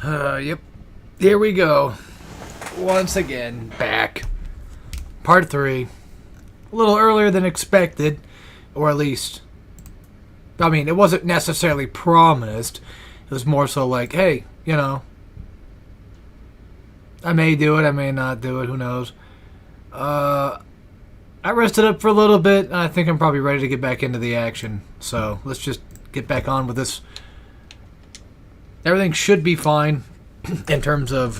Yep. Here we go. Once again, back. Part 3. A little earlier than expected. Or at least... I mean, it wasn't necessarily promised. It was more so like, hey, you know... I may do it, I may not do it, who knows. I rested up for a little bit, and I think I'm probably ready to get back into the action. So, let's just get back on with this. Everything should be fine in terms of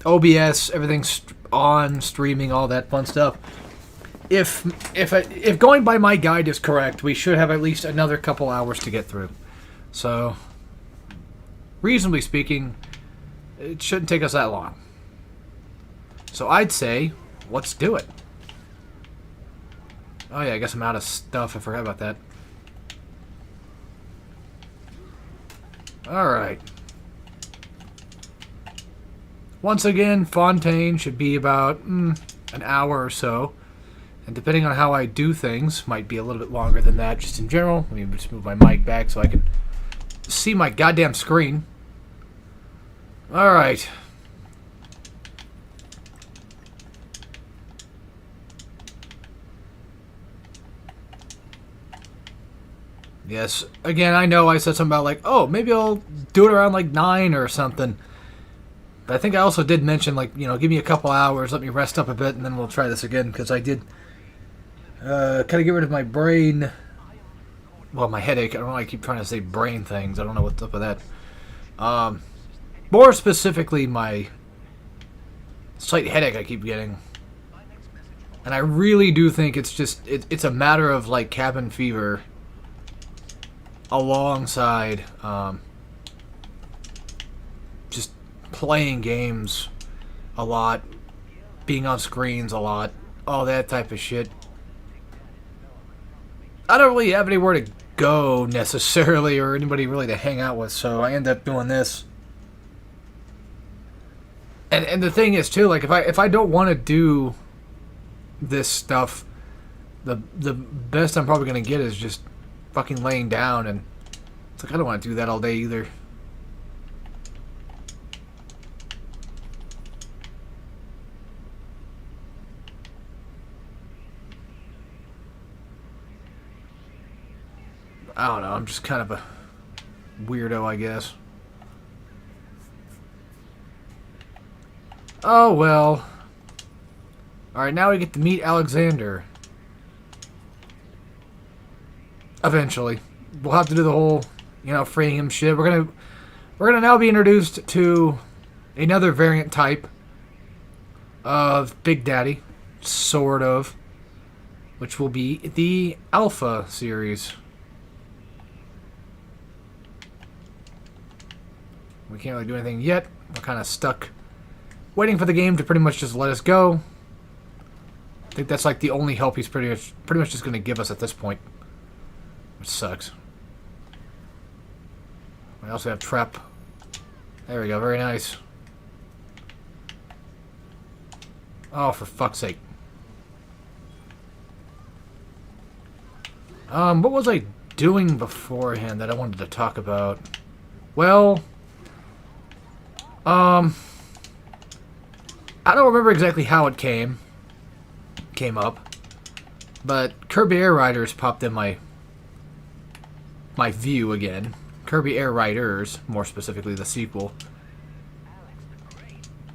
OBS, everything's on, streaming, all that fun stuff. If going by my guide is correct, we should have at least another couple hours to get through. So, reasonably speaking, it shouldn't take us that long. So I'd say, let's do it. Oh yeah, I guess I'm out of stuff. I forgot about that. Alright. Once again, Fontaine should be about an hour or so. And depending on how I do things, might be a little bit longer than that just in general. Let me just move my mic back so I can see my goddamn screen. Alright. Yes, again, I know I said something about like, oh, maybe I'll do it around like 9 or something. But I think I also did mention like, you know, give me a couple hours, let me rest up a bit, and then we'll try this again. Because I did kind of get rid of my brain, well, my headache. I don't know why I keep trying to say brain things. I don't know what's up with that. More specifically, my slight headache I keep getting. And I really do think it's just, it's a matter of like cabin fever alongside just playing games a lot, being on screens a lot, all that type of shit. I don't really have anywhere to go necessarily or anybody really to hang out with, so I end up doing this. And the thing is too, like if I don't want to do this stuff, the best I'm probably gonna get is just fucking laying down, and it's like I don't want to do that all day either. I don't know, I'm just kind of a weirdo, I guess. Oh, well. Alright, now we get to meet Alexander. Eventually. We'll have to do the whole, you know, freeing him shit. We're gonna now be introduced to another variant type of Big Daddy. Sort of. Which will be the Alpha series. We can't really do anything yet. We're kind of stuck waiting for the game to pretty much just let us go. I think that's like the only help he's pretty much just going to give us at this point. Which sucks. We also have Trap. There we go, very nice. Oh, for fuck's sake. What was I doing beforehand that I wanted to talk about? Well, I don't remember exactly how it came up, but Kirby Air Riders popped in my view again. Kirby Air Riders, more specifically the sequel.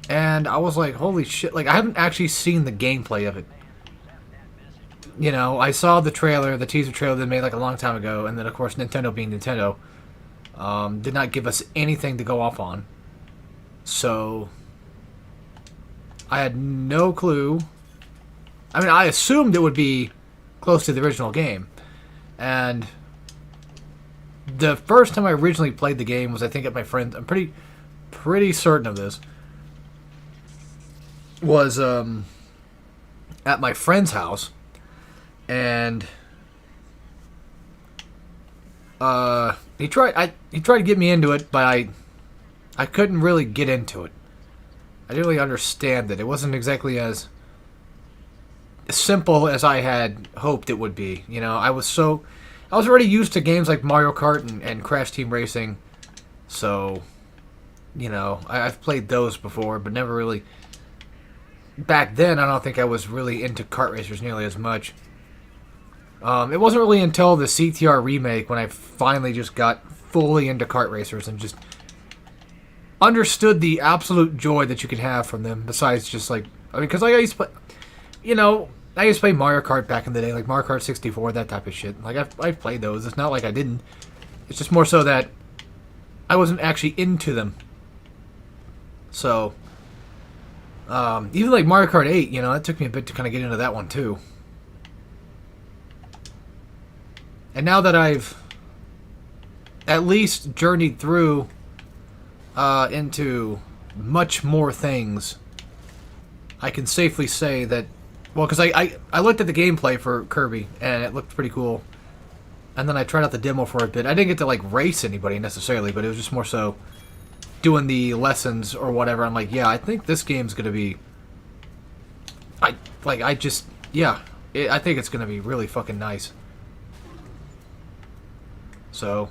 And I was like, holy shit, like I haven't actually seen the gameplay of it. You know, I saw the trailer, the teaser trailer they made like a long time ago, and then of course Nintendo being Nintendo, did not give us anything to go off on. So I had no clue. I mean, I assumed it would be close to the original game. And the first time I originally played the game was, I think, at my friend's. I'm pretty certain of this. Was at my friend's house, and he tried to get me into it, but I couldn't really get into it. I didn't really understand it. It wasn't exactly as simple as I had hoped it would be. You know, I was already used to games like Mario Kart and Crash Team Racing, so You know, I've played those before, but never really. Back then, I don't think I was really into kart racers nearly as much. It wasn't really until the CTR remake when I finally just got fully into kart racers and just understood the absolute joy that you can have from them. Besides just like, I mean, because I used to play, you know, I used to play Mario Kart back in the day, like Mario Kart 64, that type of shit. Like I've played those. It's not like I didn't. It's just more so that I wasn't actually into them. So, even like Mario Kart 8, you know, it took me a bit to kind of get into that one too. And now that I've at least journeyed through into much more things, I can safely say that, well, because I looked at the gameplay for Kirby, and it looked pretty cool. And then I tried out the demo for a bit. I didn't get to, like, race anybody necessarily, but it was just more so doing the lessons or whatever. I'm like, yeah, I think this game's going to be... I think it's going to be really fucking nice. So,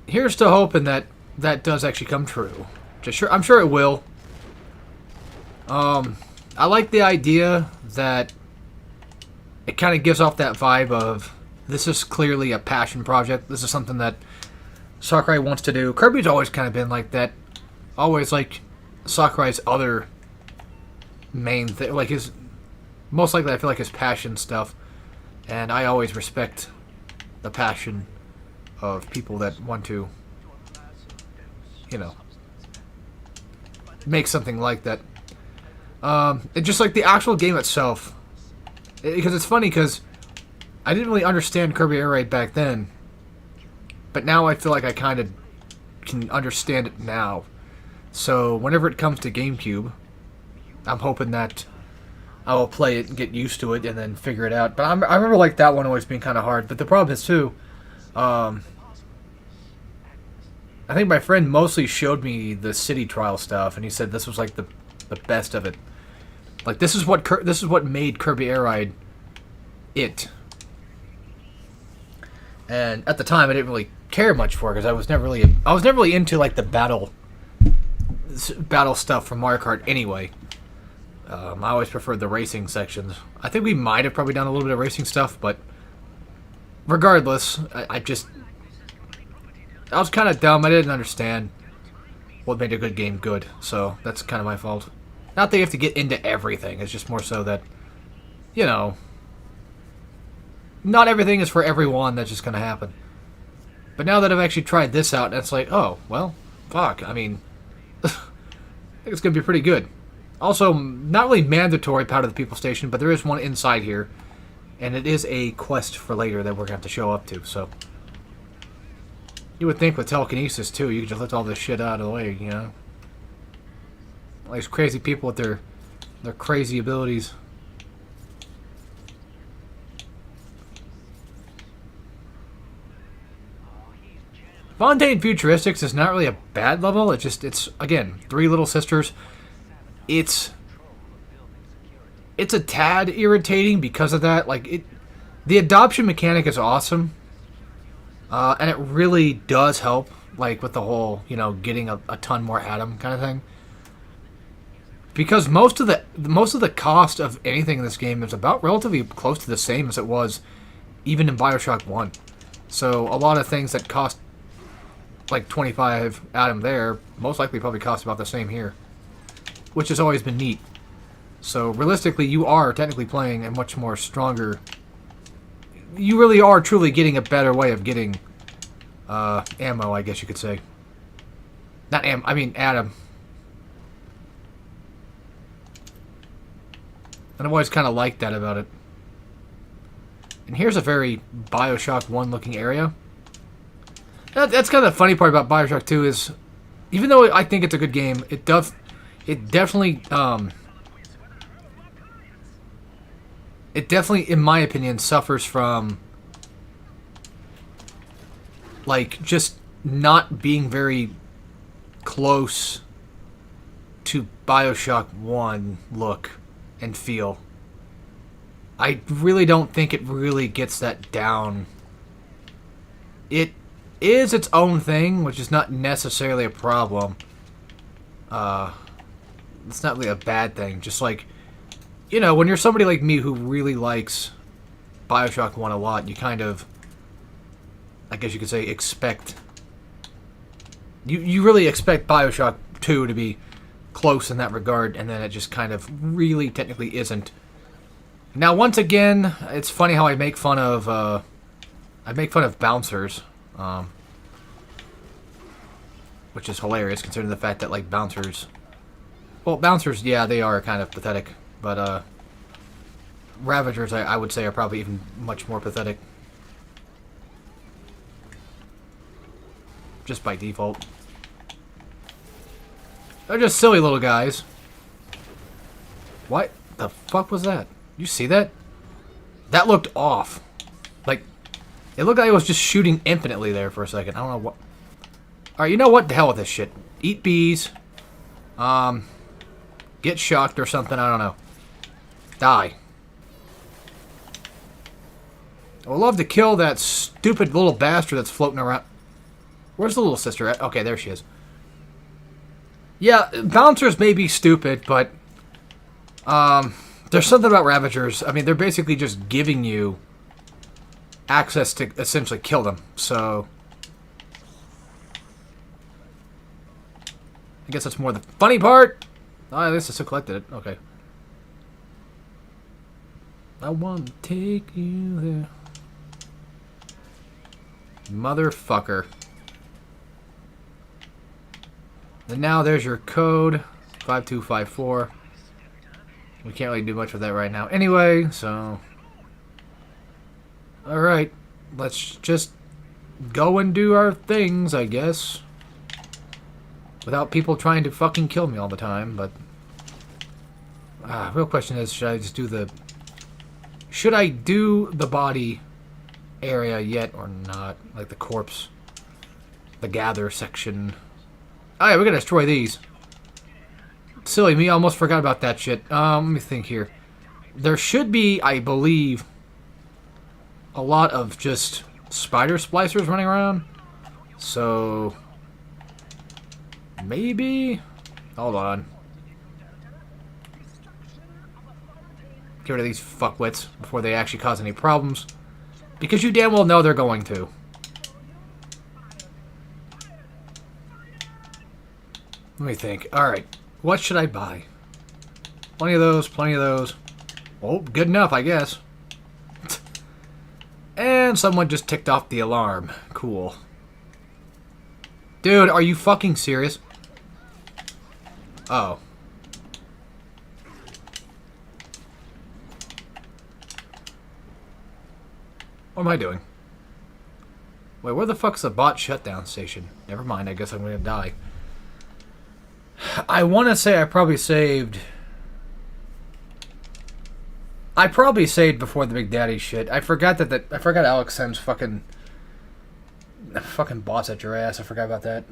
here's to hoping that that does actually come true. I'm sure it will. I like the idea that it kind of gives off that vibe of this is clearly a passion project. This is something that Sakurai wants to do. Kirby's always kind of been like that. Always like Sakurai's other main thing, like his most likely I feel like his passion stuff. And I always respect the passion of people that want to, you know, make something like that. It's just like the actual game itself. Because it's funny because I didn't really understand Kirby Air Raid back then. But now I feel like I kind of can understand it now. So whenever it comes to GameCube, I'm hoping that I will play it and get used to it and then figure it out. But I remember like that one always being kind of hard. But the problem is too, I think my friend mostly showed me the city trial stuff, and he said this was like the best of it. Like this is what made Kirby Air Ride it. And at the time, I didn't really care much for it because I was never really into like the battle stuff from Mario Kart anyway. I always preferred the racing sections. I think we might have probably done a little bit of racing stuff, but regardless, I was kind of dumb. I didn't understand what made a good game good, so that's kind of my fault. Not that you have to get into everything. It's just more so that, you know, not everything is for everyone. That's just going to happen. But now that I've actually tried this out, it's like, oh, well, fuck. I mean, I think it's going to be pretty good. Also, not really mandatory Powder the People Station, but there is one inside here. And it is a quest for later that we're going to have to show up to, so. You would think with telekinesis, too, you could just lift all this shit out of the way, you know? All these crazy people with their crazy abilities. Fontaine Futuristics is not really a bad level. It's again, Three Little Sisters. It's a tad irritating because of that. Like the adoption mechanic is awesome, and it really does help. Like with the whole, you know, getting a ton more Atom kind of thing. Because most of the cost of anything in this game is about relatively close to the same as it was even in BioShock 1. So a lot of things that cost like 25 Atom there most likely probably cost about the same here, which has always been neat. So realistically, you are technically playing a much more stronger. You really are truly getting a better way of getting ammo, I guess you could say. Not ammo, I mean Atom. And I've always kind of liked that about it. And here's a very BioShock 1 looking area. That's kind of the funny part about BioShock 2 is, even though I think it's a good game, it definitely, in my opinion, suffers from, like, just not being very close to BioShock 1 look and feel. I really don't think it really gets that down. is its own thing, which is not necessarily a problem. It's not really a bad thing. Just like, you know, when you're somebody like me who really likes BioShock 1 a lot, you kind of, I guess you could say, expect... You really expect BioShock 2 to be close in that regard, and then it just kind of really technically isn't. Now, once again, it's funny how I make fun of bouncers, which is hilarious considering the fact that, like, bouncers, yeah, they are kind of pathetic, but Ravagers, I would say, are probably even much more pathetic, just by default. They're just silly little guys. What the fuck was that? You see that? That looked off. Like, it looked like it was just shooting infinitely there for a second. I don't know what... Alright, you know what? The hell with this shit. Eat bees. Get shocked or something. I don't know. Die. I would love to kill that stupid little bastard that's floating around. Where's the little sister at? Okay, there she is. Yeah, bouncers may be stupid, but there's something about Ravagers. I mean, they're basically just giving you access to essentially kill them. So I guess that's more the funny part. Oh, at least I still collected it. Okay. I want to take you there. Motherfucker. And now there's your code, 5254. We can't really do much with that right now anyway, so... Alright, let's just go and do our things, I guess. Without people trying to fucking kill me all the time, but... real question is, should I just do the... Should I do the body area yet or not? Like the corpse. The gather section... Oh yeah, we're gonna destroy these. Silly me, I almost forgot about that shit. Let me think here. There should be, I believe, a lot of just spider splicers running around. So... Maybe? Hold on. Get rid of these fuckwits before they actually cause any problems. Because you damn well know they're going to. Let me think. Alright. What should I buy? Plenty of those, plenty of those. Oh, good enough, I guess. And someone just ticked off the alarm. Cool. Dude, are you fucking serious? Oh. What am I doing? Wait, where the fuck's the bot shutdown station? Never mind, I guess I'm gonna die. I want to say I probably saved... I probably saved before the Big Daddy shit. I forgot that I forgot Alex sends fucking bots at your ass. I forgot about that.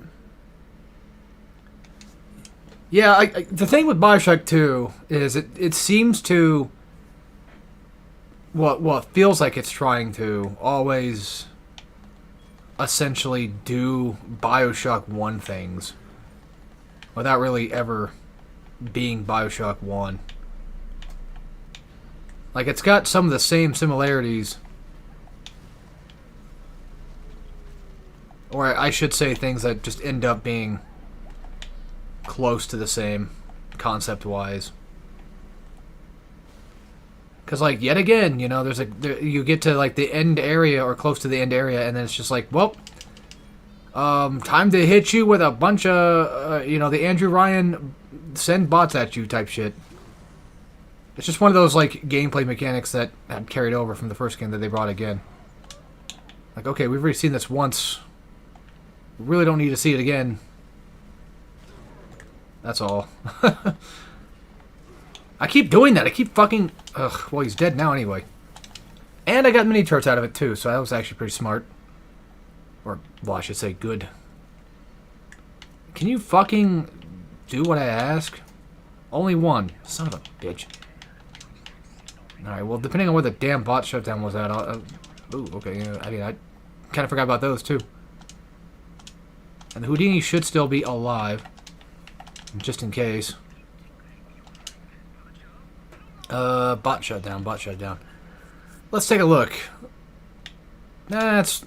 Yeah, the thing with BioShock 2 is it seems to... Well, it feels like it's trying to always essentially do BioShock 1 things without really ever being BioShock 1. Like, it's got some of the same similarities. Or I should say things that just end up being close to the same, concept-wise. Because, like, yet again, you know, you get to, like, the end area or close to the end area, and then it's just like, well, time to hit you with a bunch of, you know, the Andrew Ryan send bots at you type shit. It's just one of those, like, gameplay mechanics that had carried over from the first game that they brought again. Like, okay, we've already seen this once. We really don't need to see it again. That's all. I keep doing that. I keep fucking... Ugh, well, he's dead now anyway. And I got mini turrets out of it, too, so that was actually pretty smart. Or, well, I should say good. Can you fucking do what I ask? Only one. Son of a bitch. Alright, well, depending on where the damn bot shutdown was at, ooh, okay, yeah, I mean, I kind of forgot about those, too. And the Houdini should still be alive. Just in case. Bot shutdown, bot shutdown. Let's take a look. That's...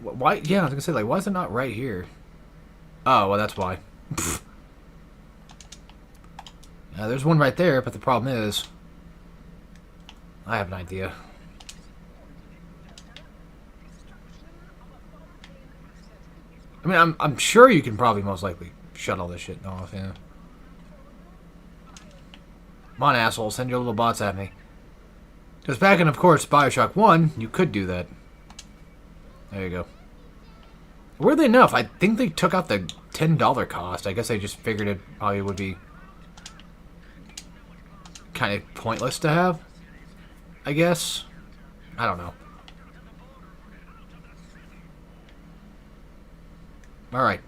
Why? Yeah, I was gonna say, like, why is it not right here? Oh, well, that's why. There's one right there, but the problem is... I have an idea. I mean, I'm sure you can probably most likely shut all this shit off, yeah. Come on, asshole, send your little bots at me. Because back in, of course, BioShock 1, you could do that. There you go. Weirdly enough, I think they took out the $10 cost. I guess they just figured it probably would be kind of pointless to have. I guess. I don't know. Alright.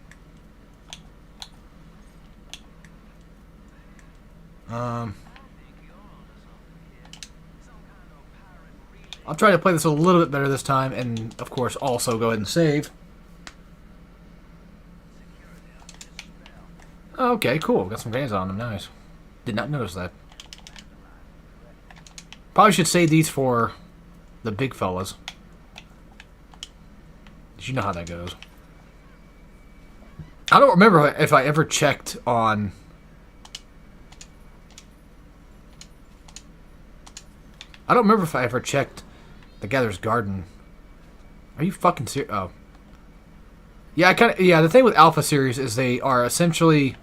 I'll try to play this a little bit better this time, and of course also go ahead and save. Okay, cool. Got some grenades on them. Nice. Did not notice that. Probably should save these for the big fellas. You know how that goes. I don't remember if I ever checked on... I don't remember if I ever checked the Gatherer's Garden. Are you fucking serious? Oh. Yeah, I kind of... Yeah, the thing with Alpha series is they are essentially...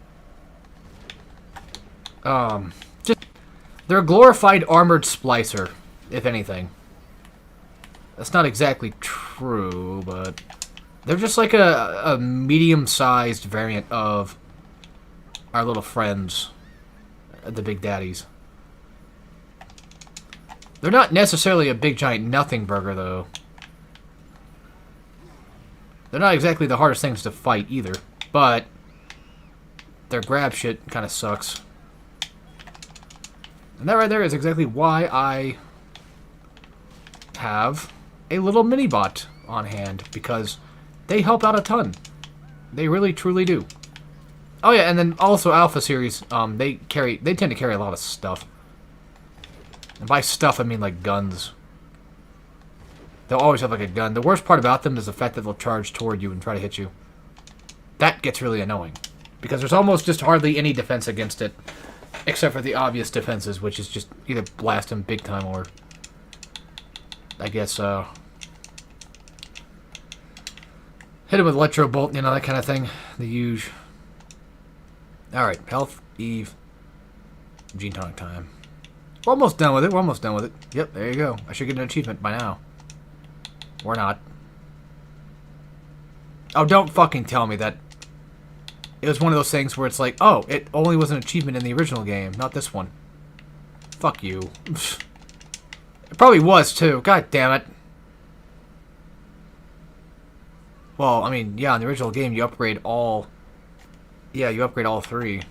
just... They're a glorified armored splicer, if anything. That's not exactly true, but... They're just like a medium-sized variant of our little friends, the Big Daddies. They're not necessarily a big, giant nothing burger, though. They're not exactly the hardest things to fight, either. But their grab shit kind of sucks. And that right there is exactly why I have a little mini-bot on hand, because they help out a ton. They really, truly do. Oh yeah, and then also Alpha Series, they tend to carry a lot of stuff. And by stuff, I mean like guns. They'll always have like a gun. The worst part about them is the fact that they'll charge toward you and try to hit you. That gets really annoying. Because there's almost just hardly any defense against it. Except for the obvious defenses, which is just either blast them big time or... I guess, hit him with Electro Bolt, you know, that kind of thing. The huge. Alright, health, Eve, Gene Tonic time. We're almost done with it. We're almost done with it. Yep, there you go. I should get an achievement by now. Or not. Oh, don't fucking tell me that it was one of those things where it's like, oh, it only was an achievement in the original game, not this one. Fuck you. It probably was, too. God damn it. Well, I mean, yeah, in the original game, you upgrade all... Yeah, you upgrade all three.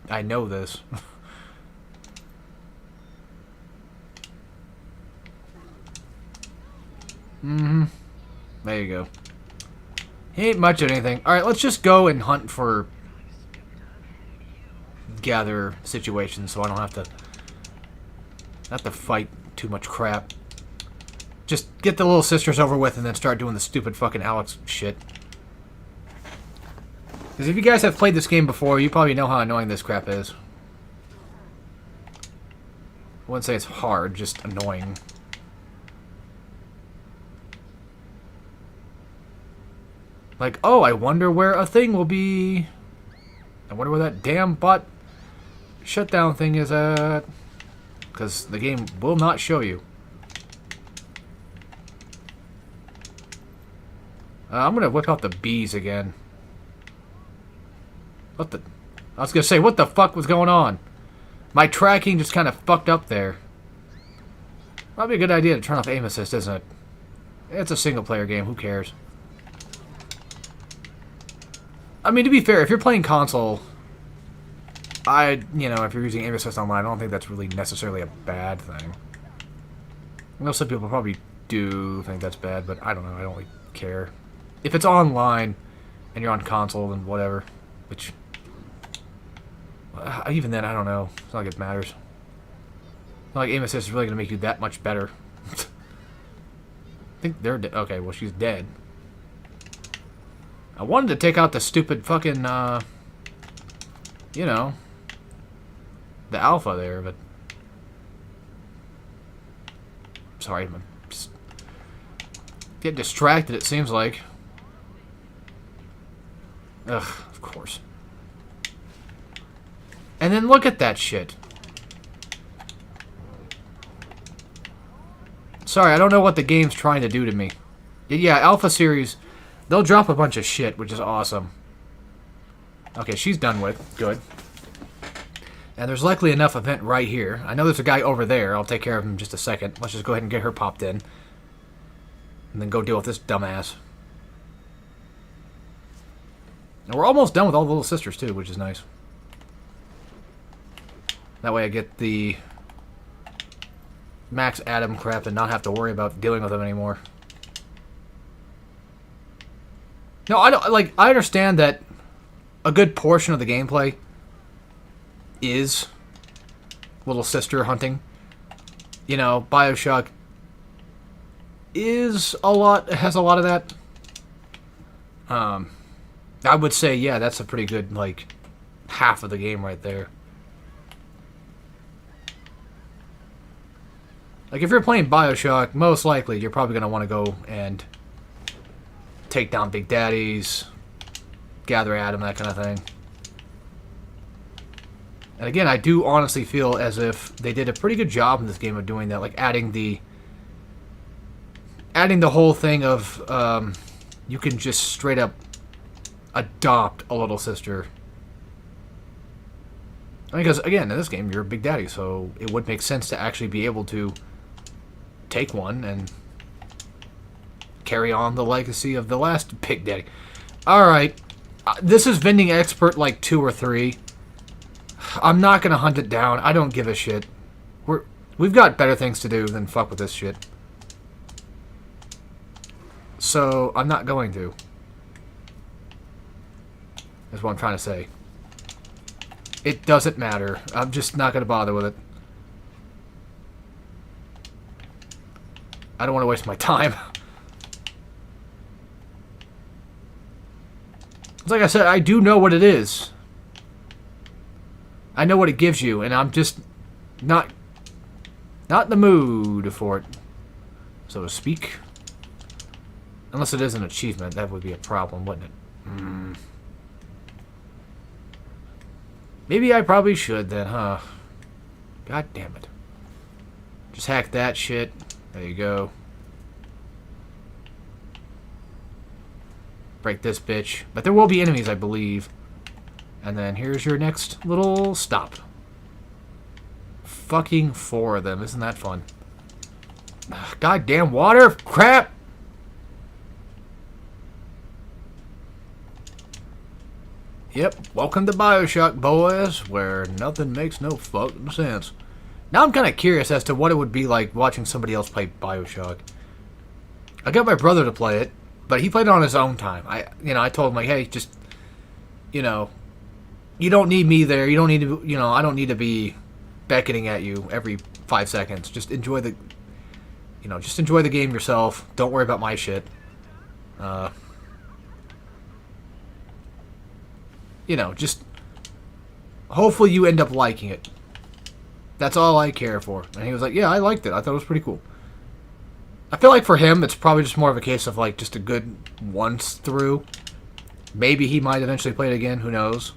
I know this. Mm-hmm. There you go. Ain't much of anything. Alright, let's just go and hunt for... gather situations, so I don't have to fight too much crap. Just get the little sisters over with and then start doing the stupid fucking Alex shit. Because if you guys have played this game before, you probably know how annoying this crap is. I wouldn't say it's hard, just annoying. Like, oh, I wonder where a thing will be. I wonder where that damn bot shutdown thing is at. Because the game will not show you. I'm going to whip out the bees again. What the... I was going to say, what the fuck was going on? My tracking just kind of fucked up there. Probably a good idea to turn off aim assist, isn't it? It's a single-player game. Who cares? I mean, to be fair, if you're playing console... you know, if you're using aim assist online, I don't think that's really necessarily a bad thing. I know some people probably do think that's bad, but I don't know. I don't really care. If it's online and you're on console, then whatever. Which, even then, I don't know. It's not like it matters. It's not like aim assist is really going to make you that much better. I think they're dead. Okay, well, she's dead. I wanted to take out the stupid fucking, you know, the alpha there, but... Sorry, I'm just getting distracted, it seems like. Ugh, of course. And then look at that shit. Sorry, I don't know what the game's trying to do to me. Yeah, Alpha Series, they'll drop a bunch of shit, which is awesome. Okay, she's done with. Good. And there's likely enough event right here. I know there's a guy over there. I'll take care of him in just a second. Let's just go ahead and get her popped in. And then go deal with this dumbass. And we're almost done with all the little sisters, too, which is nice. That way I get the Max Adam crap and not have to worry about dealing with them anymore. No, I don't, like, I understand that a good portion of the gameplay is little sister hunting. You know, BioShock has a lot of that. I would say, yeah, that's a pretty good, like, half of the game right there. Like, if you're playing BioShock, most likely you're probably going to want to go and take down Big Daddies, gather Adam, that kind of thing. And again, I do honestly feel as if they did a pretty good job in this game of doing that, like adding the whole thing of you can just straight up adopt a little sister. Because again, in this game, you're a Big Daddy, so it would make sense to actually be able to take one and carry on the legacy of the last Big Daddy. Alright, this is Vending Expert like 2 or 3. I'm not gonna hunt it down. I don't give a shit. We've got better things to do than fuck with this shit. So, I'm not going to. That's what I'm trying to say. It doesn't matter. I'm just not gonna bother with it. I don't want to waste my time. Like I said, I do know what it is. I know what it gives you, and I'm just not in the mood for it, so to speak. Unless it is an achievement, that would be a problem, wouldn't it? Maybe I probably should then, huh? God damn it. Just hack that shit. There you go. Break this bitch. But there will be enemies, I believe. And then here's your next little stop. Fucking 4 of them. Isn't that fun? Goddamn water! Crap! Yep. Welcome to BioShock, boys, where nothing makes no fucking sense. Now I'm kind of curious as to what it would be like watching somebody else play BioShock. I got my brother to play it, but he played it on his own time. I told him, like, hey, just, you don't need me there. You don't need to, I don't need to be beckoning at you every 5 seconds. Just enjoy the, just enjoy the game yourself. Don't worry about my shit. Just hopefully you end up liking it. That's all I care for. And he was like, yeah, I liked it. I thought it was pretty cool. I feel like for him, it's probably just more of a case of, like, just a good once through. Maybe he might eventually play it again. Who knows?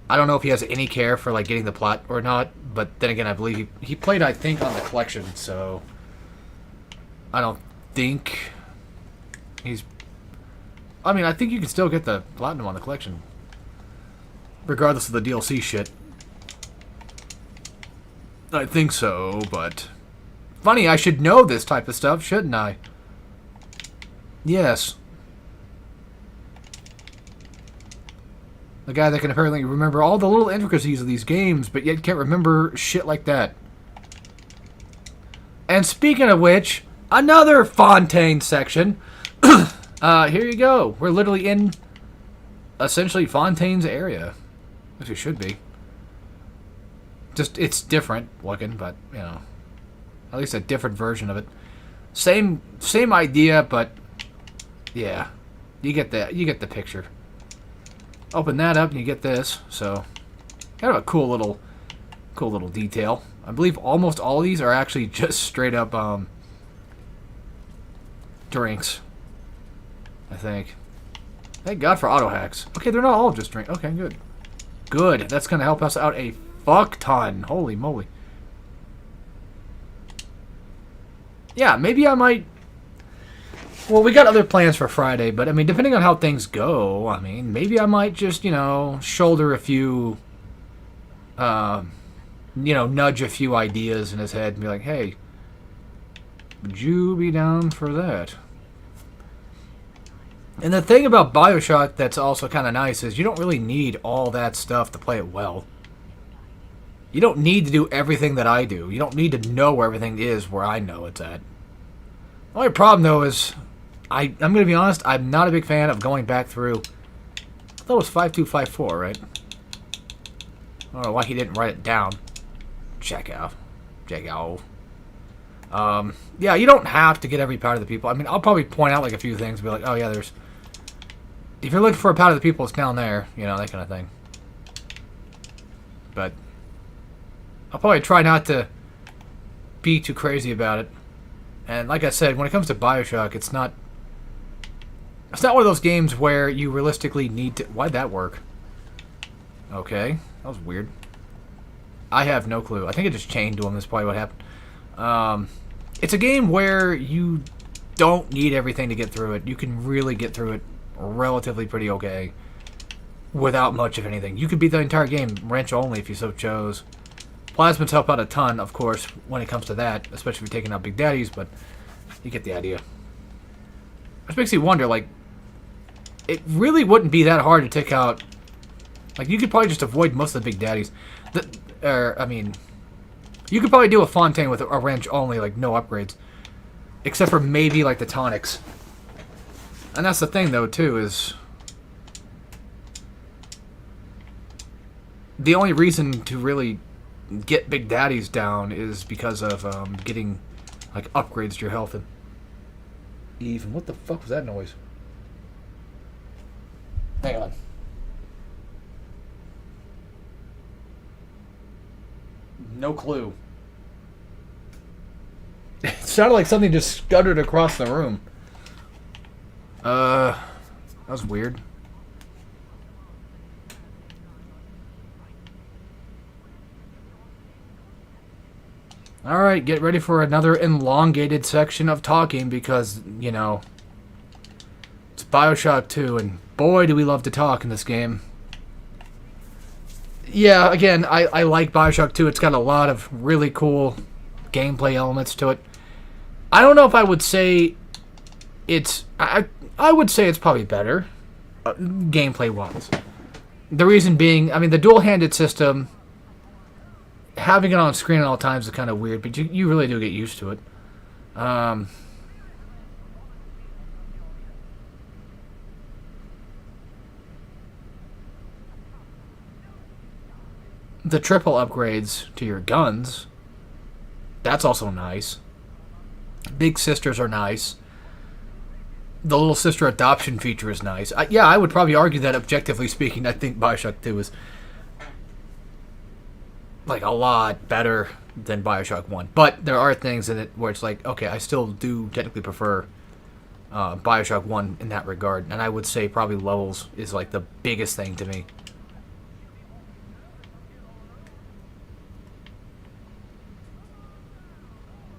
I don't know if he has any care for, like, getting the plot or not. But then again, I believe he played, I think, on the collection. So I don't think he's... I mean, I think you can still get the platinum on the collection, regardless of the DLC shit. I think so, but... Funny, I should know this type of stuff, shouldn't I? Yes. The guy that can apparently remember all the little intricacies of these games, but yet can't remember shit like that. And speaking of which, another Fontaine section. Here you go. We're literally in, essentially, Fontaine's area. Which it should be. Just, it's different looking, but, you know. At least a different version of it. Same idea, but, yeah. You get the picture. Open that up and you get this, so kind of a cool little detail. I believe almost all of these are actually just straight up drinks. I think. Thank God for auto hacks. Okay, they're not all just drink. Okay, good. Good. That's gonna help us out a fuck ton. Holy moly. Yeah, maybe I might. Well, we got other plans for Friday, but I mean, depending on how things go, I mean, maybe I might just, you know, shoulder a few, you know, nudge a few ideas in his head and be like, hey, would you be down for that? And the thing about BioShock that's also kind of nice is you don't really need all that stuff to play it well. You don't need to do everything that I do. You don't need to know where everything is where I know it's at. The only problem, though, is I'm going to be honest, I'm not a big fan of going back through. I thought it was 5254, right? I don't know why he didn't write it down. Check out. Yeah, you don't have to get every part of the people. I mean, I'll probably point out like a few things and be like, oh yeah, there's... If you're looking for a part of the people, it's down there. You know, that kind of thing. But I'll probably try not to be too crazy about it. And like I said, when it comes to BioShock, it's not one of those games where you realistically need to... Why'd that work? Okay, that was weird. I have no clue. I think it just chained to him. That's probably what happened. It's a game where you don't need everything to get through it. You can really get through it relatively pretty okay without much of anything. You could beat the entire game wrench only if you so chose. Plasmids help out a ton, of course, when it comes to that, especially if you're taking out big daddies, but you get the idea. Which makes you wonder, like, it really wouldn't be that hard to take out... Like, you could probably just avoid most of the big daddies. I mean, you could probably do a Fontaine with a wrench only, like, no upgrades. Except for maybe, like, the tonics. And that's the thing, though, too, is... The only reason to really get big daddies down is because of getting, like, upgrades to your health. And even, what the fuck was that noise? Hang on. No clue. It sounded like something just scuttered across the room. That was weird. Alright, get ready for another elongated section of talking because, you know, it's BioShock 2 and boy do we love to talk in this game. Yeah, again, I like BioShock 2. It's got a lot of really cool gameplay elements to it. I don't know if I would say it's... I would say it's probably better, gameplay-wise. The reason being, I mean, the dual-handed system, having it on screen at all times is kind of weird, but you really do get used to it. The triple upgrades to your guns, that's also nice. Big sisters are nice. The little sister adoption feature is nice. Yeah, I would probably argue that objectively speaking, I think BioShock 2 is like a lot better than BioShock 1. But there are things in it where it's like, okay, I still do technically prefer BioShock 1 in that regard. And I would say probably levels is like the biggest thing to me.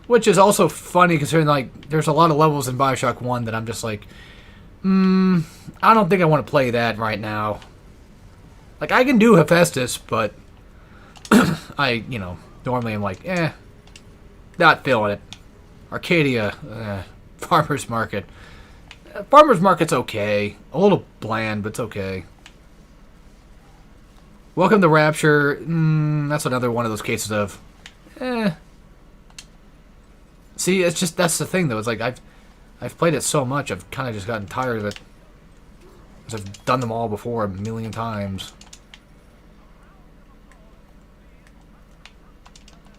Which is also funny considering, like, there's a lot of levels in BioShock 1 that I'm just like, I don't think I want to play that right now. Like, I can do Hephaestus, but you know, normally I'm like, not feeling it. Arcadia, Farmer's Market. Farmer's Market's okay. A little bland, but it's okay. Welcome to Rapture. That's another one of those cases of, See, it's just, that's the thing, though. It's like, I've played it so much, I've kind of just gotten tired of it. Because I've done them all before a million times.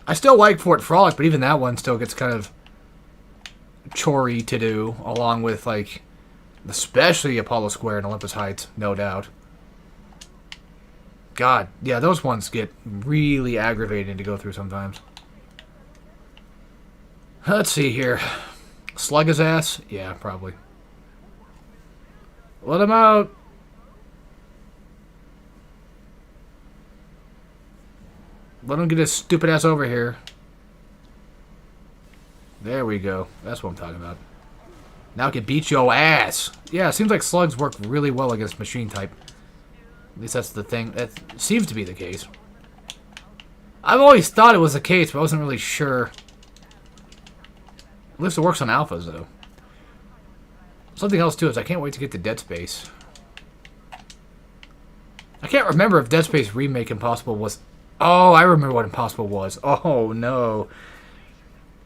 I still like Fort Frolic, but even that one still gets kind of chore-y to do, along with, like, especially Apollo Square and Olympus Heights, no doubt. God, yeah, those ones get really aggravating to go through sometimes. Let's see here. Slug his ass? Yeah, probably. Let him out. Let him get his stupid ass over here. There we go. That's what I'm talking about. Now I can beat your ass. Yeah, it seems like slugs work really well against machine type. At least that's the thing. That seems to be the case. I've always thought it was the case, but I wasn't really sure. At least it works on alphas, though. Something else, too, is I can't wait to get to Dead Space. I can't remember if Dead Space Remake Impossible was... Oh, I remember what Impossible was. Oh, no.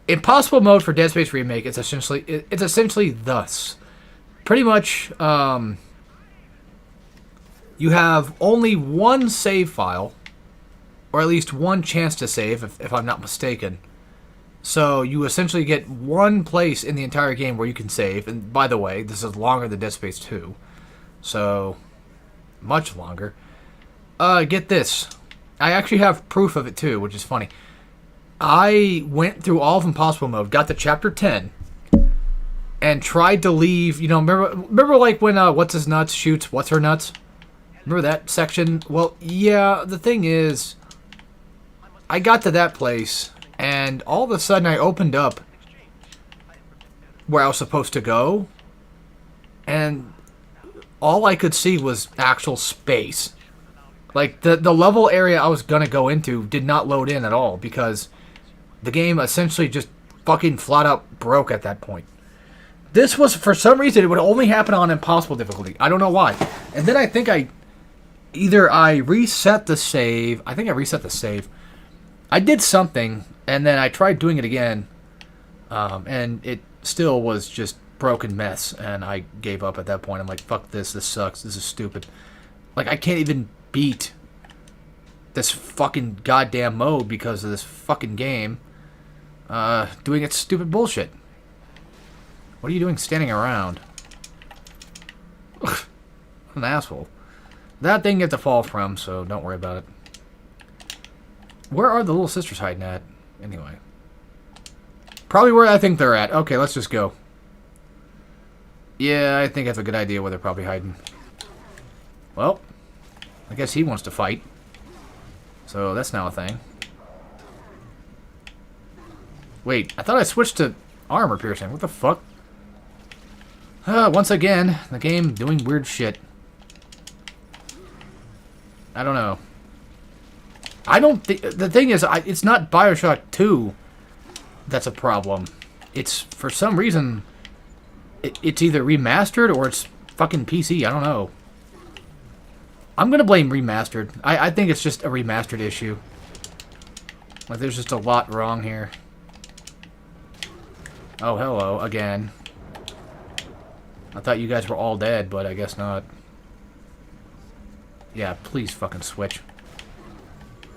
Impossible mode for Dead Space Remake is essentially thus. Pretty much, you have only one save file, or at least one chance to save, if I'm not mistaken. So you essentially get one place in the entire game where you can save. And by the way, this is longer than Dead Space 2. So, much longer. Get this. I actually have proof of it too, which is funny. I went through all of Impossible Mode, got to Chapter 10, and tried to leave, you know, remember like when What's-His-Nuts shoots What's-Her-Nuts? Remember that section? Well, yeah, the thing is, I got to that place, and all of a sudden I opened up where I was supposed to go, and all I could see was actual space. Like, the level area I was going to go into did not load in at all, because the game essentially just fucking flat out broke at that point. This was, for some reason, it would only happen on Impossible difficulty. I don't know why. And then I think I reset the save. I think I reset the save. I did something, and then I tried doing it again, and it still was just broken mess, and I gave up at that point. I'm like, fuck this sucks, this is stupid. Like, I can't even beat this fucking goddamn mode because of this fucking game doing its stupid bullshit. What are you doing standing around? What an asshole. That thing you have to fall from, so don't worry about it. Where are the little sisters hiding at? Anyway. Probably where I think they're at. Okay, let's just go. Yeah, I think that's a good idea where they're probably hiding. Well, I guess he wants to fight. So that's now a thing. Wait, I thought I switched to armor piercing. What the fuck? Once again, the game doing weird shit. I don't know. I don't think... The thing is, it's not BioShock 2 that's a problem. It's, for some reason, it's either remastered or it's fucking PC. I don't know. I'm going to blame Remastered. I think it's just a remastered issue. Like, there's just a lot wrong here. Oh, hello, again. I thought you guys were all dead, but I guess not. Yeah, please fucking switch.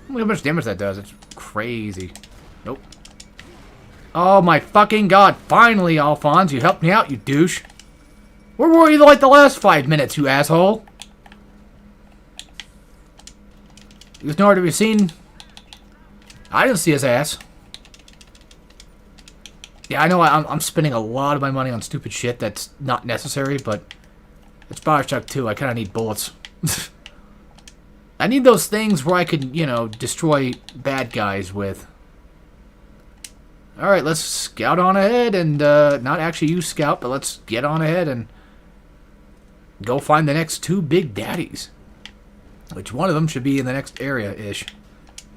Look how much damage that does. It's crazy. Nope. Oh my fucking god. Finally, Alphonse, you helped me out, you douche. Where were you like the last 5 minutes, you asshole? He was nowhere to be seen. I didn't see his ass. Yeah, I know I'm spending a lot of my money on stupid shit that's not necessary, but it's BioShock 2. I kind of need bullets. I need those things where I can, you know, destroy bad guys with. Alright, let's scout on ahead and, not actually use scout, but let's get on ahead and go find the next 2 big daddies. Which one of them should be in the next area-ish.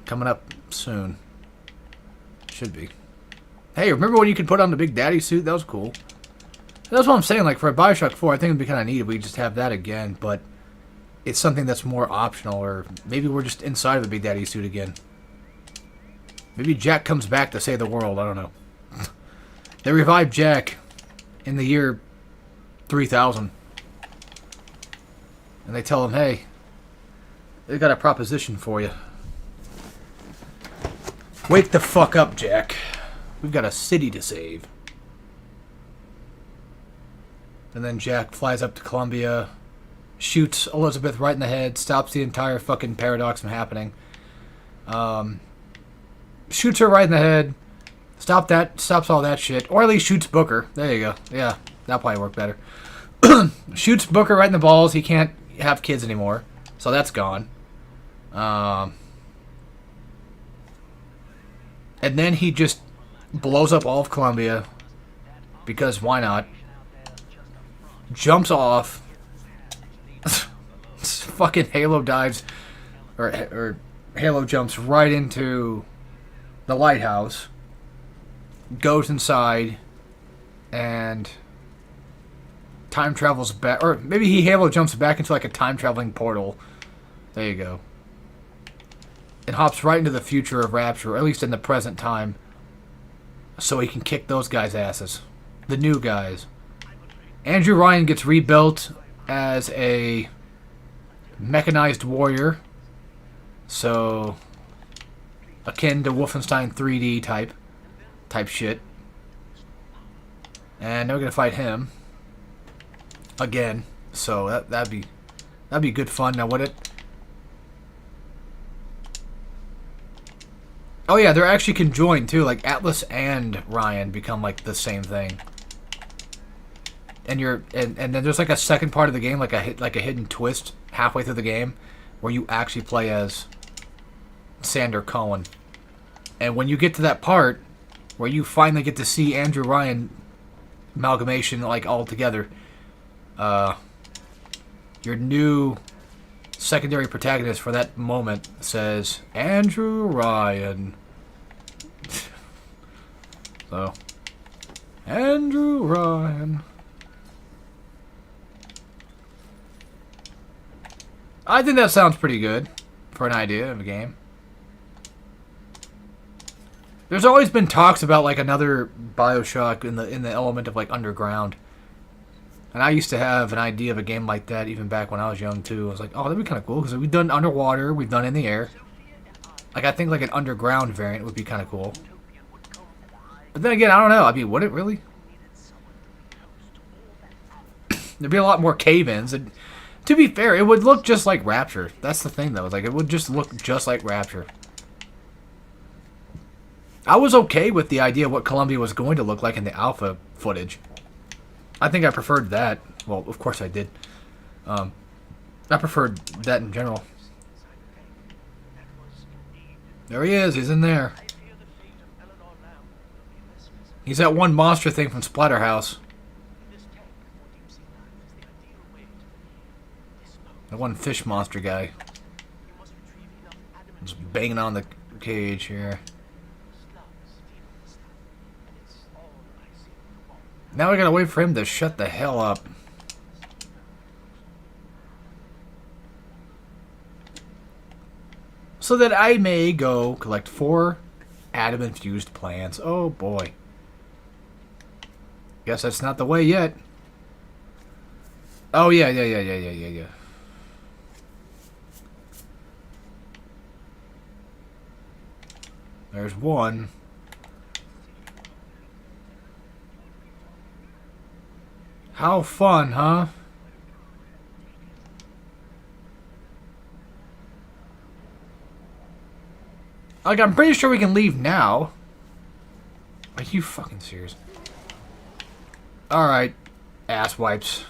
Coming up soon. Should be. Hey, remember when you could put on the Big Daddy suit? That was cool. That's what I'm saying. Like, for a BioShock 4, I think it'd be kind of neat if we just have that again, but it's something that's more optional, or maybe we're just inside of the Big Daddy suit again. Maybe Jack comes back to save the world. I don't know. They revived Jack in the year 3000. And they tell him, hey, they got a proposition for you. Wake the fuck up, Jack. We've got a city to save. And then Jack flies up to Columbia, shoots Elizabeth right in the head, stops the entire fucking paradox from happening. Shoots her right in the head, stops all that shit. Or at least shoots Booker. There you go. Yeah, that'll probably work better. Shoots Booker right in the balls. He can't have kids anymore. So that's gone. And then he just blows up all of Columbia. Because why not? Jumps off. Fucking Halo dives. Or Halo jumps right into the lighthouse. Goes inside. And time travels back. Or maybe he Halo jumps back into like a time traveling portal. There you go. And hops right into the future of Rapture. Or at least in the present time. So he can kick those guys' asses. The new guys. Andrew Ryan gets rebuilt as a mechanized warrior. So, akin to Wolfenstein 3D type shit. And now we're gonna fight him again. So that'd be good fun. Now would it? Oh yeah, they're actually conjoined too. Like Atlas and Ryan become like the same thing. And and then there's like a second part of the game, like a hidden twist halfway through the game, where you actually play as Sander Cohen. And when you get to that part where you finally get to see Andrew Ryan amalgamation like all together, your new secondary protagonist for that moment says Andrew Ryan. So Andrew Ryan. I think that sounds pretty good for an idea of a game. There's always been talks about like another BioShock in the element of like underground. And I used to have an idea of a game like that even back when I was young too. I was like, oh, that'd be kind of cool because we've done underwater, we've done in the air. Like I think like an underground variant would be kind of cool. But then again, I don't know. I mean, would it really? There'd be a lot more cave-ins. And to be fair, it would look just like Rapture. That's the thing, though. Like it would just look just like Rapture. I was okay with the idea of what Columbia was going to look like in the alpha footage. I think I preferred that. Well, of course I did. I preferred that in general. There he is. He's in there. He's that one monster thing from Splatterhouse. That one fish monster guy. Just banging on the cage here. Now we gotta wait for him to shut the hell up. So that I may go collect 4 Adam-infused plants. Oh boy. Guess that's not the way yet. Oh yeah. There's one. How fun, huh? Like, I'm pretty sure we can leave now. Are you fucking serious? Alright, ass wipes.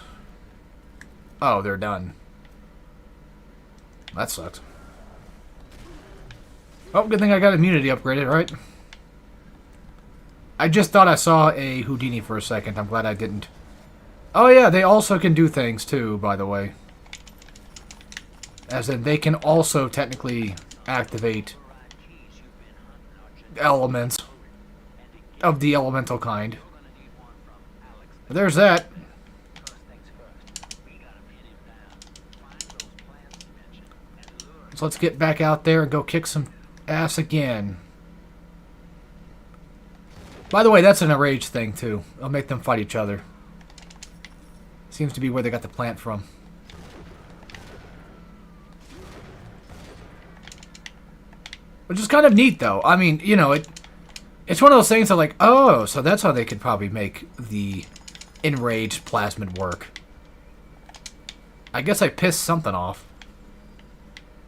Oh, they're done. That sucks. Oh, good thing I got immunity upgraded, right? I just thought I saw a Houdini for a second. I'm glad I didn't. Oh yeah, they also can do things too, by the way. As in, they can also technically activate elements of the elemental kind. But there's that. So let's get back out there and go kick some ass again. By the way, that's an enrage thing too. I'll make them fight each other. Seems to be where they got the plant from. Which is kind of neat, though. I mean, you know, it's one of those things that, like, oh, so that's how they could probably make the enraged plasmid work. I guess I pissed something off.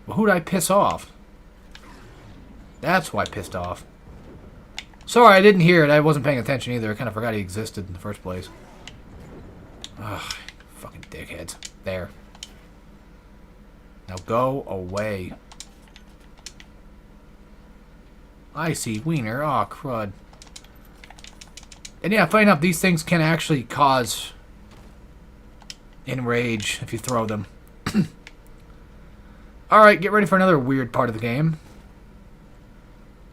Well, who'd I piss off? That's who I pissed off. Sorry, I didn't hear it. I wasn't paying attention either. I kind of forgot he existed in the first place. Ugh, fucking dickheads. There. Now go away. I see Wiener. Aw, crud. And yeah, funny enough, these things can actually cause enrage if you throw them. Alright, get ready for another weird part of the game.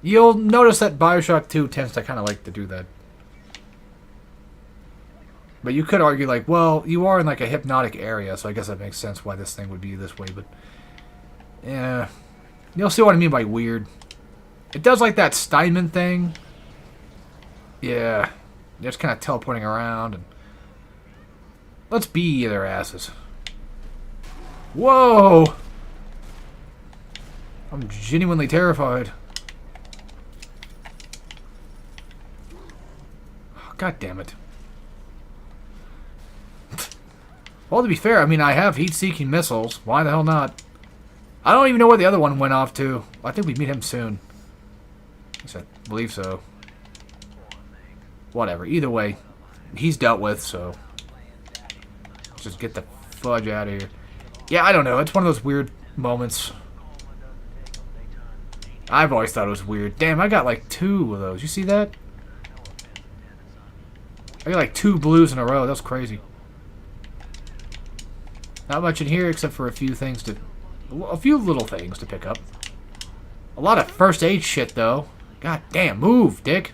You'll notice that BioShock 2 tends to kind of like to do that. But you could argue, like, well, you are in, like, a hypnotic area, so I guess that makes sense why this thing would be this way, but... yeah. You'll see what I mean by weird. It does, like, that Steinman thing. Yeah. Just kind of teleporting around, and... let's be their asses. Whoa! I'm genuinely terrified. Oh, God damn it. Well, to be fair, I mean, I have heat-seeking missiles. Why the hell not? I don't even know where the other one went off to. I think we meet him soon. At least I believe so. Whatever. Either way, he's dealt with, so... let's just get the fudge out of here. Yeah, I don't know. It's one of those weird moments. I've always thought it was weird. Damn, I got like 2 of those. You see that? I got like 2 blues in a row. That's crazy. Not much in here except for a few things to... a few little things to pick up. A lot of first aid shit, though. God damn, move, dick.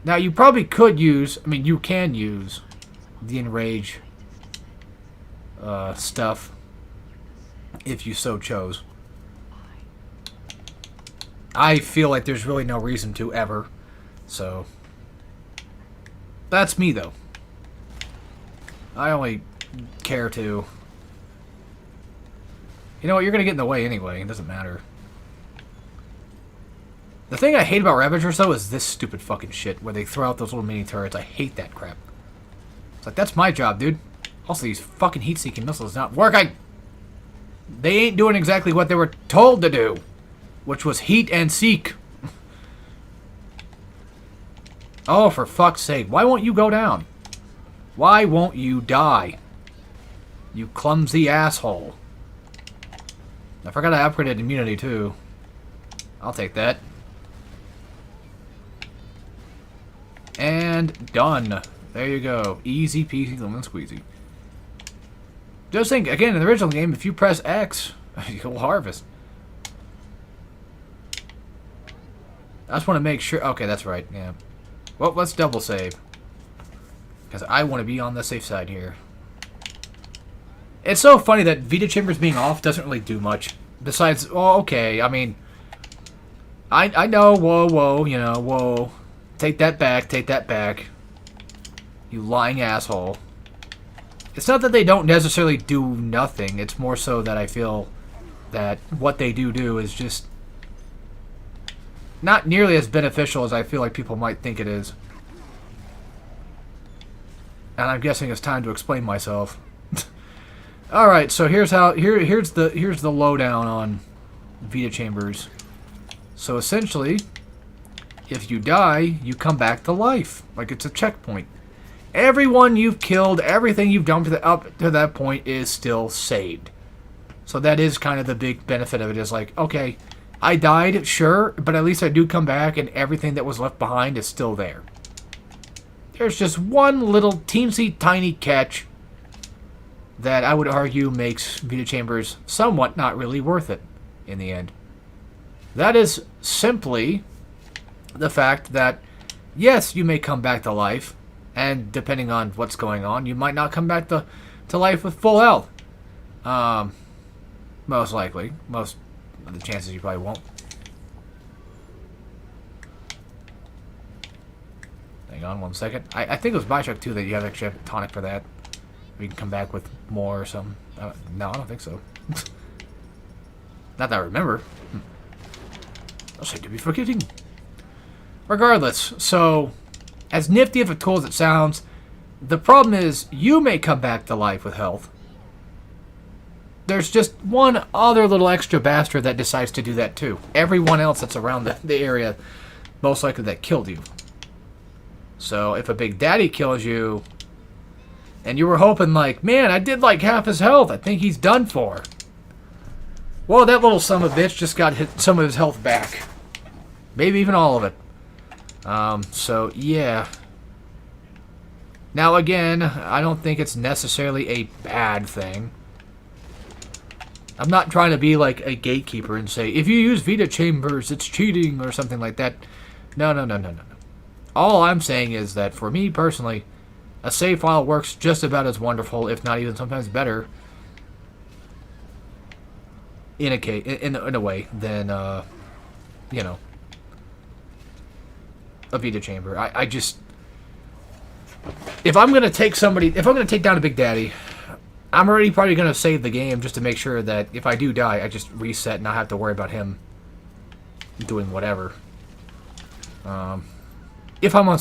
Now, you probably could use... I mean, you can use the enrage stuff if you so chose. I feel like there's really no reason to ever. So, that's me, though. I only care to... you know what, you're going to get in the way anyway. It doesn't matter. The thing I hate about Ravagers, though, is this stupid fucking shit where they throw out those little mini turrets. I hate that crap. It's like, that's my job, dude. Also, these fucking heat-seeking missiles not working. They ain't doing exactly what they were told to do, which was heat and seek. Oh, for fuck's sake. Why won't you go down? Why won't you die? You clumsy asshole. I forgot I upgraded immunity, too. I'll take that. And done. There you go. Easy peasy lemon squeezy. Just think, again, in the original game, if you press X, you'll harvest. I just want to make sure... okay, that's right, yeah. Well, let's double save. Because I want to be on the safe side here. It's so funny that Vita-Chambers being off doesn't really do much. Besides, well, okay, I mean... I know, whoa, you know, whoa. Take that back. You lying asshole. It's not that they don't necessarily do nothing. It's more so that I feel that what they do is just not nearly as beneficial as I feel like people might think it is. And I'm guessing it's time to explain myself. All right, so here's the lowdown on Vita-Chambers. So essentially, if you die, you come back to life, like it's a checkpoint. Everyone you've killed, everything you've done up to that point is still saved. So that is kind of the big benefit of it, is like, okay, I died, sure, but at least I do come back and everything that was left behind is still there. There's just one little teensy tiny catch that I would argue makes Vita-Chambers somewhat not really worth it in the end. That is simply the fact that, yes, you may come back to life, and depending on what's going on, you might not come back to life with full health. Most likely. Most of the chances you probably won't. Hang on 1 second. I think it was BioShock 2 that you have actually have a tonic for that. We can come back with more or something. No, I don't think so. Not that I remember. I seem to be forgetting. Regardless, so as nifty of a tool as it sounds, the problem is you may come back to life with health. There's just one other little extra bastard that decides to do that too. Everyone else that's around the area, most likely that killed you. So if a Big Daddy kills you, and you were hoping like, man, I did like half his health, I think he's done for. Well, that little son of a bitch just got some of his health back. Maybe even all of it. So, yeah. Now, again, I don't think it's necessarily a bad thing. I'm not trying to be like a gatekeeper and say, if you use Vita-Chambers, it's cheating or something like that. No. All I'm saying is that, for me personally, a save file works just about as wonderful, if not even sometimes better, in a way than, you know, a Vita chamber. I just, if I'm gonna take down a Big Daddy, I'm already probably gonna save the game just to make sure that if I do die, I just reset and not have to worry about him doing whatever. If I'm on,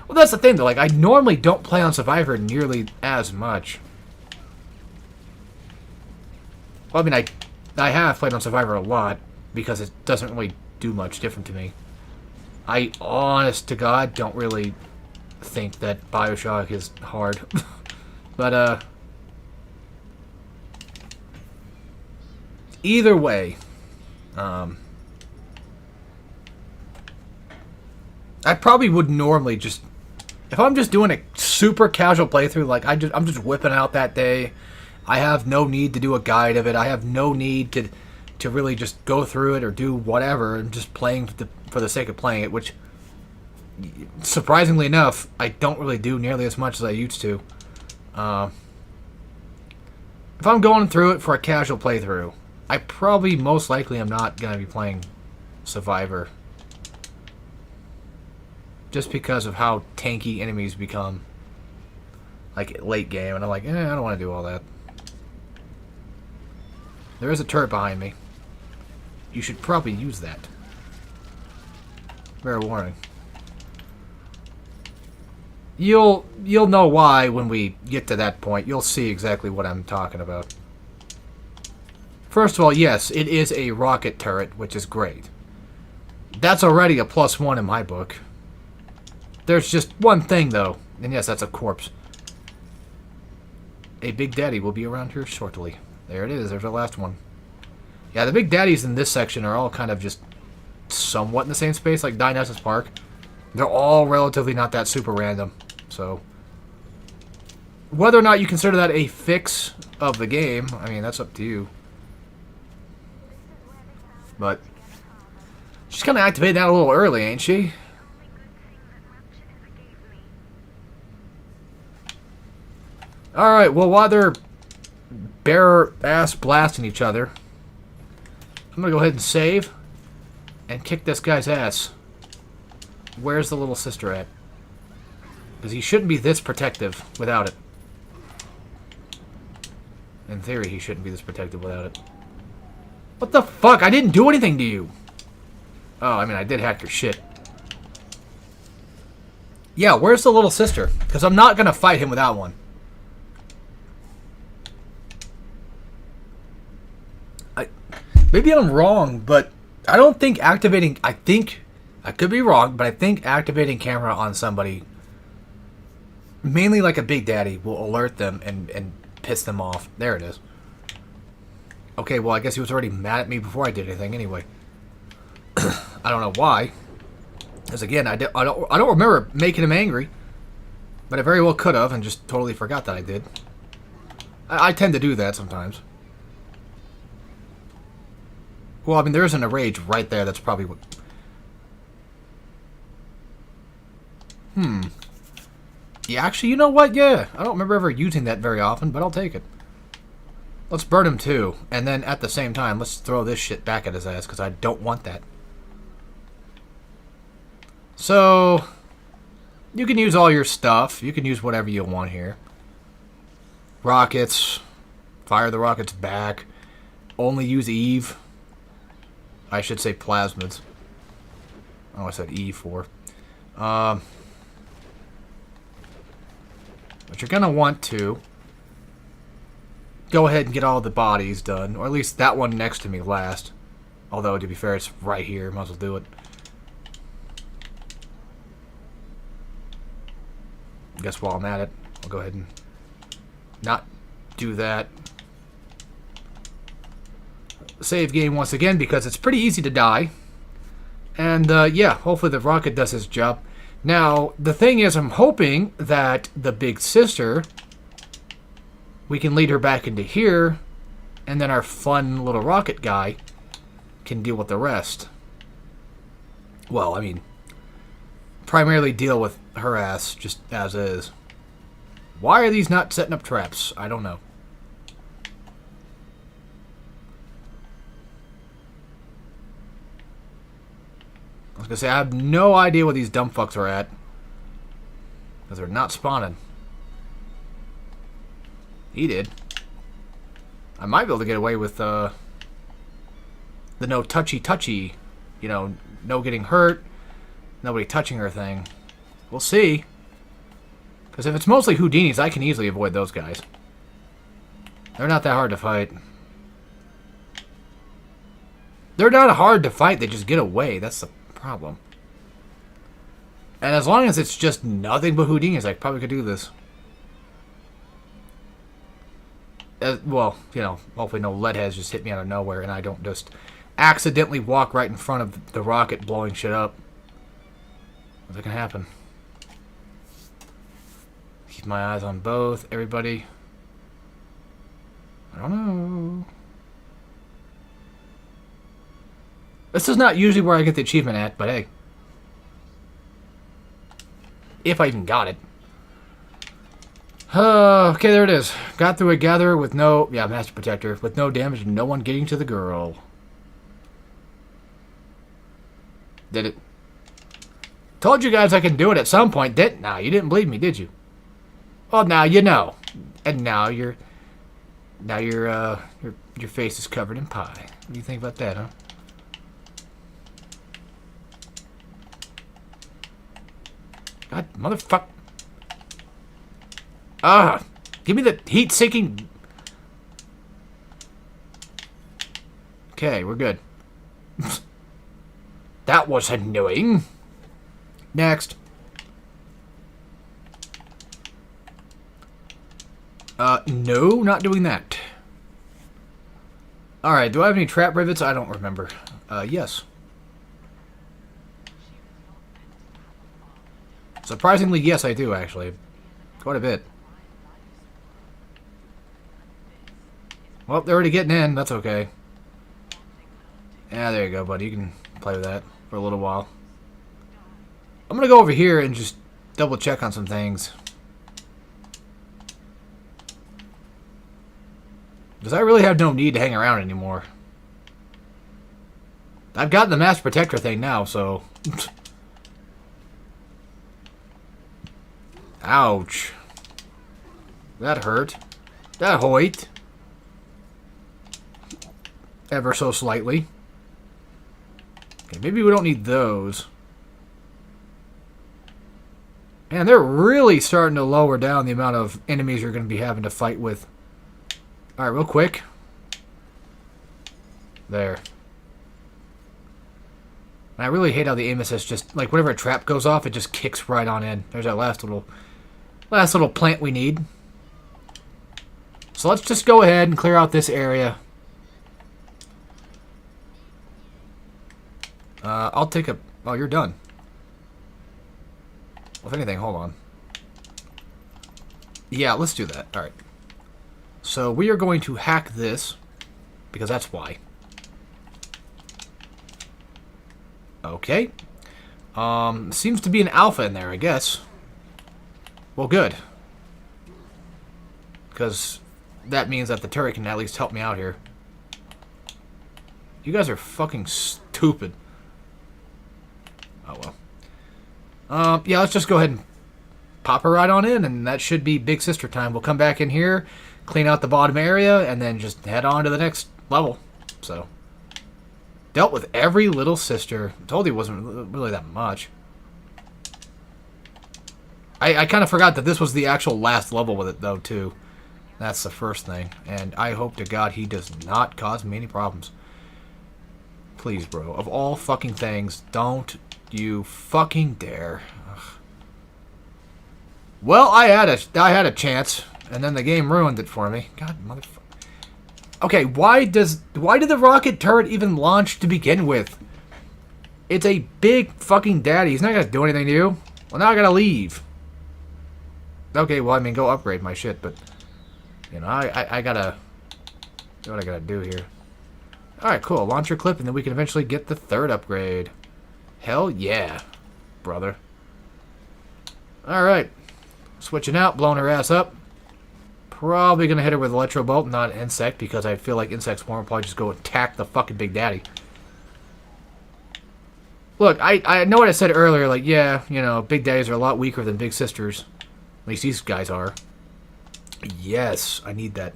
well, that's the thing though. Like, I normally don't play on Survivor nearly as much. Well, I mean, I have played on Survivor a lot because it doesn't really do much different to me. I, honest to God, don't really think that BioShock is hard. But, either way, I probably would normally just, if I'm just doing a super casual playthrough, like I'm just whipping out that day, I have no need to do a guide of it. I have no need to really just go through it or do whatever. I'm just playing for the sake of playing it, which, surprisingly enough, I don't really do nearly as much as I used to. If I'm going through it for a casual playthrough, I probably most likely am not going to be playing Survivor. Just because of how tanky enemies become. Like, late game, and I'm like, I don't want to do all that. There is a turret behind me. You should probably use that. Fair warning. You'll know why when we get to that point. You'll see exactly what I'm talking about. First of all, yes, it is a rocket turret, which is great. That's already a +1 in my book. There's just one thing, though. And yes, that's a corpse. A Big Daddy will be around here shortly. There it is. There's our last one. Yeah, the Big Daddies in this section are all kind of just somewhat in the same space, like Dionysus Park. They're all relatively not that super random. So, whether or not you consider that a fix of the game, I mean, that's up to you. But, she's kind of activated that a little early, ain't she? Alright, well, while they're bare-ass blasting each other, I'm going to go ahead and save and kick this guy's ass. Where's the little sister at? Because he shouldn't be this protective without it. In theory, he shouldn't be this protective without it. What the fuck? I didn't do anything to you! Oh, I mean, I did hack your shit. Yeah, where's the little sister? Because I'm not going to fight him without one. Maybe I'm wrong, but I don't think activating... I could be wrong, but I think activating camera on somebody, mainly like a Big Daddy, will alert them and piss them off. There it is. Okay, well, I guess he was already mad at me before I did anything anyway. I don't know why. Because, again, I don't remember making him angry. But I very well could have and just totally forgot that I did. I tend to do that sometimes. Well, I mean, there isn't a rage right there. That's probably what... Yeah, actually, you know what? Yeah, I don't remember ever using that very often, but I'll take it. Let's burn him, too. And then, at the same time, let's throw this shit back at his ass, because I don't want that. So... You can use all your stuff. You can use whatever you want here. Rockets. Fire the rockets back. Only use Eve. I should say plasmids. Oh, I said E4. But you're going to want to go ahead and get all the bodies done. Or at least that one next to me last. Although, to be fair, it's right here. Might as well do it. I guess while I'm at it, I'll go ahead and not do that. Save game once again because it's pretty easy to die. And, yeah, hopefully the rocket does its job. Now, the thing is, I'm hoping that the big sister, we can lead her back into here, and then our fun little rocket guy can deal with the rest. Well, I mean, primarily deal with her ass just as is. Why are these not setting up traps? I don't know. I was going to say, I have no idea where these dumb fucks are at. Because they're not spawning. He did. I might be able to get away with the no touchy-touchy. You know, no getting hurt. Nobody touching her thing. We'll see. Because if it's mostly Houdinis, I can easily avoid those guys. They're not that hard to fight. They're not hard to fight, they just get away. That's the problem. And as long as it's just nothing but Houdinis, I probably could do this. Well, you know, hopefully no leadheads just hit me out of nowhere and I don't just accidentally walk right in front of the rocket blowing shit up. That can happen. Keep my eyes on both, everybody. I don't know. This is not usually where I get the achievement at, but hey. If I even got it. Okay, there it is. Got through a gatherer with no... Yeah, Master Protector. With no damage and no one getting to the girl. Did it. Told you guys I can do it at some point, didn't? Nah, you didn't believe me, did you? Well, now you know. And now your face is covered in pie. What do you think about that, huh? God, motherfucker. Give me the heat-seeking... Okay, we're good. That was annoying. Next. No, not doing that. Alright, do I have any trap rivets? I don't remember. Yes. Surprisingly, yes, I do, actually. Quite a bit. Well, they're already getting in. That's okay. Yeah, there you go, buddy. You can play with that for a little while. I'm going to go over here and just double check on some things. Because I really have no need to hang around anymore. I've gotten the Master Protector thing now, so... Ouch. That hurt. That hoit. Ever so slightly. Okay, maybe we don't need those. Man, they're really starting to lower down the amount of enemies you're going to be having to fight with. Alright, real quick. There. And I really hate how the aim assist just, like, whenever a trap goes off, it just kicks right on in. There's that last little plant we need. So let's just go ahead and clear out this area. I'll take a... Oh, you're done. Well, if anything, hold on. Yeah, let's do that. Alright. So we are going to hack this, because that's why. Okay. Seems to be an alpha in there, I guess. Well, good. Because that means that the turret can at least help me out here. You guys are fucking stupid. Oh, well. Yeah, let's just go ahead and pop her right on in, and that should be Big Sister time. We'll come back in here, clean out the bottom area, and then just head on to the next level. So, dealt with every little sister. Told you it wasn't really that much. I kind of forgot that this was the actual last level with it, though, too. That's the first thing. And I hope to God he does not cause me any problems. Please, bro. Of all fucking things, don't you fucking dare. Ugh. Well, I had a chance, and then the game ruined it for me. God, motherfucker. Okay, why did the rocket turret even launch to begin with? It's a big fucking daddy. He's not gonna do anything to you. Well, now I gotta leave. Okay, well, I mean, go upgrade my shit, but you know, I gotta do what I gotta do here. Alright, cool. Launcher clip, and then we can eventually get the third upgrade. Hell yeah, brother. Alright. Switching out, blowing her ass up. Probably gonna hit her with Electro Bolt, not Insect, because I feel like Insect's more probably just go attack the fucking Big Daddy. Look, I know what I said earlier, like, yeah, you know, Big Daddies are a lot weaker than Big Sisters. At least these guys are. Yes, I need that.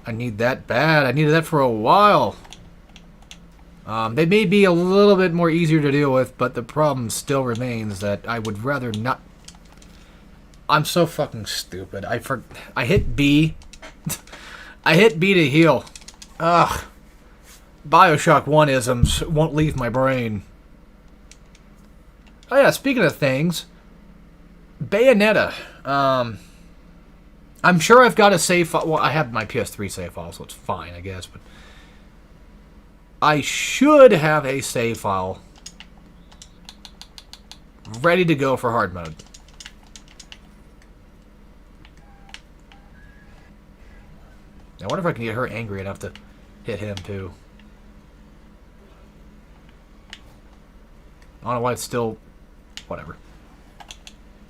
I need that bad. I needed that for a while. They may be a little bit more easier to deal with, but the problem still remains that I would rather not... I'm so fucking stupid. I hit B. I hit B to heal. Ugh. BioShock 1-isms won't leave my brain. Oh yeah, speaking of things... Bayonetta. I'm sure I've got a save file. Well, I have my PS3 save file, so it's fine, I guess. But I should have a save file ready to go for hard mode. I wonder if I can get her angry enough to hit him, too. I don't know why it's still... Whatever.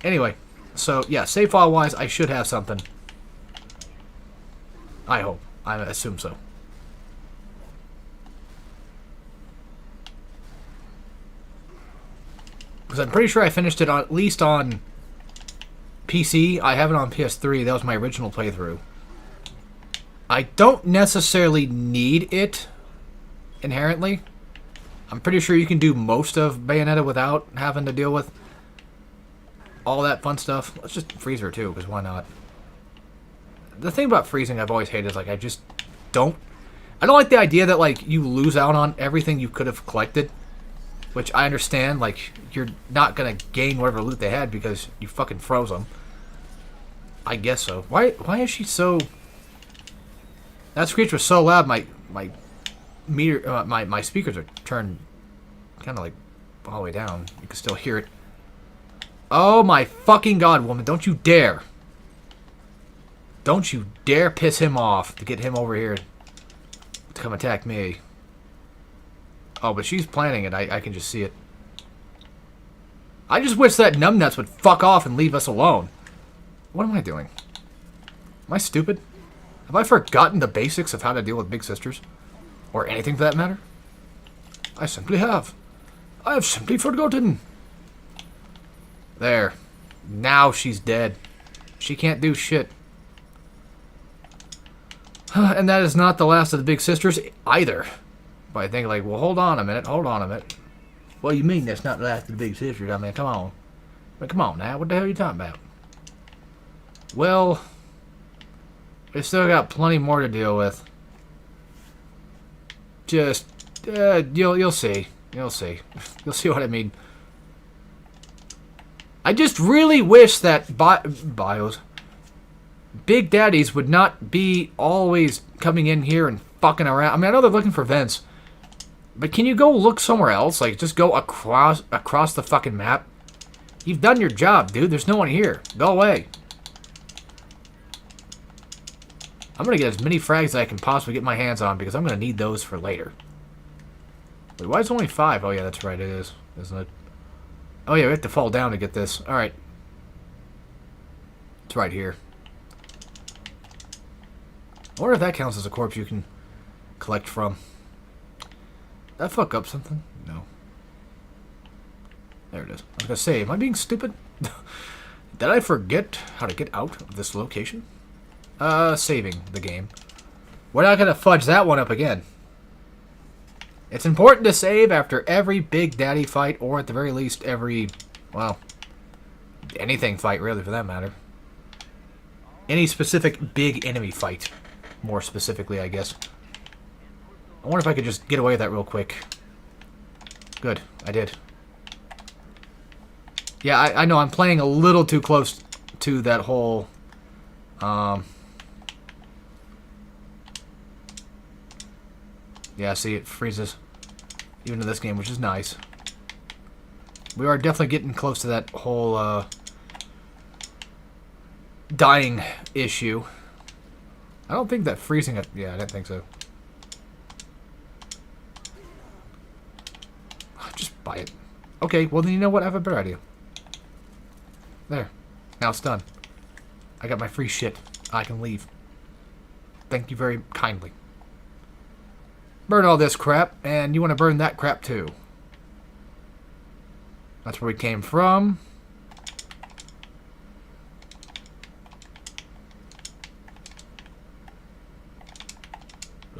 Anyway, so, yeah, save file-wise, I should have something. I hope. I assume so. Because I'm pretty sure I finished it at least on PC. I have it on PS3. That was my original playthrough. I don't necessarily need it inherently. I'm pretty sure you can do most of Bayonetta without having to deal with all that fun stuff. Let's just freeze her too, because why not? The thing about freezing I've always hated is, like, I don't like the idea that, like, you lose out on everything you could have collected. Which I understand, like, you're not gonna gain whatever loot they had because you fucking froze them. I guess so. Why is she so... That screech was so loud, my meter, my speakers are turned kind of like all the way down. You can still hear it. Oh my fucking god, woman! Don't you dare! Don't you dare piss him off to get him over here to come attack me. Oh, but she's planning it. I can just see it. I just wish that numbnuts would fuck off and leave us alone. What am I doing? Am I stupid? Have I forgotten the basics of how to deal with big sisters? Or anything for that matter? I simply have. I have simply forgotten. There. Now she's dead. She can't do shit. And that is not the last of the big sisters either. But I think, like, well, hold on a minute. Well, you mean that's not the last of the big sisters? I mean, come on. Come on now. What the hell are you talking about? Well... we still got plenty more to deal with. Just, you'll see. You'll see. You'll see what I mean. I just really wish that Big Daddies would not be always coming in here and fucking around. I mean, I know they're looking for vents. But can you go look somewhere else? Like, just go across the fucking map? You've done your job, dude. There's no one here. Go away. I'm going to get as many frags as I can possibly get my hands on because I'm going to need those for later. Wait, why is it only 5? Oh, yeah, that's right, it is, isn't it? Oh, yeah, we have to fall down to get this. Alright. It's right here. I wonder if that counts as a corpse you can collect from. Did I fuck up something? No. There it is. I was going to say, am I being stupid? Did I forget how to get out of this location? Saving the game. We're not going to fudge that one up again. It's important to save after every Big Daddy fight, or at the very least every, well, anything fight really for that matter. Any specific big enemy fight, more specifically, I guess. I wonder if I could just get away with that real quick. Good, I did. Yeah, I know I'm playing a little too close to that whole, yeah, see, it freezes. Even in this game, which is nice. We are definitely getting close to that whole, dying issue. I don't think that freezing it... Yeah, I didn't think so. Just buy it. Okay, well then you know what? I have a better idea. There. Now it's done. I got my free shit. I can leave. Thank you very kindly. Burn all this crap, and you want to burn that crap too. That's where we came from.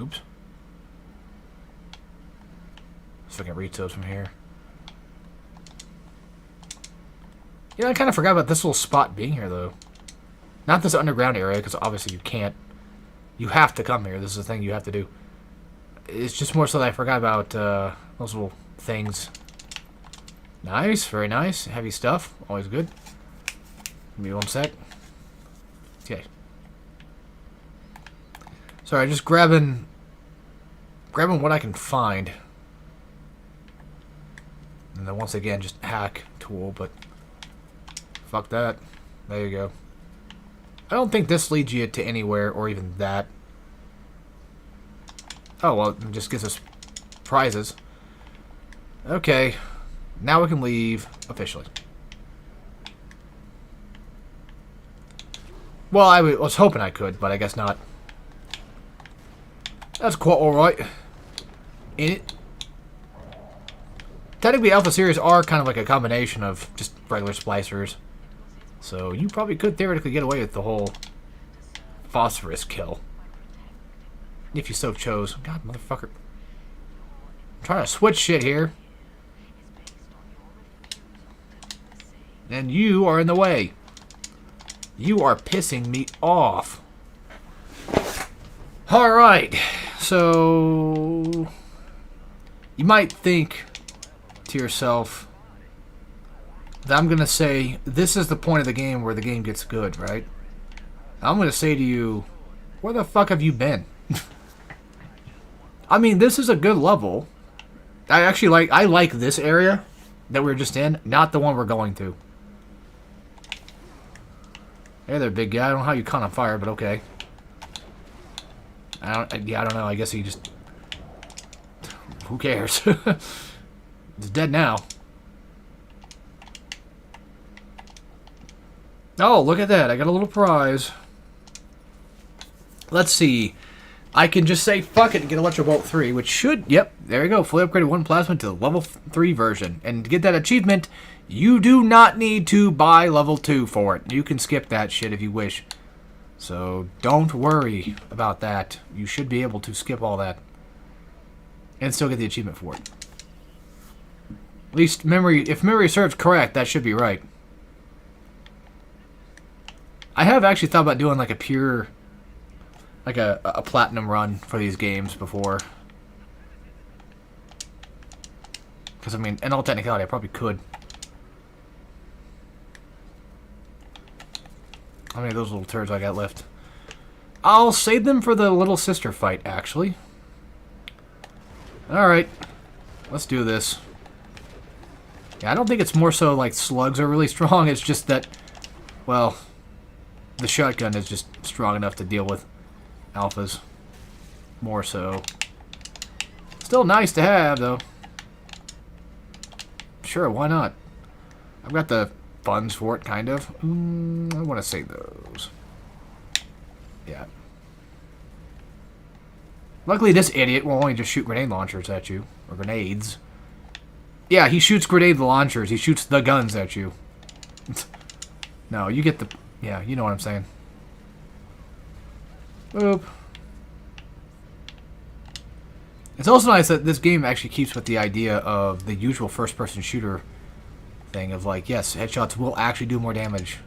Oops. So I can reach those from here. Yeah, I kind of forgot about this little spot being here, though. Not this underground area, because obviously you can't. You have to come here. This is the thing you have to do. It's just more so that I forgot about those little things. Nice, very nice. Heavy stuff, always good. Give me one sec. Okay. Sorry, just grabbing what I can find. And then once again, just hack tool, but fuck that. There you go. I don't think this leads you to anywhere, or even that. Oh, well, it just gives us prizes. Okay. Now we can leave officially. Well, I was hoping I could, but I guess not. That's quite alright. In it. Technically, Alpha Series are kind of like a combination of just regular splicers. So you probably could theoretically get away with the whole phosphorus kill. If you so chose. God, motherfucker. I'm trying to switch shit here. And you are in the way. You are pissing me off. Alright. So you might think to yourself that I'm going to say this is the point of the game where the game gets good, right? I'm going to say to you, where the fuck have you been? I mean, this is a good level. I like this area that we were just in, not the one we're going to. Hey there, big guy. I don't know how you caught on fire, but okay. I don't know. I guess he just... Who cares? He's dead now. Oh, look at that. I got a little prize. Let's see. I can just say fuck it and get Electro Bolt 3, which should... Yep, there you go. Fully upgraded one plasma to the level 3 version. And to get that achievement, you do not need to buy level 2 for it. You can skip that shit if you wish. So don't worry about that. You should be able to skip all that. And still get the achievement for it. At least if memory serves correct, that should be right. I have actually thought about doing like a pure... like a platinum run for these games before. Because, I mean, in all technicality, I probably could. How many of those little turds I got left? I'll save them for the little sister fight, actually. Alright. Let's do this. Yeah, I don't think it's more so like slugs are really strong. It's just that, well, the shotgun is just strong enough to deal with alphas. More so. Still nice to have, though. Sure, why not? I've got the funds for it, kind of. I want to save those. Yeah. Luckily, this idiot will only just shoot grenade launchers at you. Or grenades. Yeah, he shoots grenade launchers. He shoots the guns at you. No, you get the... Yeah, you know what I'm saying. Boop. It's also nice that this game actually keeps with the idea of the usual first-person shooter thing of like, yes, headshots will actually do more damage.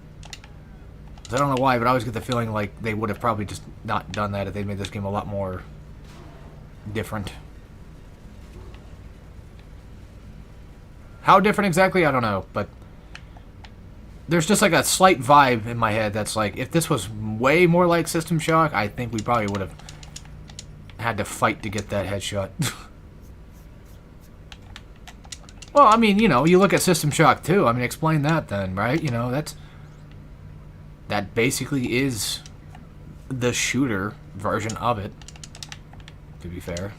I don't know why, but I always get the feeling like they would have probably just not done that if they made this game a lot more different. How different exactly, I don't know, but there's just like a slight vibe in my head that's like, if this was way more like System Shock, I think we probably would have had to fight to get that headshot. Well, I mean, you know, you look at System Shock 2, I mean, explain that then, right? You know, that basically is the shooter version of it, to be fair.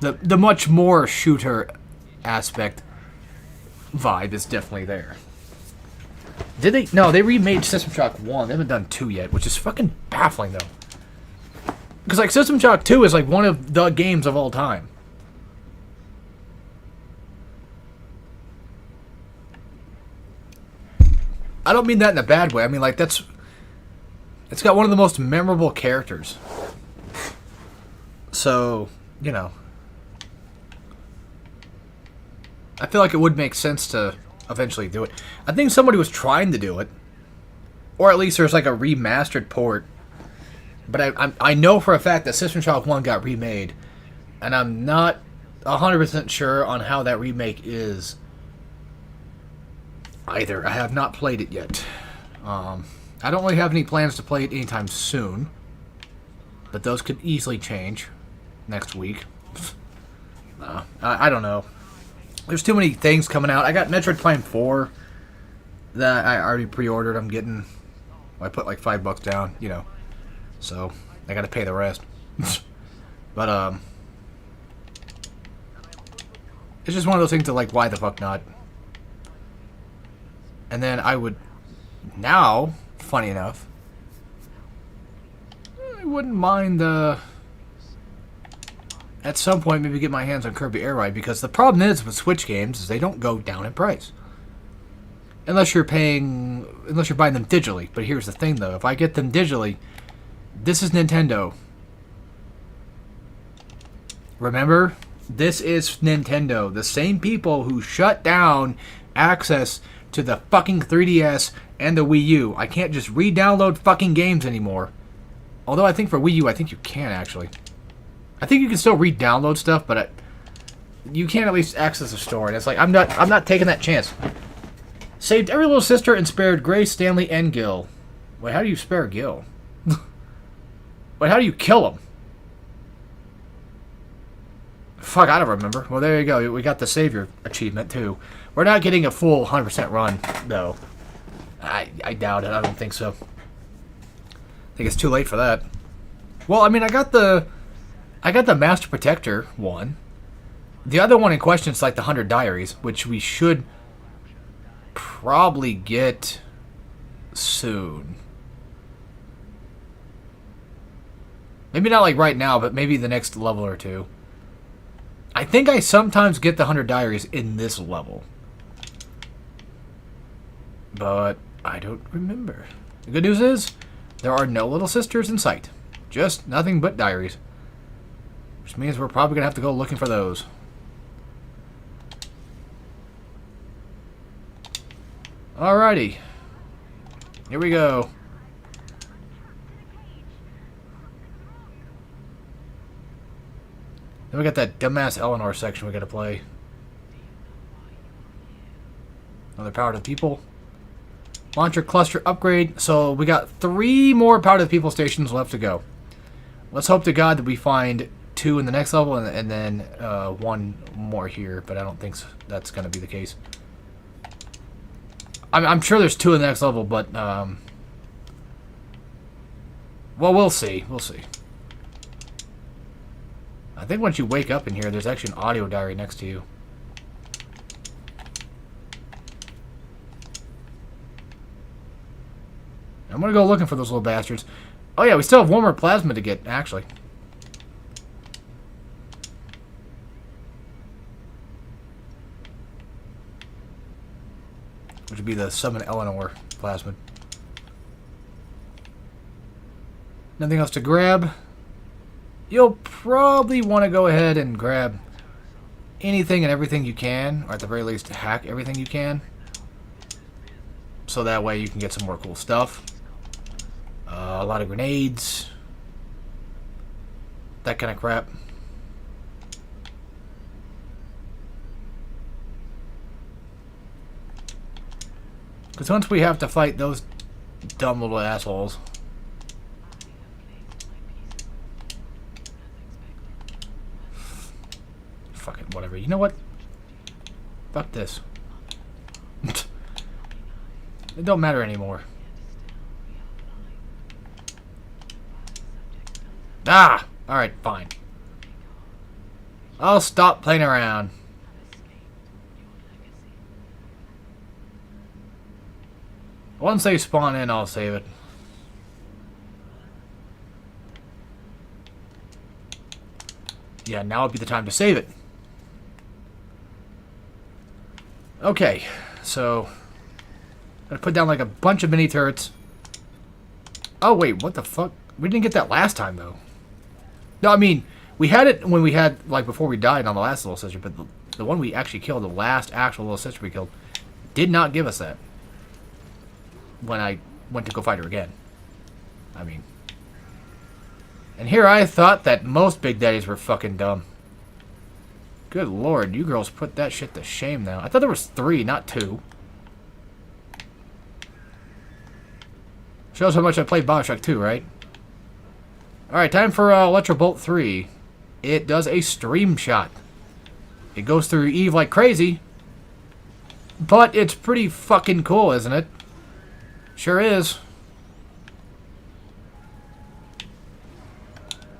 The much more shooter aspect vibe is definitely there. Did they? No, they remade System Shock 1. They haven't done 2 yet, which is fucking baffling, though. Because, like, System Shock 2 is, like, one of the games of all time. I don't mean that in a bad way. I mean, like, it's got one of the most memorable characters. So, you know. I feel like it would make sense to eventually do it. I think somebody was trying to do it. Or at least there's like a remastered port. But I know for a fact that System Shock 1 got remade. And I'm not 100% sure on how that remake is either. I have not played it yet. I don't really have any plans to play it anytime soon. But those could easily change next week. I don't know. There's too many things coming out. I got Metroid Prime 4 that I already pre-ordered. I'm getting... I put like $5 down, you know. So, I gotta pay the rest. But, it's just one of those things that, like, why the fuck not? And then I would... Now, funny enough, I wouldn't mind, at some point, maybe get my hands on Kirby Air Ride, because the problem is with Switch games is they don't go down in price. Unless you're buying them digitally. But here's the thing, though. If I get them digitally, this is Nintendo. Remember? This is Nintendo. The same people who shut down access to the fucking 3DS and the Wii U. I can't just re-download fucking games anymore. Although I think for Wii U, I think you can, actually. I think you can still re-download stuff, but you can't at least access the store. And it's like, I'm not taking that chance. Saved every little sister and spared Grace, Stanley, and Gil. Wait, how do you spare Gil? Wait, how do you kill him? Fuck, I don't remember. Well, there you go. We got the Savior achievement, too. We're not getting a full 100% run, though. I doubt it. I don't think so. I think it's too late for that. Well, I mean, I got the Master Protector one. The other one in question is like the 100 Diaries, which we should probably get soon. Maybe not like right now, but maybe the next level or two. I think I sometimes get the 100 Diaries in this level. But I don't remember. The good news is, there are no little sisters in sight. Just nothing but diaries. Which means we're probably going to have to go looking for those. Alrighty. Here we go. Then we got that dumbass Eleanor section we got to play. Another Power to the People. Launcher cluster upgrade. So we got 3 more Power to the People stations left to go. Let's hope to God that we find 2 in the next level and then 1 more here. But I don't think that's going to be the case. I'm sure there's 2 in the next level, but well, we'll see. We'll see. I think once you wake up in here, there's actually an audio diary next to you. I'm going to go looking for those little bastards. Oh yeah, we still have 1 more plasma to get, actually. be the Summon Eleanor plasmid. Nothing else to grab. You'll probably want to go ahead and grab anything and everything you can, or at the very least hack everything you can. So that way you can get some more cool stuff. A lot of grenades. That kind of crap. Because once we have to fight those dumb little assholes. Fuck it, whatever. You know what? Fuck this. It don't matter anymore. Ah! Alright, fine. I'll stop playing around. Once they spawn in, I'll save it. Yeah, now would be the time to save it. Okay, so gotta put down like a bunch of mini turrets. Oh wait, what the fuck? We didn't get that last time though. No, I mean, we had it when we had, like, before we died on the last little sister, but the one we actually killed, the last actual little sister we killed, did not give us that. When I went to go fight her again. I mean. And here I thought that most Big Daddies were fucking dumb. Good lord, you girls put that shit to shame now. I thought there was 3, not 2. Shows how much I played BioShock 2, right? Alright, time for Electro Bolt 3. It does a stream shot. It goes through Eve like crazy. But it's pretty fucking cool, isn't it? Sure is.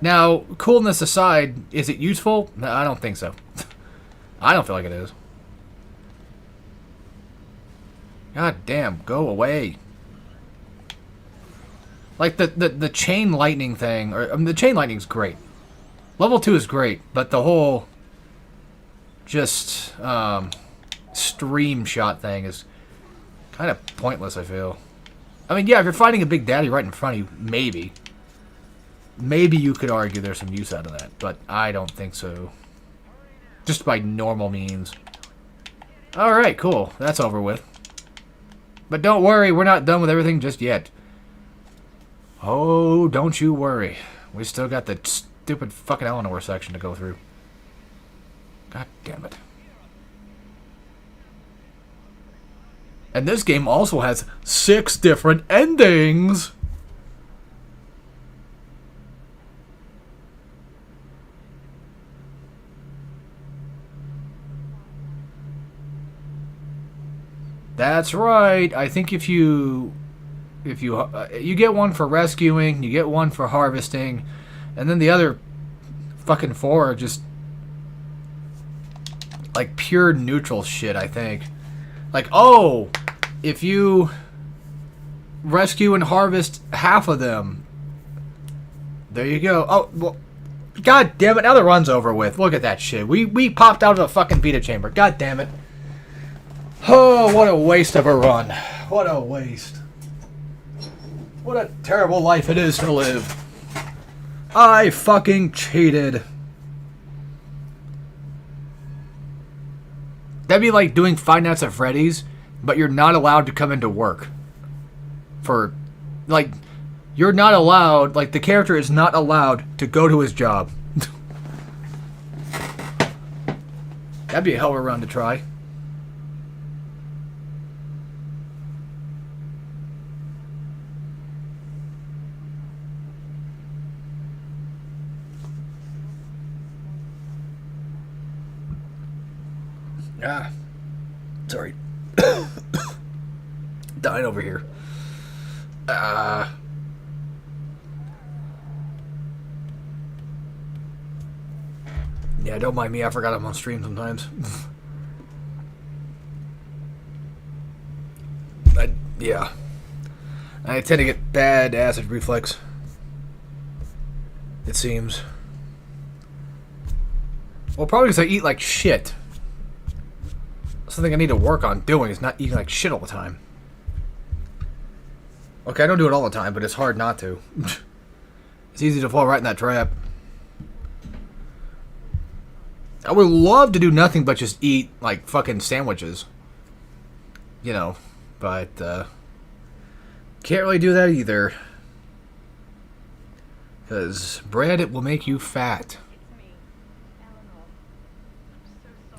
Now, coolness aside, is it useful? No, I don't think so. I don't feel like it is. God damn, go away. Like the chain lightning thing, or I mean, the chain lightning's great. Level 2 is great, but the whole just stream shot thing is kind of pointless, I feel. I mean, yeah, if you're fighting a Big Daddy right in front of you, maybe. Maybe you could argue there's some use out of that, but I don't think so. Just by normal means. Alright, cool. That's over with. But don't worry, we're not done with everything just yet. Oh, don't you worry. We still got the stupid fucking Eleanor section to go through. God damn it. And this game also has 6 different endings. That's right. I think if you get one for rescuing, you get one for harvesting, and then the other fucking 4 are just like pure neutral shit, I think. Like, oh, if you rescue and harvest half of them, there you go. Oh, well, god damn it, now the run's over with. Look at that shit. We popped out of a fucking Vita-Chamber. God damn it. Oh, what a waste of a run. What a waste. What a terrible life it is to live. I fucking cheated. That'd be like doing Five Nights at Freddy's, but you're not allowed to come into work. For, like, you're not allowed, like, the character is not allowed to go to his job. That'd be a hell of a run to try. Ah, sorry. Dying over here. Yeah, don't mind me. I forgot I'm on stream sometimes. Yeah. I tend to get bad acid reflux. It seems. Well, probably because I eat like shit. So something I need to work on doing, is not eating like shit all the time. Okay, I don't do it all the time, but it's hard not to. It's easy to fall right in that trap. I would love to do nothing but just eat, like, fucking sandwiches. You know, but, can't really do that either. Because bread, it will make you fat.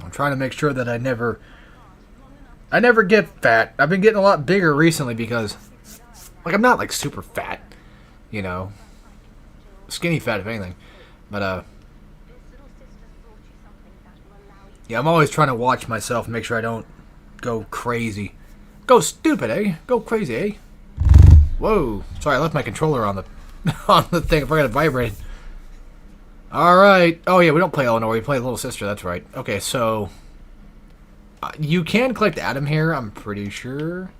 I'm trying to make sure that I never get fat. I've been getting a lot bigger recently because, like, I'm not, like, super fat. You know. Skinny fat, if anything. But, yeah, I'm always trying to watch myself and make sure I don't go crazy. Go stupid, eh? Go crazy, eh? Whoa. Sorry, I left my controller on the on the thing. I forgot to vibrate. Alright. Oh, yeah, we don't play Eleanor. We play Little Sister. That's right. Okay, so you can collect Adam here, I'm pretty sure.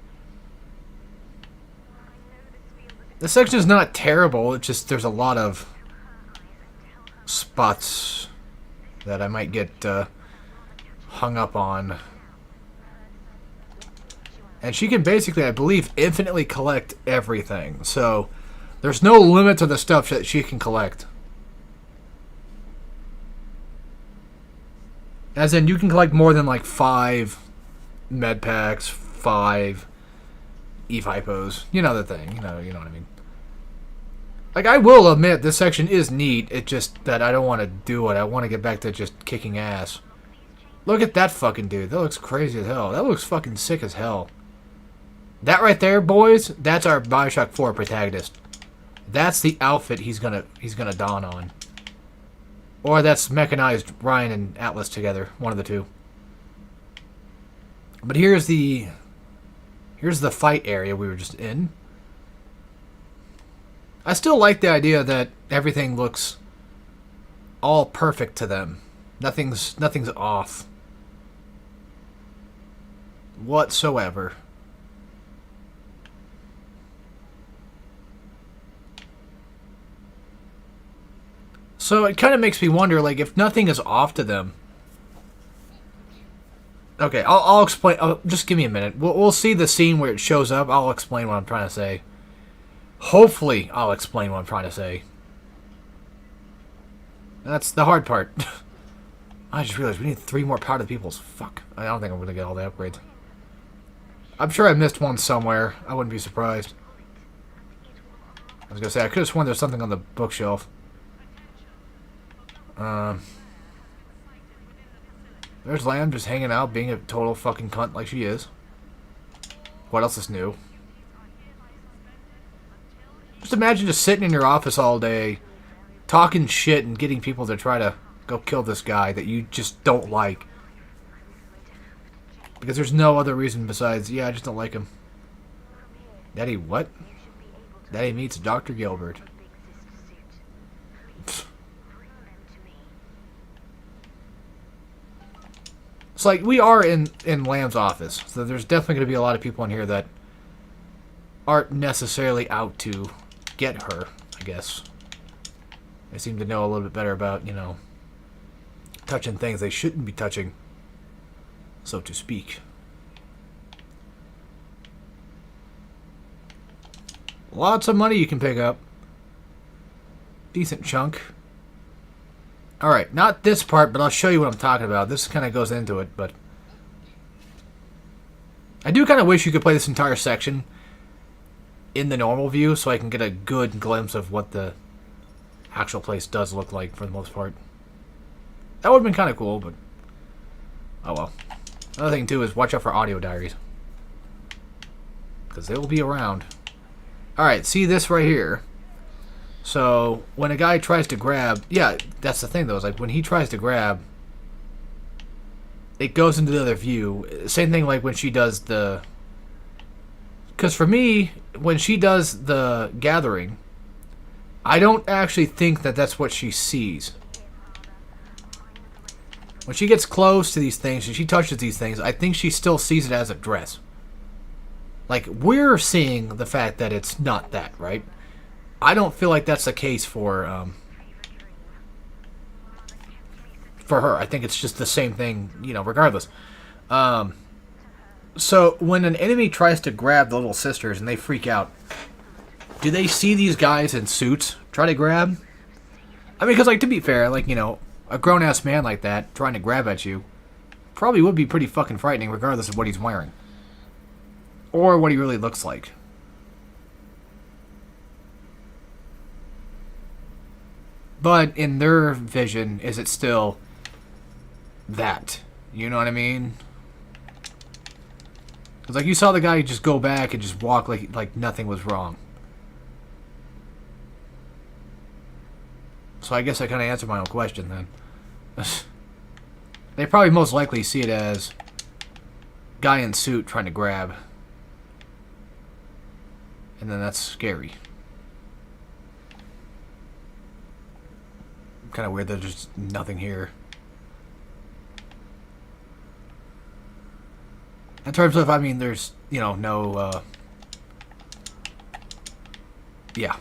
This section is not terrible. It's just there's a lot of spots that I might get hung up on. And she can basically, I believe, infinitely collect everything. So there's no limit to the stuff that she can collect. As in, you can collect more than like 5 med packs, 5 E-Hypos. You know the thing. You know what I mean. Like, I will admit, this section is neat. It's just that I don't want to do it. I want to get back to just kicking ass. Look at that fucking dude. That looks crazy as hell. That looks fucking sick as hell. That right there, boys, that's our BioShock 4 protagonist. That's the outfit he's gonna don on. Or that's mechanized Ryan and Atlas together. One of the two. But here's the fight area we were just in. I still like the idea that everything looks all perfect to them. Nothing's off whatsoever. So it kind of makes me wonder, like, if nothing is off to them. Okay, I'll explain. Just give me a minute. We'll see the scene where it shows up. I'll explain what I'm trying to say. Hopefully, I'll explain what I'm trying to say. That's the hard part. I just realized we need 3 more powder peoples. Fuck. I don't think I'm going to get all the upgrades. I'm sure I missed one somewhere. I wouldn't be surprised. I was going to say, I could have sworn there's something on the bookshelf. There's Lamb just hanging out, being a total fucking cunt like she is. What else is new? Just imagine just sitting in your office all day, talking shit and getting people to try to go kill this guy that you just don't like. Because there's no other reason besides, yeah, I just don't like him. Daddy what? Daddy meets Dr. Gilbert. It's like, we are in Lamb's office, so there's definitely going to be a lot of people in here that aren't necessarily out to get her, I guess. They seem to know a little bit better about, you know, touching things they shouldn't be touching, so to speak. Lots of money you can pick up. Decent chunk. Alright, not this part, but I'll show you what I'm talking about. This kind of goes into it, but I do kind of wish you could play this entire section in the normal view so I can get a good glimpse of what the actual place does look like for the most part. That would have been kind of cool, but oh well. Another thing, too, is watch out for audio diaries. Because they will be around. Alright, see this right here. So, when a guy tries to grab... Yeah, that's the thing, though. Is like, when he tries to grab, it goes into the other view. Same thing like when she does the... Because for me, when she does the gathering, I don't actually think that that's what she sees. When she gets close to these things and she touches these things, I think she still sees it as a dress. Like, we're seeing the fact that it's not that, right? I don't feel like that's the case for her. I think it's just the same thing, you know, regardless. So, when an enemy tries to grab the little sisters and they freak out, do they see these guys in suits try to grab? I mean, because, like, to be fair, like, you know, a grown-ass man like that trying to grab at you probably would be pretty fucking frightening regardless of what he's wearing. Or what he really looks like. But in their vision, is it still that? You know what I mean? Because, like, you saw the guy just go back and just walk like nothing was wrong. So I guess I kind of answered my own question then. They probably most likely see it as guy in suit trying to grab. And then that's scary. Kind of weird that there's just nothing here. In terms of, I mean, there's, you know, no, yeah.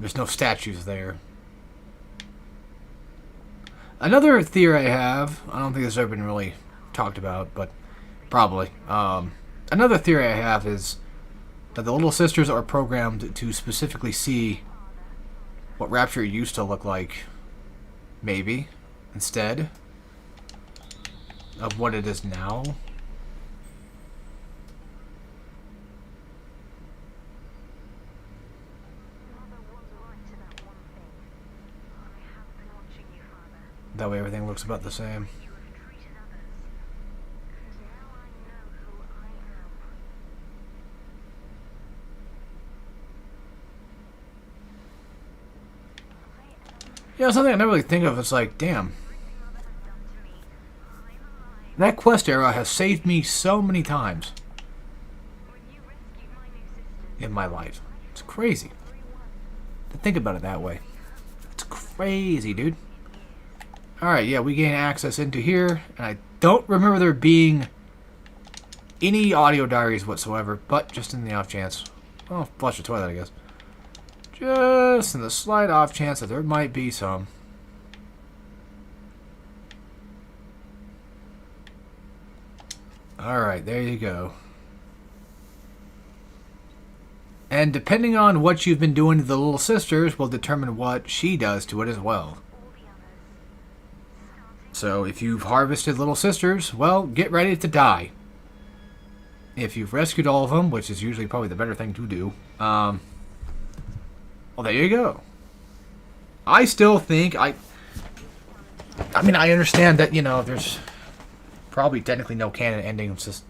There's no statues there. Another theory I have, I don't think this has ever been really talked about, but probably. Another theory I have is that the little sisters are programmed to specifically see what Rapture used to look like, maybe, instead of what it is now. That way everything looks about the same. You know, something I never really think of is like, damn. That quest era has saved me so many times in my life. It's crazy to think about it that way. It's crazy, dude. Alright, yeah, we gain access into here, and I don't remember there being any audio diaries whatsoever, but just in the off chance. Well, flush the toilet, I guess. Just in the slight off chance that there might be some. Alright, there you go. And depending on what you've been doing to the little sisters will determine what she does to it as well. So if you've harvested little sisters, well, get ready to die. If you've rescued all of them, which is usually probably the better thing to do, well, there you go. I still think, I mean, I understand that, you know, there's probably technically no canon endings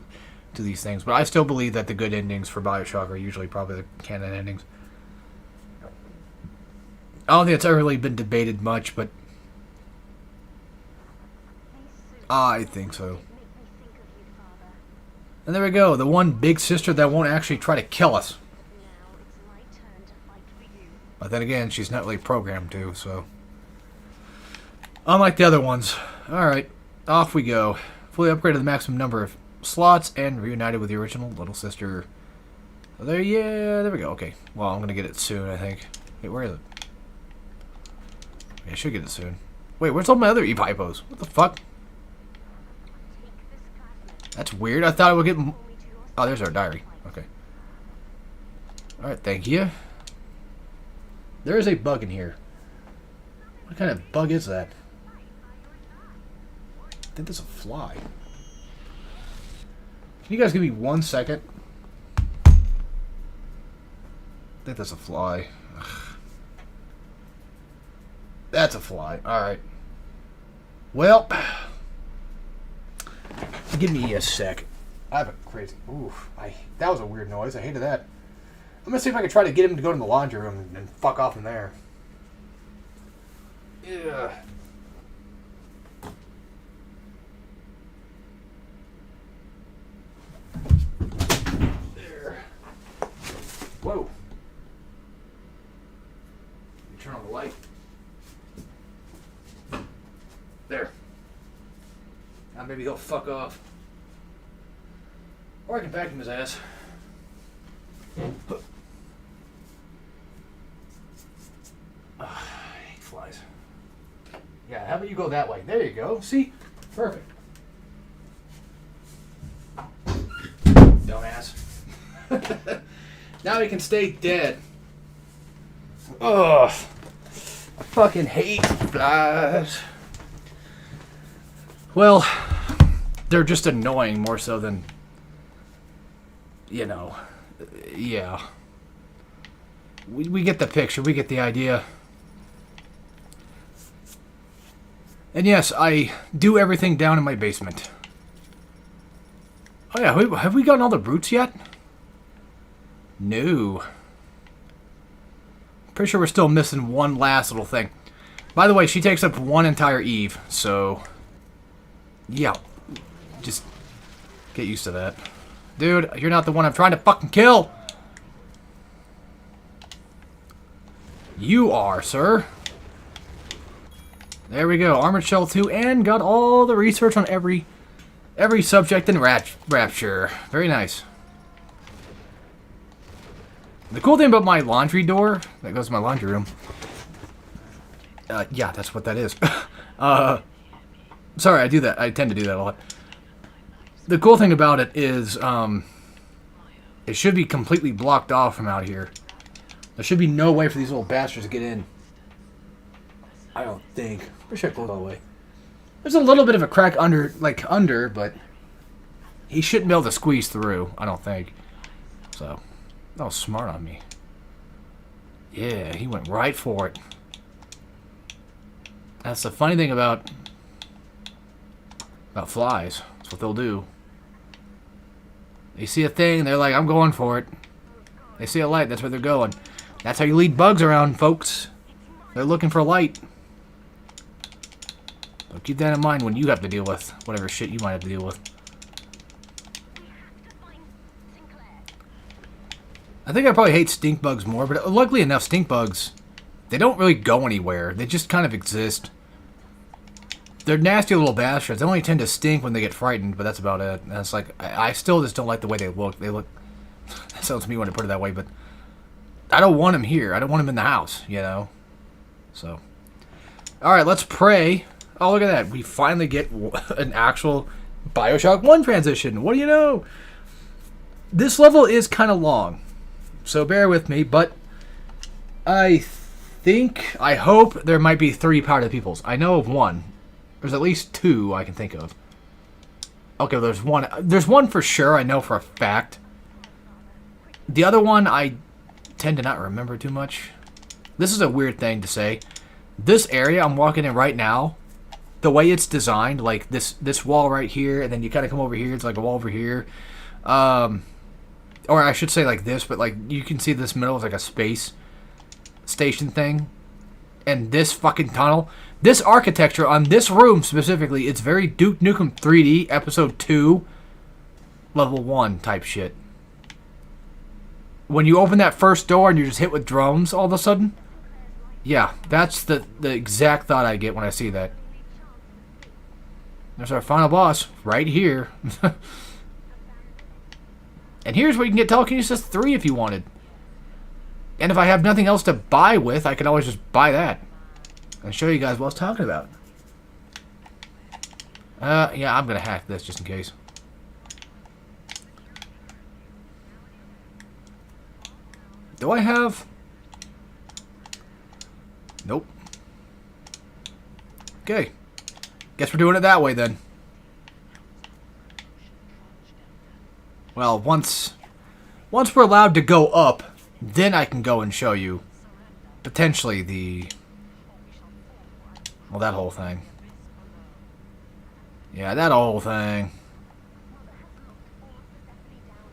to these things, but I still believe that the good endings for BioShock are usually probably the canon endings. I don't think it's ever really been debated much, but I think so. And there we go, the one big sister that won't actually try to kill us. But then again, she's not really programmed to, so. Unlike the other ones. Alright, off we go. Fully upgraded the maximum number of slots and reunited with the original little sister. There, yeah, there we go. Okay, well, I'm gonna get it soon, I think. Wait, where is it? Yeah, I should get it soon. Wait, where's all my other E-Hypos? What the fuck? That's weird. I thought I would get... Oh, there's our diary. Okay. Alright, thank you. There is a bug in here. What kind of bug is that? I think that's a fly. Can you guys give me 1 second? I think that's a fly. Ugh. That's a fly. Alright. Well... Give me a sec. I have a crazy... Oof. That was a weird noise. I hated that. I'm gonna see if I can try to get him to go to the laundry room and fuck off in there. Yeah. There. Whoa. Let me turn on the light. There. Now maybe he'll fuck off. Or I can vacuum his ass. I hate flies. Yeah, how about you go that way? There you go. See? Perfect. Now he can stay dead. Ugh. I fucking hate flies. Well, they're just annoying more so than, you know, yeah. We get the picture. We get the idea. And yes, I do everything down in my basement. Oh yeah, have we gotten all the brutes yet? No. Pretty sure we're still missing one last little thing. By the way, she takes up one entire Eve, so... yeah. Just get used to that. Dude, you're not the one I'm trying to fucking kill! You are, sir. There we go. Armored Shell 2, and got all the research on every subject in Rapture. Very nice. The cool thing about my laundry door, that goes to my laundry room. Yeah, that's what that is. Sorry, I do that. I tend to do that a lot. The cool thing about it is, it should be completely blocked off from out here. There should be no way for these little bastards to get in. I don't think. Pretty sure I closed all the way. There's a little bit of a crack under, but he shouldn't be able to squeeze through, I don't think. So, that was smart on me. Yeah, he went right for it. That's the funny thing about flies. That's what they'll do. They see a thing, they're like, I'm going for it. They see a light, that's where they're going. That's how you lead bugs around, folks. They're looking for light. So keep that in mind when you have to deal with whatever shit you might have to deal with. I think I probably hate stink bugs more, but luckily enough, stink bugs, they don't really go anywhere. They just kind of exist. They're nasty little bastards. They only tend to stink when they get frightened, but that's about it. And it's like, I still just don't like the way they look. They look... that sounds to me when I put it that way, but... I don't want him here. I don't want him in the house, you know? So. Alright, let's pray. Oh, look at that. We finally get an actual BioShock 1 transition. What do you know? This level is kind of long. So bear with me, but I hope there might be 3 powdered peoples. I know of 1. There's at least 2 I can think of. Okay, there's 1. There's 1 for sure, I know for a fact. The other one, I tend to not remember too much. This is a weird thing to say. This area I'm walking in right now, the way it's designed, like this wall right here, and then you kind of come over here, it's like a wall over here. Or I should say like this, but like you can see this middle is like a space station thing. And this fucking tunnel, this architecture on this room specifically, it's very Duke Nukem 3D Episode 2 Level 1 type shit. When you open that first door and you're just hit with drones all of a sudden, yeah, that's the exact thought I get when I see that. There's our final boss, right here. And here's where you can get Telekinesis 3 if you wanted. And if I have nothing else to buy with, I can always just buy that. And show you guys what I was talking about. Yeah, I'm going to hack this just in case. Do I have... Nope. Okay. Guess we're doing it that way then. Well, once we're allowed to go up, then I can go and show you potentially the... well, that whole thing. Yeah, that whole thing.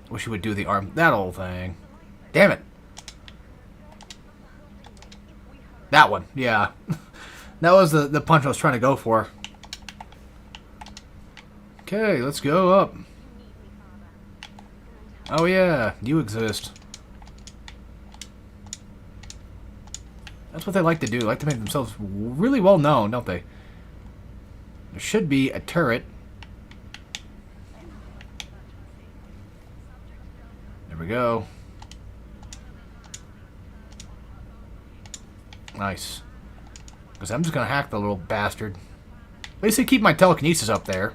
Wish you would do the arm... that whole thing. Damn it. That one, yeah. That was the punch I was trying to go for. Okay, let's go up. Oh yeah, you exist. That's what they like to do. They like to make themselves really well known, don't they? There should be a turret. There we go. Nice. Because I'm just going to hack the little bastard. At least they keep my telekinesis up there.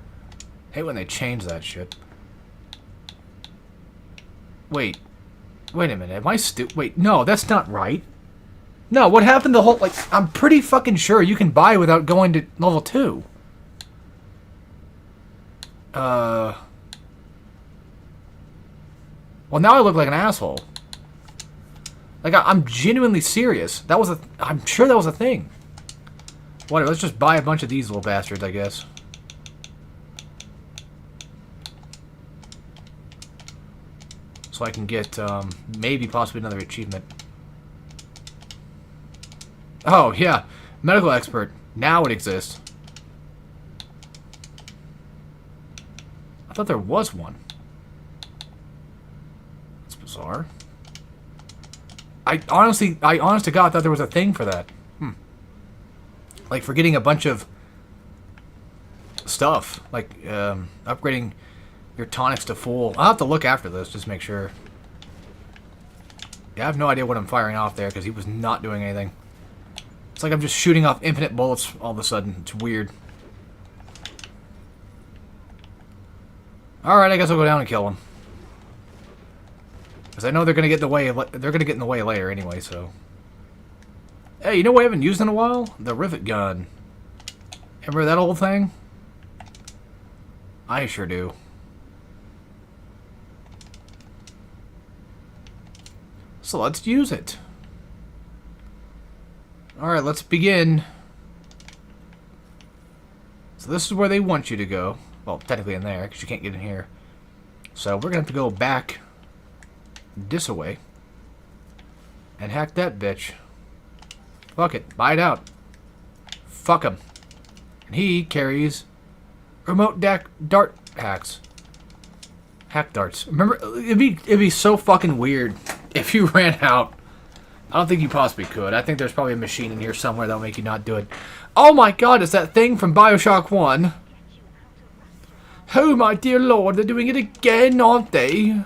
Hate when they change that shit. Wait. Wait a minute, am I wait, no, that's not right. No, what happened the whole, like, I'm pretty fucking sure you can buy without going to level 2. Well, now I look like an asshole. Like, I'm genuinely serious. That was I'm sure that was a thing. Whatever, let's just buy a bunch of these little bastards, I guess. So I can get, maybe possibly another achievement. Oh, yeah. Medical expert. Now it exists. I thought there was one. That's bizarre. I honest to God thought there was a thing for that. Like for getting a bunch of stuff. Like, upgrading your tonics to full. I'll have to look after this, just make sure. Yeah, I have no idea what I'm firing off there, because he was not doing anything. It's like I'm just shooting off infinite bullets all of a sudden. It's weird. Alright, I guess I'll go down and kill him. Because I know they're going to get in the way. They're going to get in the way later anyway, so. Hey, you know what I haven't used in a while? The rivet gun. Remember that old thing? I sure do. So let's use it. Alright, let's begin. So this is where they want you to go. Well, technically in there, because you can't get in here. So we're going to have to go back this way. And hack that bitch. Fuck it. Buy it out. Fuck him. And he carries remote dart hacks. Hack darts. Remember, it'd be so fucking weird if you ran out. I don't think you possibly could. I think there's probably a machine in here somewhere that'll make you not do it. Oh my god, it's that thing from BioShock 1. Oh my dear lord, they're doing it again, aren't they?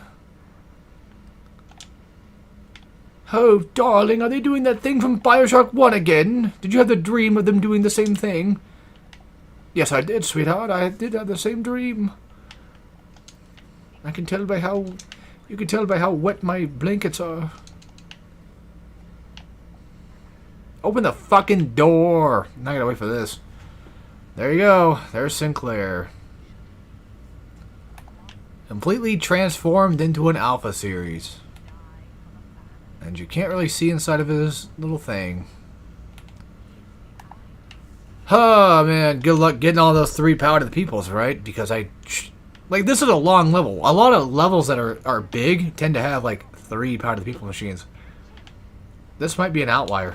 Oh, darling, are they doing that thing from BioShock 1 again? Did you have the dream of them doing the same thing? Yes, I did, sweetheart. I did have the same dream. I can tell by how... You can tell by how wet my blankets are. Open the fucking door. I'm not gonna wait for this. There you go. There's Sinclair. Completely transformed into an Alpha series. And you can't really see inside of his little thing. Oh, man. Good luck getting all those 3 power to the peoples, right? Because like, this is a long level. A lot of levels that are big tend to have, like, 3 power to the people machines. This might be an outlier.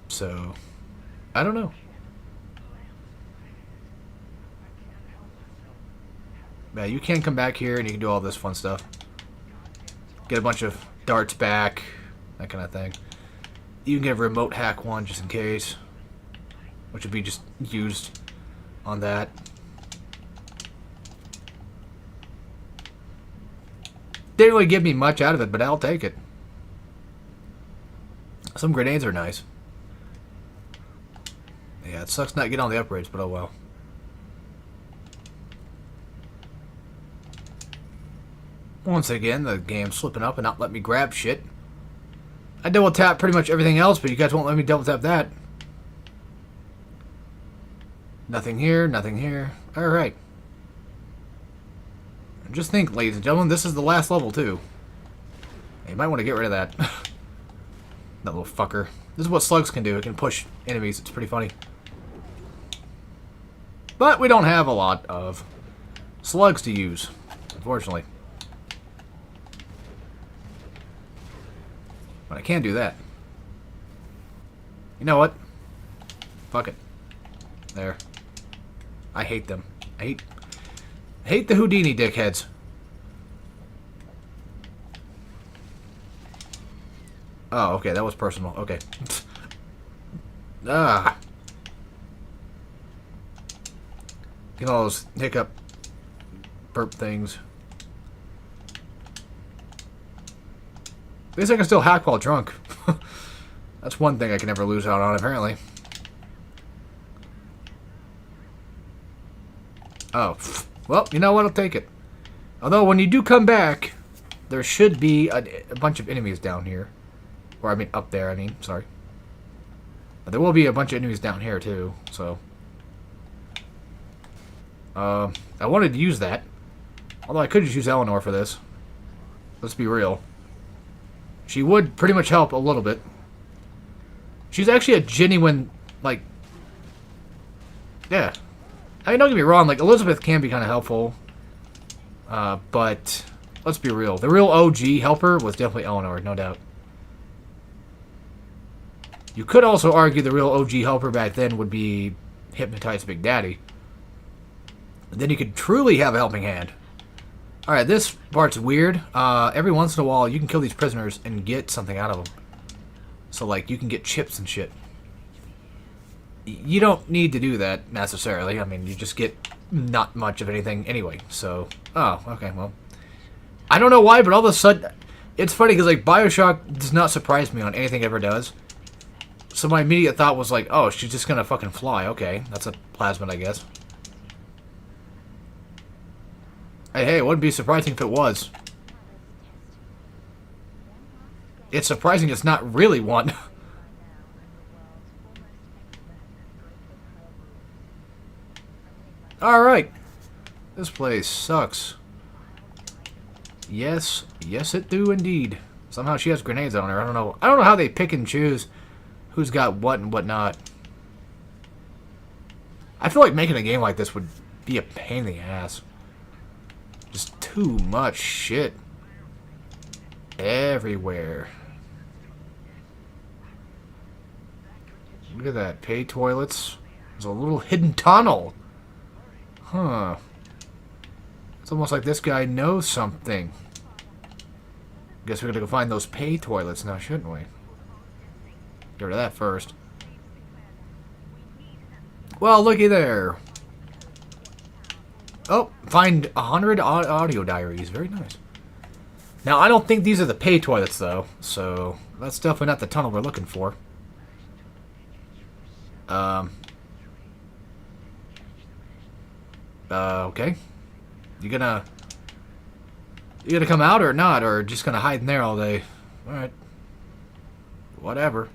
So, I don't know. Yeah, you can come back here and you can do all this fun stuff. Get a bunch of darts back, that kind of thing. You can get a remote hack one just in case, which would be just used on that. Didn't really give me much out of it, but I'll take it. Some grenades are nice. Yeah, it sucks not getting all the upgrades, but oh well. Once again, the game's slipping up and not letting me grab shit. I double tap pretty much everything else, but you guys won't let me double tap that. Nothing here, nothing here. Alright. Just think, ladies and gentlemen, this is the last level, too. You might want to get rid of that. That little fucker. This is what slugs can do. It can push enemies. It's pretty funny. But we don't have a lot of slugs to use, unfortunately. But I can do that. You know what? Fuck it. There. I hate them. I hate the Houdini dickheads. Oh, okay, that was personal. Okay. Ah. Get all those hiccup burp things. At least I can still hack while drunk. That's one thing I can never lose out on, apparently. Oh. Well, you know what? I'll take it. Although, when you do come back, there should be a bunch of enemies down here. Or, I mean, up there, sorry. But there will be a bunch of enemies down here, too, so. I wanted to use that. Although I could just use Eleanor for this. Let's be real. She would pretty much help a little bit. She's actually a genuine, like... Yeah. I mean, don't get me wrong, like, Elizabeth can be kind of helpful. But, let's be real. The real OG helper was definitely Eleanor, no doubt. You could also argue the real OG helper back then would be Hypnotize Big Daddy. And then you could truly have a helping hand. Alright, this part's weird. Every once in a while, you can kill these prisoners and get something out of them. So, like, you can get chips and shit. You don't need to do that, necessarily. I mean, you just get not much of anything anyway. So, oh, okay, well. I don't know why, but all of a sudden... It's funny, because, like, BioShock does not surprise me on anything it ever does. So my immediate thought was like, oh, she's just gonna fucking fly. Okay, that's a plasmid, I guess. Hey, it wouldn't be surprising if it was. It's surprising it's not really one. Alright. This place sucks. Yes. Yes, it do indeed. Somehow she has grenades on her. I don't know how they pick and choose who's got what and what not. I feel like making a game like this would be a pain in the ass. Just too much shit. Everywhere. Look at that. Pay toilets. There's a little hidden tunnel. Huh. It's almost like this guy knows something. Guess we're gonna go find those pay toilets now, shouldn't we? Get rid of that first. Well, looky there. Oh, find 100 audio diaries. Very nice. Now, I don't think these are the pay toilets, though. So, that's definitely not the tunnel we're looking for. Okay. You gonna come out or not? Or just gonna hide in there all day? Alright. Whatever.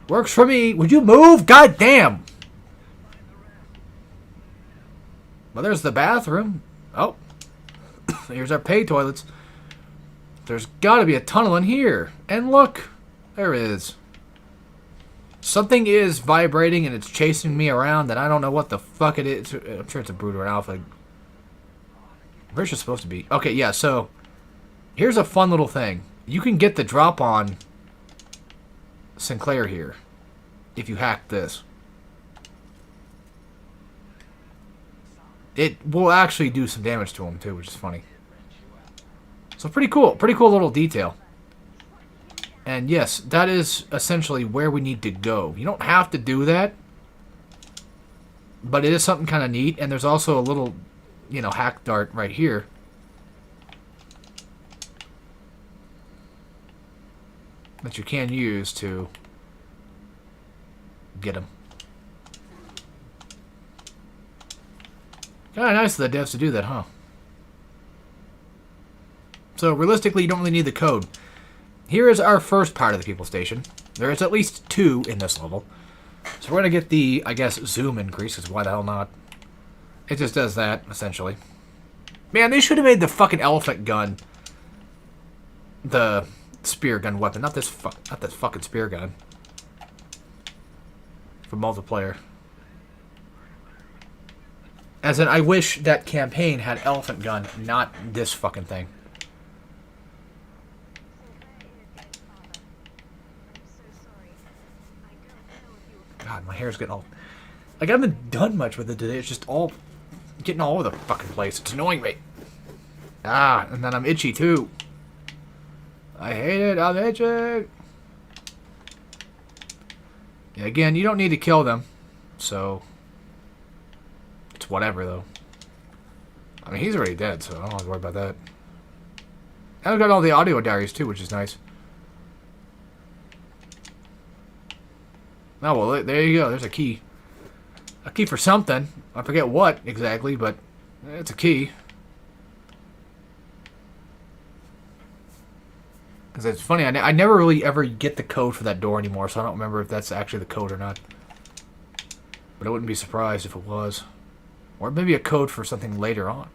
Works for me. Would you move? God damn! Well, there's the bathroom. Oh. Here's our pay toilets. There's gotta be a tunnel in here. And look. There is. Something is vibrating and it's chasing me around and I don't know what the fuck it is. I'm sure it's a Brood or an Alpha. Where's it supposed to be? Okay, yeah, so here's a fun little thing. You can get the drop on Sinclair here if you hack this. It will actually do some damage to him too, which is funny. So pretty cool little detail. And yes, that is essentially where we need to go. You don't have to do that, but it is something kind of neat. And there's also a little, you know, hack dart right here. That you can use to get them. Kind of nice of the devs to do that, huh? So realistically, you don't really need the code. Here is our first part of the people station. There is at least 2 in this level. So we're going to get the, I guess, zoom increase, because why the hell not? It just does that, essentially. Man, they should have made the fucking elephant gun the spear gun weapon. Not this fucking spear gun. For multiplayer. As in, I wish that campaign had elephant gun, not this fucking thing. God, my hair's getting all... Like, I haven't done much with it today. It's just all... getting all over the fucking place. It's annoying me. Ah, and then I'm itchy, too. I hate it. I'm itchy. Yeah, again, you don't need to kill them. So... it's whatever, though. I mean, he's already dead, so I don't have to worry about that. And I've got all the audio diaries, too, which is nice. Oh, well, there you go. There's a key. A key for something. I forget what exactly, but it's a key. Because it's funny, I never really ever get the code for that door anymore, so I don't remember if that's actually the code or not. But I wouldn't be surprised if it was. Or maybe a code for something later on.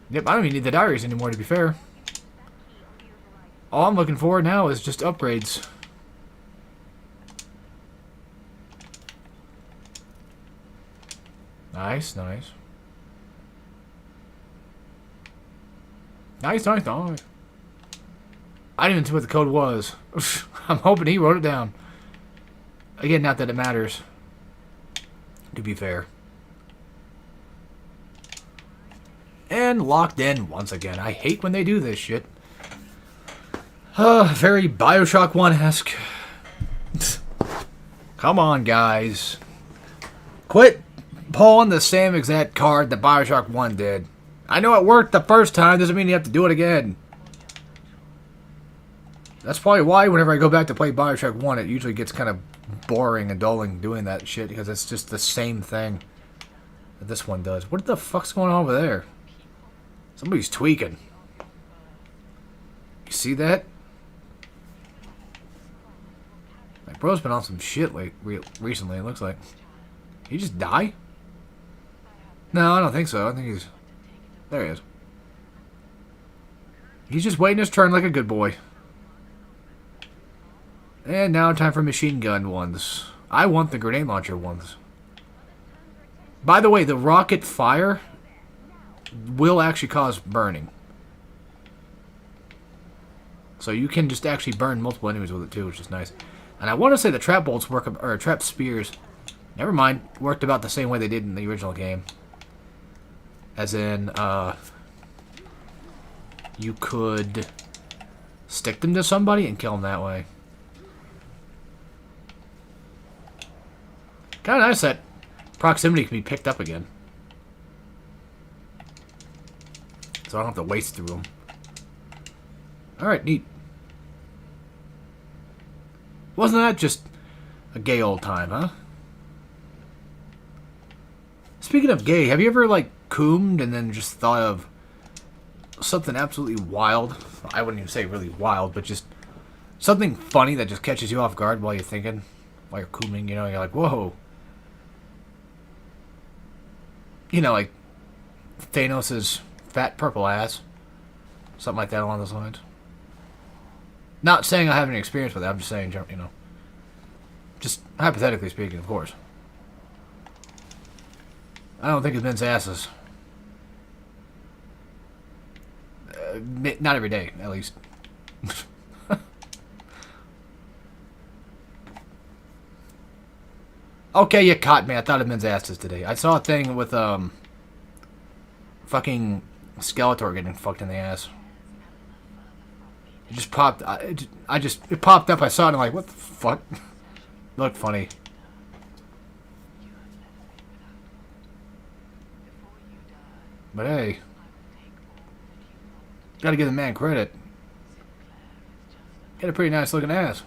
Yep, I don't even need the diaries anymore, to be fair. All I'm looking for now is just upgrades. Nice, nice. Nice, nice, nice. I didn't even see what the code was. I'm hoping he wrote it down. Again, not that it matters. To be fair. And locked in once again. I hate when they do this shit. Very BioShock 1-esque. Come on, guys. Quit pulling the same exact card that BioShock 1 did. I know it worked the first time, doesn't mean you have to do it again. That's probably why whenever I go back to play BioShock 1, it usually gets kind of boring and dulling doing that shit, because it's just the same thing that this one does. What the fuck's going on over there? Somebody's tweaking. You see that? Like, bro's been on some shit like recently, it looks like. Did he just die? No, I don't think so. I think he's... There he is. He's just waiting his turn like a good boy. And now time for machine gun ones. I want the grenade launcher ones. By the way, the rocket fire will actually cause burning. So you can just actually burn multiple enemies with it too, which is nice. And I want to say the trap bolts work, or trap spears, never mind, worked about the same way they did in the original game. As in, you could stick them to somebody and kill them that way. Kind of nice that proximity can be picked up again. So I don't have to waste through them. Alright, neat. Wasn't that just a gay old time, huh? Speaking of gay, have you ever, like, coomed and then just thought of something absolutely wild? I wouldn't even say really wild, but just something funny that just catches you off guard while you're thinking. While you're cooming, you know, you're like, whoa. You know, like Thanos' fat purple ass. Something like that along those lines. Not saying I have any experience with it, I'm just saying, you know. Just hypothetically speaking, of course. I don't think it's men's asses. Not every day, at least. Okay, you caught me. I thought it men's asses today. I saw a thing with, fucking Skeletor getting fucked in the ass. It just popped. It popped up. I saw it and I'm like, what the fuck? Looked funny. But hey, gotta give the man credit. Got a pretty nice looking ass.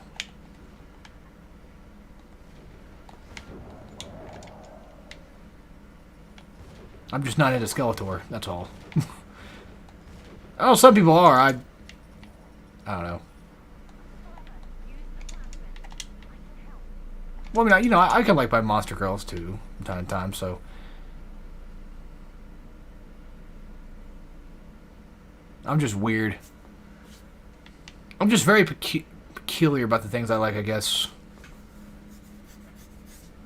I'm just not into Skeletor, that's all. Oh, some people are. I don't know. Well, I mean, you know, I can like my monster girls too, from time to time, so. I'm just weird. I'm just very peculiar about the things I like, I guess.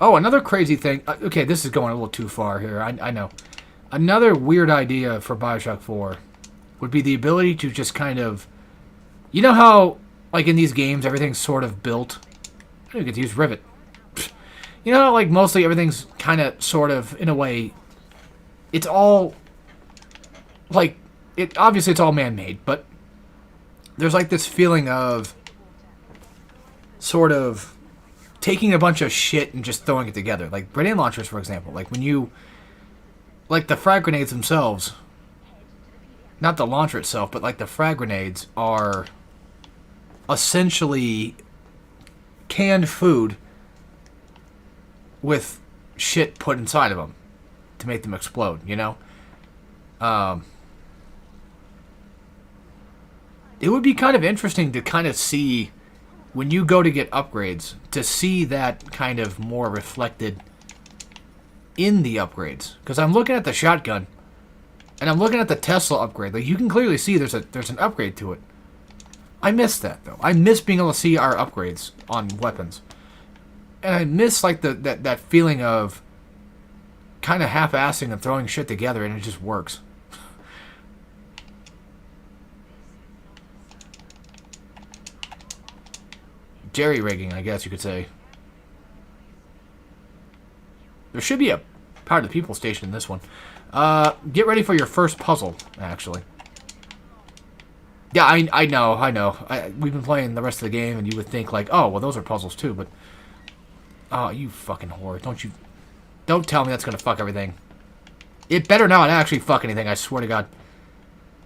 Oh, another crazy thing. Okay, this is going a little too far here. I know. Another weird idea for BioShock 4 would be the ability to just kind of... You know how, like, in these games, everything's sort of built? I don't get to use Rivet. You know how, like, mostly everything's kind of, sort of, in a way... It's all... Like, obviously it's all man-made, but... There's, like, this feeling of... Sort of... Taking a bunch of shit and just throwing it together. Like, grenade launchers, for example. Like, when you... Like, the frag grenades themselves... Not the launcher itself, but, like, the frag grenades are... Essentially... Canned food... With shit put inside of them to make them explode, you know? It would be kind of interesting to kind of see, when you go to get upgrades, to see that kind of more reflected in the upgrades. Because I'm looking at the shotgun, and I'm looking at the Tesla upgrade. Like, you can clearly see there's an upgrade to it. I miss that, though. I miss being able to see our upgrades on weapons. And I miss, like, that feeling of kind of half-assing and throwing shit together, and it just works. Jerry-rigging, I guess you could say. There should be a Power to the People station in this one. Get ready for your first puzzle, actually. Yeah, I know. We've been playing the rest of the game, and you would think, like, oh, well, those are puzzles, too, but... Oh, you fucking whore. Don't tell me that's gonna fuck everything. It better not actually fuck anything, I swear to God.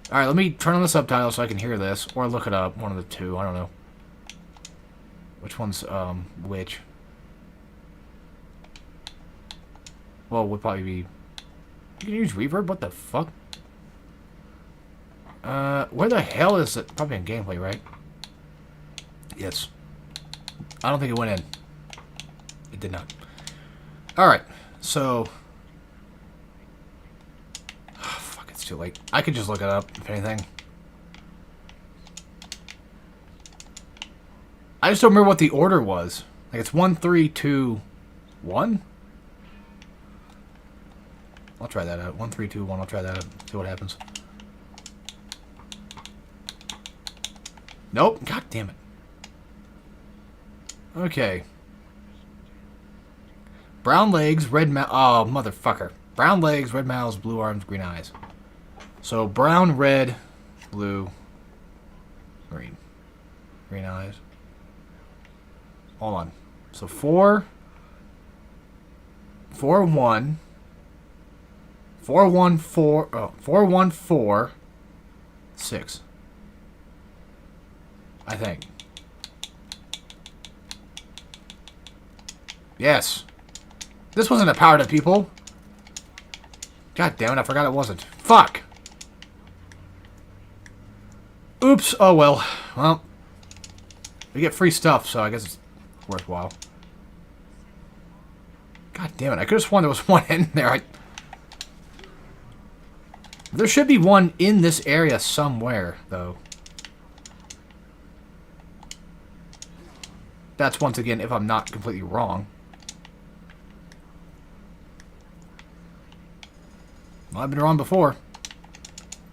Alright, let me turn on the subtitles so I can hear this, or look it up. One of the two, I don't know. Which one's, which? Well, would probably be... You can use reverb? What the fuck? Where the hell is it? Probably in gameplay, right? Yes. I don't think it went in. It did not. Alright, so... Oh, fuck, it's too late. I could just look it up, if anything. I just don't remember what the order was. Like, it's 1, 3, 2, 1? I'll try that out. 1, 3, 2, 1. I'll try that out. See what happens. Nope. God damn it. Okay. Brown legs, red mouth. Oh, motherfucker. Brown legs, red mouths, blue arms, green eyes. So, brown, red, blue, green. Green eyes. Hold on. So, 4, 4, 1. 4, 1, 4. Oh, 4, 1, 4. 6. I think. Yes. This wasn't a Power to People. God damn it, I forgot it wasn't. Fuck! Oops, oh well. Well, we get free stuff, so I guess it's worthwhile. God damn it, I could have sworn there was one in there. There should be one in this area somewhere, though. That's, once again, if I'm not completely wrong. Well, I've been wrong before.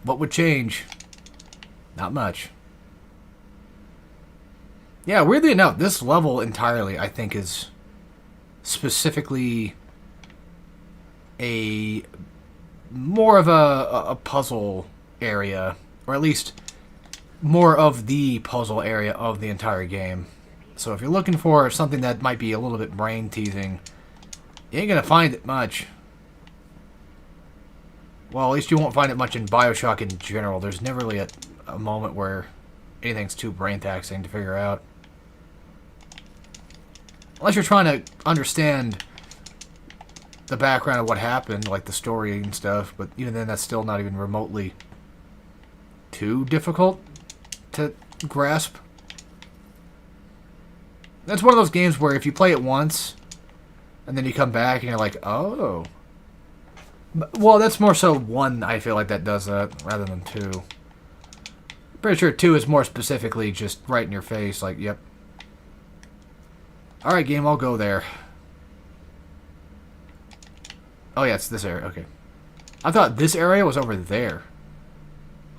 What would change? Not much. Yeah, weirdly enough, this level entirely, I think, is specifically a more of a puzzle area, or at least more of the puzzle area of the entire game. So if you're looking for something that might be a little bit brain-teasing, you ain't gonna find it much. Well, at least you won't find it much in BioShock in general. There's never really a moment where anything's too brain-taxing to figure out. Unless you're trying to understand the background of what happened, like the story and stuff, but even then, that's still not even remotely too difficult to grasp. That's one of those games where if you play it once, and then you come back and you're like, oh. Well, that's more so 1, I feel like, that does that, rather than 2. Pretty sure 2 is more specifically just right in your face, like, yep. Alright, game, I'll go there. Oh, yeah, it's this area, okay. I thought this area was over there.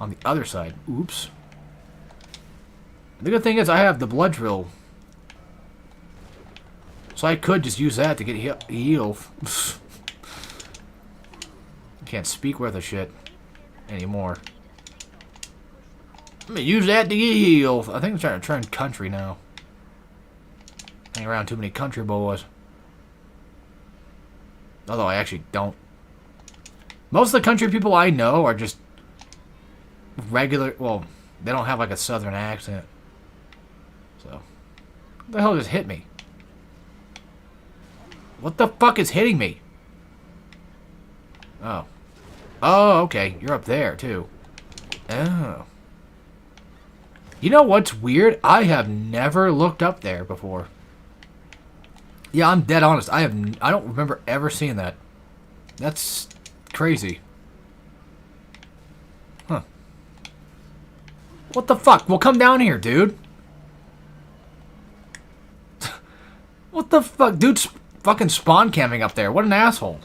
On the other side. Oops. The good thing is I have the blood drill. So I could just use that to get healed. Can't speak worth a shit anymore. I'm gonna use that to get healed. I think I'm trying to turn country now. Hang around too many country boys. Although I actually don't. Most of the country people I know are just regular. Well, they don't have like a southern accent. So, what the hell just hit me? What the fuck is hitting me? Oh. Oh, okay. You're up there, too. Oh. You know what's weird? I have never looked up there before. Yeah, I'm dead honest. I don't remember ever seeing that. That's crazy. Huh. What the fuck? Well, come down here, dude. What the fuck? Dude's fucking spawn camping up there. What an asshole.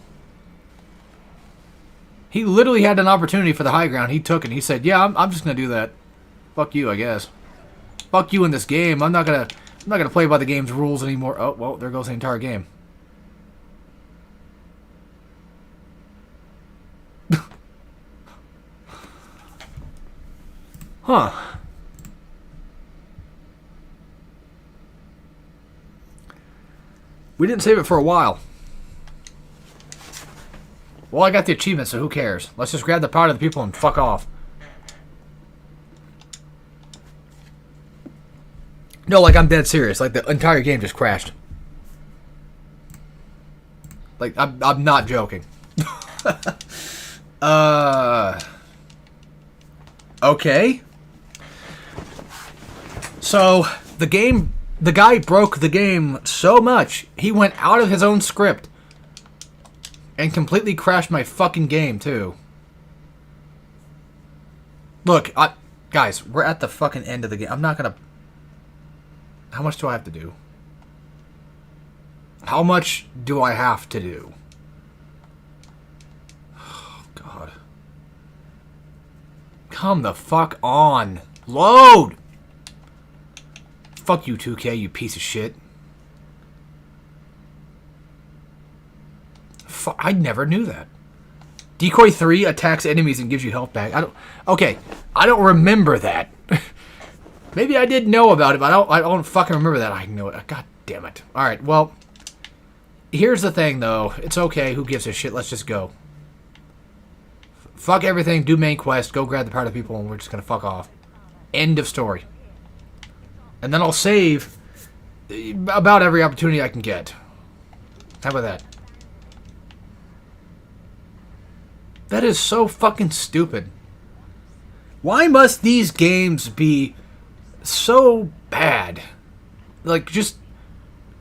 He literally had an opportunity for the high ground. He took it. He said, yeah, I'm just going to do that. Fuck you, I guess. Fuck you in this game. I'm not gonna play by the game's rules anymore. Oh, well, there goes the entire game. Huh. We didn't save it for a while. Well, I got the achievement, so who cares? Let's just grab the power of the people and fuck off. No, like, I'm dead serious. Like, the entire game just crashed. Like, I'm not joking. Okay. So, the guy broke the game so much, he went out of his own script and completely crashed my fucking game, too. Look, guys, we're at the fucking end of the game. I'm not gonna... How much do I have to do? How much do I have to do? Oh, God. Come the fuck on. Load! Fuck you, 2K, you piece of shit. I never knew that. Decoy 3 attacks enemies and gives you health back. Okay, I don't remember that. Maybe I did know about it, but I don't fucking remember that. I know it. God damn it. Alright, well, here's the thing, though. It's okay. Who gives a shit? Let's just go. Fuck everything. Do main quest. Go grab the part of people, and we're just going to fuck off. End of story. And then I'll save about every opportunity I can get. How about that? That is so fucking stupid. Why must these games be so bad? Like, just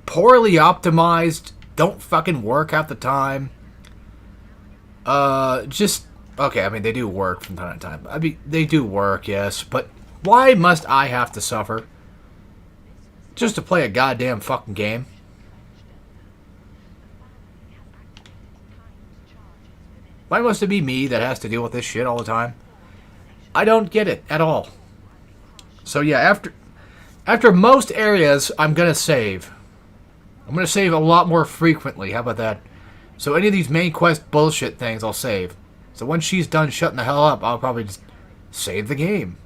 poorly optimized, don't fucking work half the time. Okay, I mean, they do work from time to time. I mean, they do work, yes, but why must I have to suffer just to play a goddamn fucking game? Why must it be me that has to deal with this shit all the time? I don't get it at all. So yeah, after most areas, I'm going to save. I'm going to save a lot more frequently. How about that? So any of these main quest bullshit things, I'll save. So once she's done shutting the hell up, I'll probably just save the game.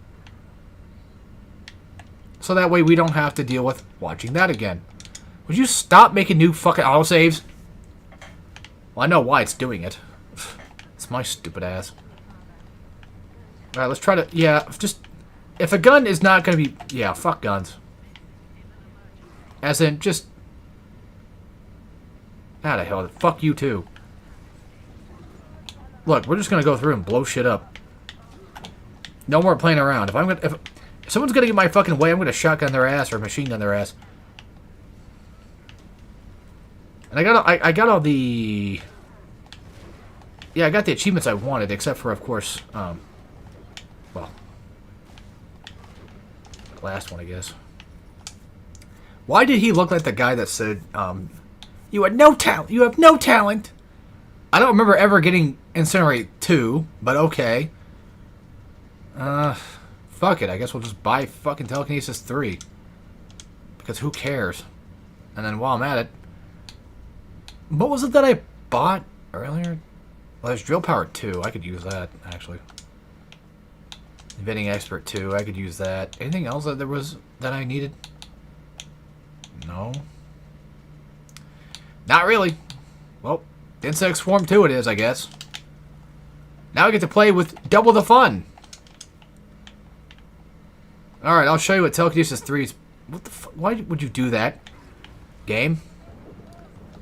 So that way we don't have to deal with watching that again. Would you stop making new fucking autosaves? Well, I know why it's doing it. It's my stupid ass. Alright, let's try to... Yeah, if a gun is not going to be... Yeah, fuck guns. As in, just... How the hell? Fuck you, too. Look, we're just going to go through and blow shit up. No more playing around. If someone's going to get my fucking way, I'm going to shotgun their ass or machine gun their ass. And I got all the... Yeah, I got the achievements I wanted, except for, of course, well, the last one, I guess. Why did he look like the guy that said, you had no talent, you have no talent? I don't remember ever getting Incinerate 2, but okay. Fuck it, I guess we'll just buy fucking Telekinesis 3. Because who cares? And then while I'm at it, what was it that I bought earlier? Well, there's Drill Power 2. I could use that, actually. Inventing Expert 2. I could use that. Anything else that there was that I needed? No. Not really. Well, Insect Swarm 2 it is, I guess. Now I get to play with double the fun. Alright, I'll show you what Telekinesis 3 is. What the fuck? Why would you do that? Game?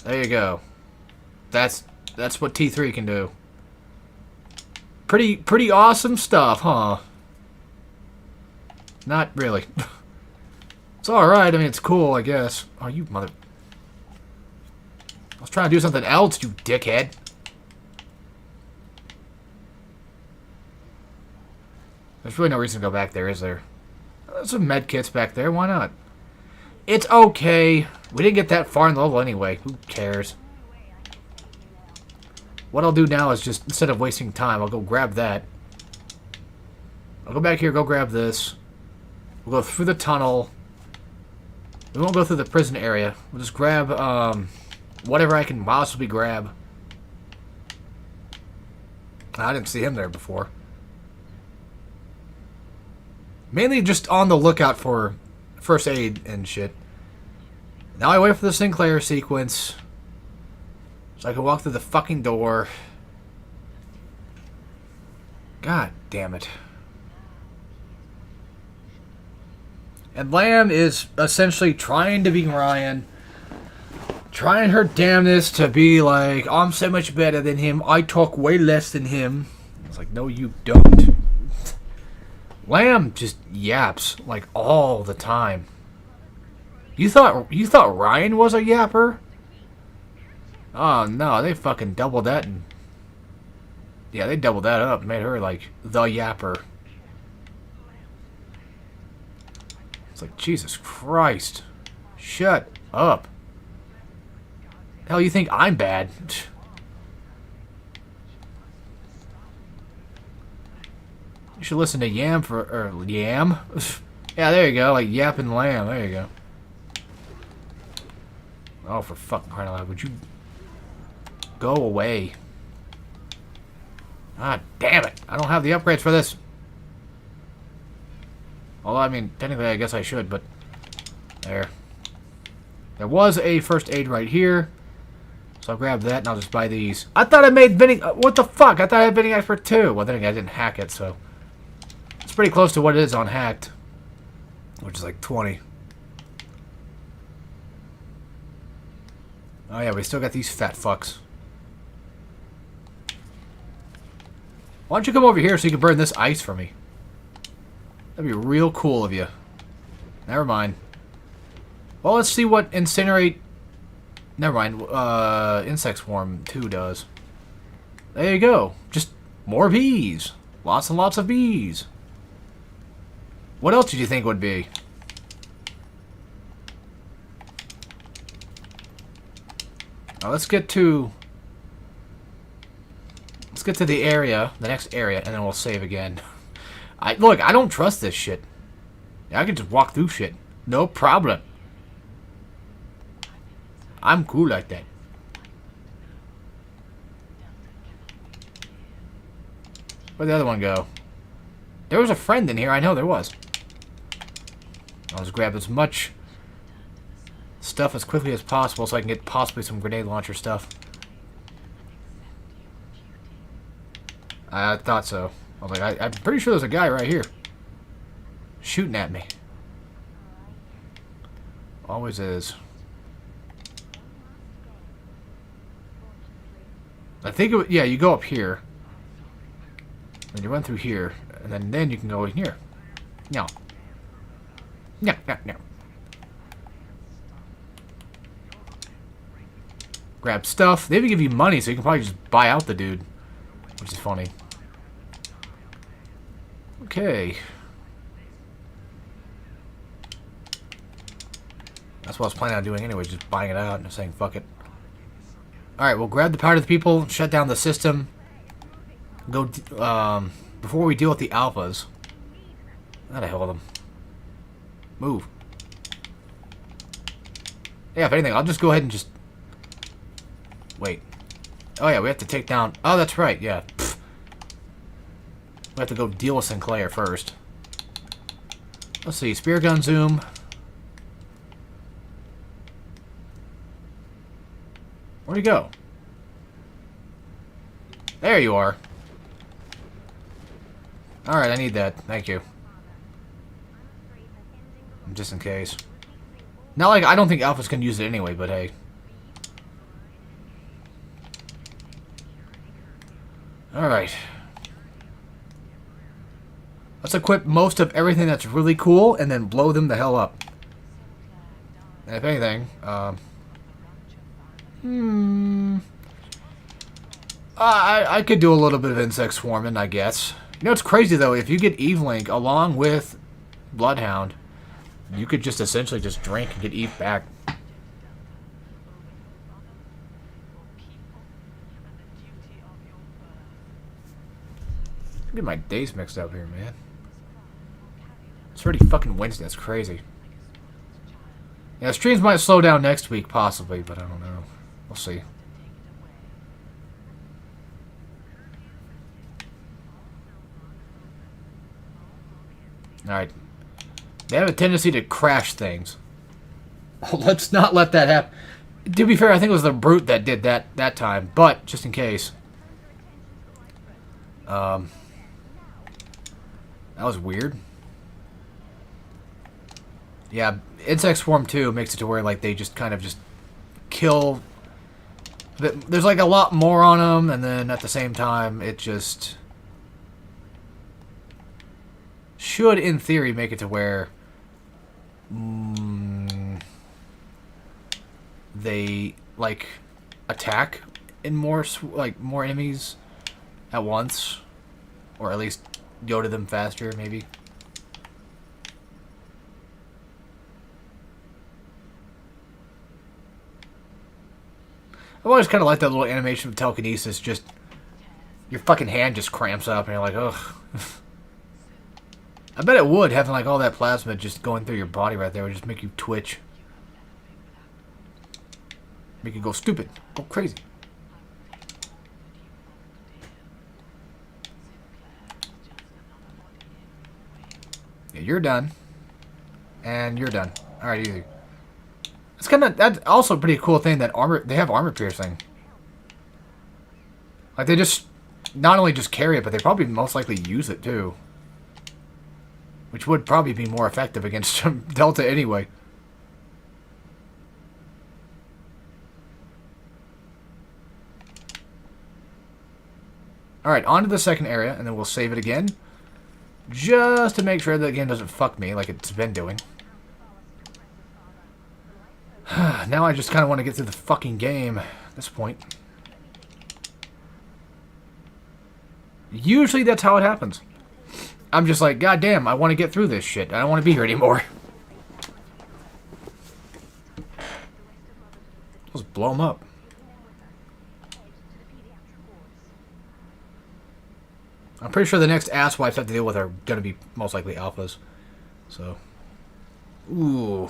There you go. That's what T3 can do. Pretty awesome stuff, huh? Not really. It's alright, I mean, it's cool, I guess. Oh, you mother... I was trying to do something else, you dickhead. There's really no reason to go back there, is there? There's some med kits back there, why not? It's okay. We didn't get that far in the level anyway. Who cares? What I'll do now is just, instead of wasting time, I'll go grab that. I'll go back here, go grab this. We'll go through the tunnel. We won't go through the prison area. We'll just grab, whatever I can possibly grab. I didn't see him there before. Mainly just on the lookout for first aid and shit. Now I wait for the Sinclair sequence. So I can walk through the fucking door. God damn it. And Lamb is essentially trying to be Ryan. Trying her damnedest to be like, oh, I'm so much better than him. I talk way less than him. It's like, no, you don't. Lamb just yaps like all the time. You thought Ryan was a yapper? Oh no, they fucking doubled that and yeah, they doubled that up, made her like the yapper. It's like, Jesus Christ. Shut up. Hell, you think I'm bad? You should listen to Yam for Yam. Yeah, there you go, like Yap and Lamb. There you go. Oh, for fucking crying out loud, would you go away? Ah, damn it! I don't have the upgrades for this. Although, I mean, technically, I guess I should, but there. There was a first aid right here. So I'll grab that and I'll just buy these. I thought I made vending... what the fuck? I thought I had vending expert too. Well, then again, I didn't hack it, so... it's pretty close to what it is on hacked. Which is like 20. Oh yeah, we still got these fat fucks. Why don't you come over here so you can burn this ice for me? That'd be real cool of you. Never mind. Well, let's see what Incinerate... never mind. Insect Swarm 2 does. There you go. Just more bees. Lots and lots of bees. What else did you think would be? Now let's get to... let's get to the area, the next area, and then we'll save again. Look, I don't trust this shit. I can just walk through shit. No problem. I'm cool like that. Where'd the other one go? There was a friend in here. I know there was. I'll just grab as much stuff as quickly as possible so I can get possibly some grenade launcher stuff. I thought so. I was like, I'm pretty sure there's a guy right here shooting at me. Always is. I think it, yeah, you go up here. Then you run through here. And then you can go in here. No. No, no, no. Grab stuff. They even give you money, so you can probably just buy out the dude. Which is funny. Okay. That's what I was planning on doing anyway, just buying it out and saying fuck it. Alright, we'll grab the power to the people, shut down the system. Go, before we deal with the alphas. How the hell with them? Move. Yeah, if anything, I'll just go ahead and just... wait. Oh yeah, we have to take down... oh, that's right, yeah. Pfft. We have to go deal with Sinclair first. Let's see, spear gun zoom. Where'd he go? There you are. Alright, I need that. Thank you. Just in case. Not like I don't think Alphas can use it anyway, but hey. Alright. Let's equip most of everything that's really cool and then blow them the hell up. And if anything, I could do a little bit of insect swarming, I guess. You know, it's crazy, though. If you get Eve-Link along with Bloodhound, you could just essentially just drink and get Eve back. Get my days mixed up here, man. It's already fucking Wednesday. That's crazy. Yeah, streams might slow down next week, possibly, but I don't know. We'll see. Alright. They have a tendency to crash things. Let's not let that happen. To be fair, I think it was the Brute that did that time, but just in case. That was weird. Yeah, Insect Swarm 2 makes it to where like they just kind of just kill. There's like a lot more on them, and then at the same time, it just should, in theory, make it to where they like attack in more enemies at once, or at least go to them faster, maybe. I've always kind of liked that little animation of telekinesis. Just your fucking hand just cramps up, and you're like, ugh. I bet it would, having like all that plasma just going through your body right there would just make you twitch. Make you go stupid. Go crazy. Yeah, you're done. And you're done. Alright, easy. That's also a pretty cool thing that they have armor piercing. Like they just not only just carry it, but they probably most likely use it too. Which would probably be more effective against Delta anyway. Alright, on to the second area, and then we'll save it again. Just to make sure that the game doesn't fuck me like it's been doing. Now I just kind of want to get through the fucking game at this point. Usually that's how it happens. I'm just like, God damn, I want to get through this shit. I don't want to be here anymore. Let's blow them up. I'm pretty sure the next asswipes I have to deal with are going to be most likely alphas. So. Ooh.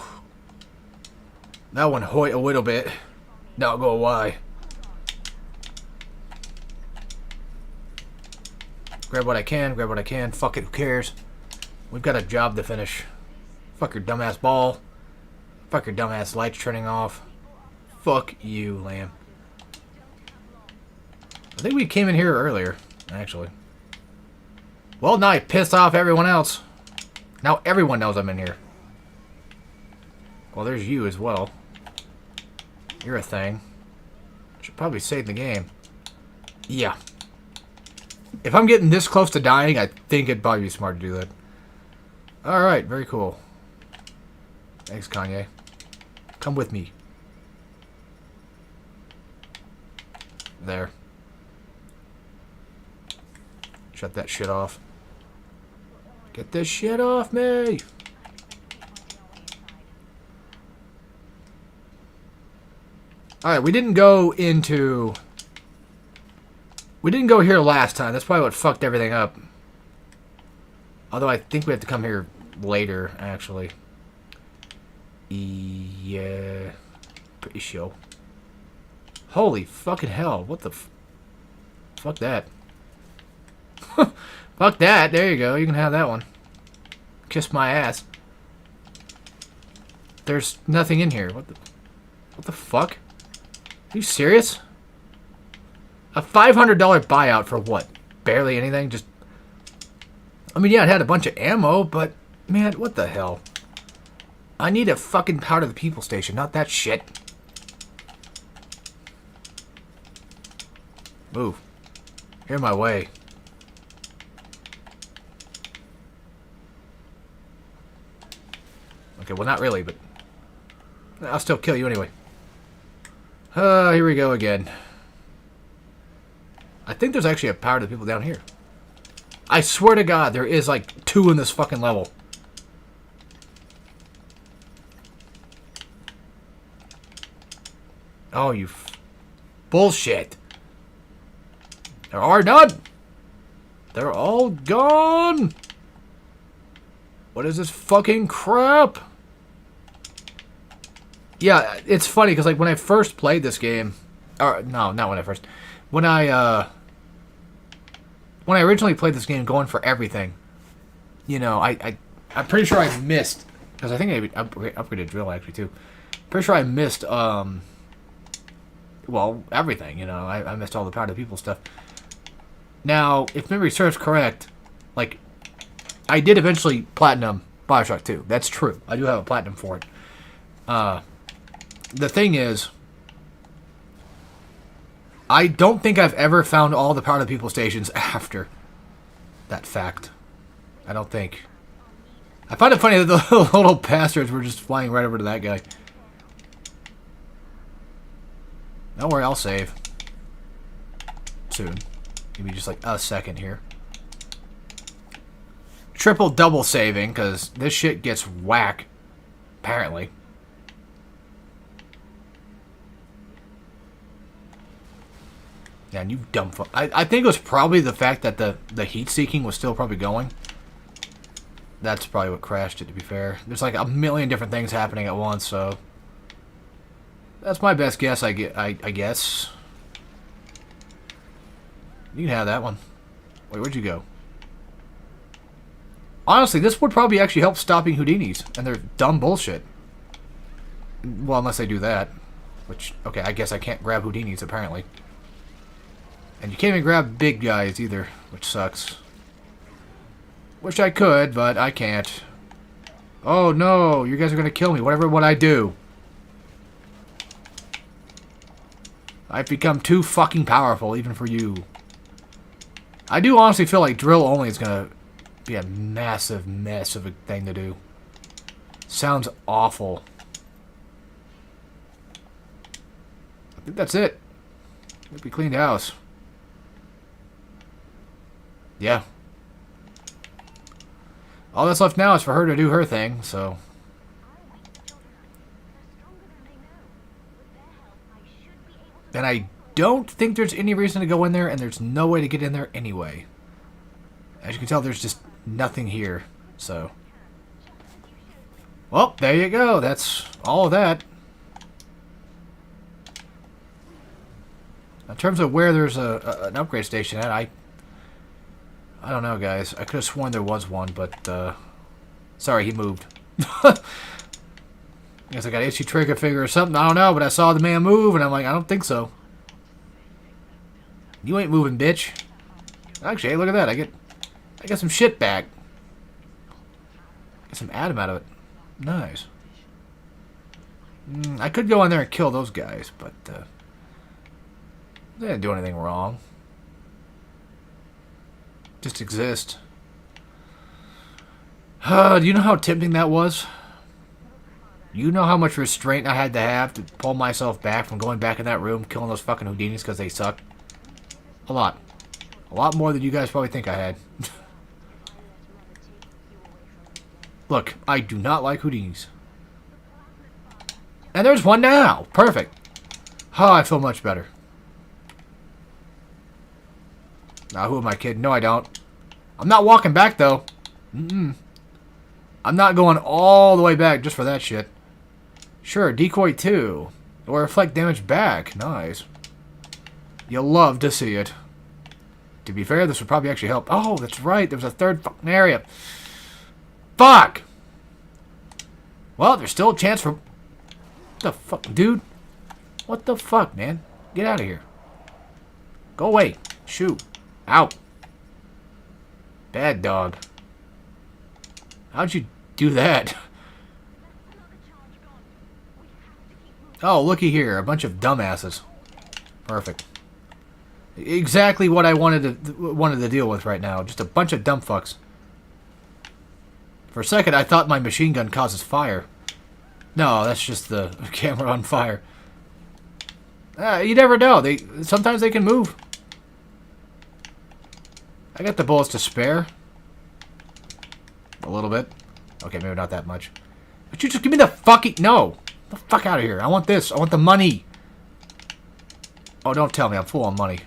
That one hurt a little bit. Not gonna lie. Grab what I can, grab what I can. Fuck it, who cares? We've got a job to finish. Fuck your dumbass ball. Fuck your dumbass lights turning off. Fuck you, lamb. I think we came in here earlier, actually. Well, now I pissed off everyone else. Now everyone knows I'm in here. Well, there's you as well. You're a thing. Should probably save the game. Yeah. If I'm getting this close to dying, I think it'd probably be smart to do that. Alright, very cool. Thanks, Kanye. Come with me. There. Shut that shit off. Get this shit off me! Alright, we didn't go here last time. That's probably what fucked everything up. Although I think we have to come here later, actually. Yeah. Pretty sure. Holy fucking hell. What the fuck that. Fuck that. There you go. You can have that one. Kiss my ass. There's nothing in here. What the fuck? Are you serious? A $500 buyout for what? Barely anything? Just... I mean, yeah, it had a bunch of ammo, but... Man, what the hell? I need a fucking Power to the People station, not that shit. Move. You're in my way. Okay, well, not really, but I'll still kill you anyway. Here we go again. I think there's actually a power to the people down here. I swear to God, there is like 2 in this fucking level. Oh, you bullshit. There are none. They're all gone. What is this fucking crap? Yeah, it's funny because like when I first played this game, or no, not when I first, when I originally played this game, going for everything, you know, I'm pretty sure I missed, because I think I upgraded drill actually too. Pretty sure I missed well, everything. You know, I missed all the power to people stuff. Now, if memory serves correct, like I did eventually platinum BioShock 2. That's true. I do have a platinum for it. The thing is, I don't think I've ever found all the power to people stations after that fact. I don't think. I find it funny that the little bastards were just flying right over to that guy. Don't worry, I'll save. Soon. Give me just like a second here. Triple double saving, because this shit gets whack. Apparently. Yeah, and you dumb fuck. I think it was probably the fact that the heat-seeking was still probably going. That's probably what crashed it, to be fair. There's like a million different things happening at once, so... That's my best guess, I guess. You can have that one. Wait, where'd you go? Honestly, this would probably actually help stopping Houdinis and their dumb bullshit. Well, unless they do that. Which, okay, I guess I can't grab Houdinis, apparently. And you can't even grab big guys either, which sucks. Wish I could, but I can't. Oh no, you guys are gonna kill me, whatever what I do. I've become too fucking powerful, even for you. I do honestly feel like drill only is gonna be a massive mess of a thing to do. Sounds awful. I think that's it. I think we cleaned house. Yeah. All that's left now is for her to do her thing, so... And I don't think there's any reason to go in there, and there's no way to get in there anyway. As you can tell, there's just nothing here, so... Well, there you go. That's all of that. In terms of where there's an upgrade station at, I don't know, guys. I could have sworn there was one, but, sorry, he moved. I guess I got an itchy trigger finger or something. I don't know, but I saw the man move, and I'm like, I don't think so. You ain't moving, bitch. Actually, hey, look at that. I get some shit back. Get some Adam out of it. Nice. I could go in there and kill those guys, but, they didn't do anything wrong. Just exist. Do you know how tempting that was? You know how much restraint I had to have to pull myself back from going back in that room, killing those fucking Houdinis because they suck? A lot. A lot more than you guys probably think I had. Look, I do not like Houdinis. And there's one now! Perfect! Oh, I feel much better. Now, who am I kidding? No, I don't. I'm not walking back, though. I'm not going all the way back just for that shit. Sure, decoy 2. Or reflect damage back. Nice. You'll love to see it. To be fair, this would probably actually help. Oh, that's right. There was a third fucking area. Fuck! Well, there's still a chance for... What the fuck, dude? What the fuck, man? Get out of here. Go away. Shoo. Out. Bad dog. How'd you do that? Oh, looky here. A bunch of dumbasses. Perfect. Exactly what I wanted to deal with right now. Just a bunch of dumb fucks. For a second, I thought my machine gun causes fire. No, that's just the camera on fire. You never know. Sometimes they can move. I got the bullets to spare. A little bit. Okay, maybe not that much. But you just give me the fucking... No! Get the fuck out of here. I want this. I want the money. Oh, don't tell me I'm full on money.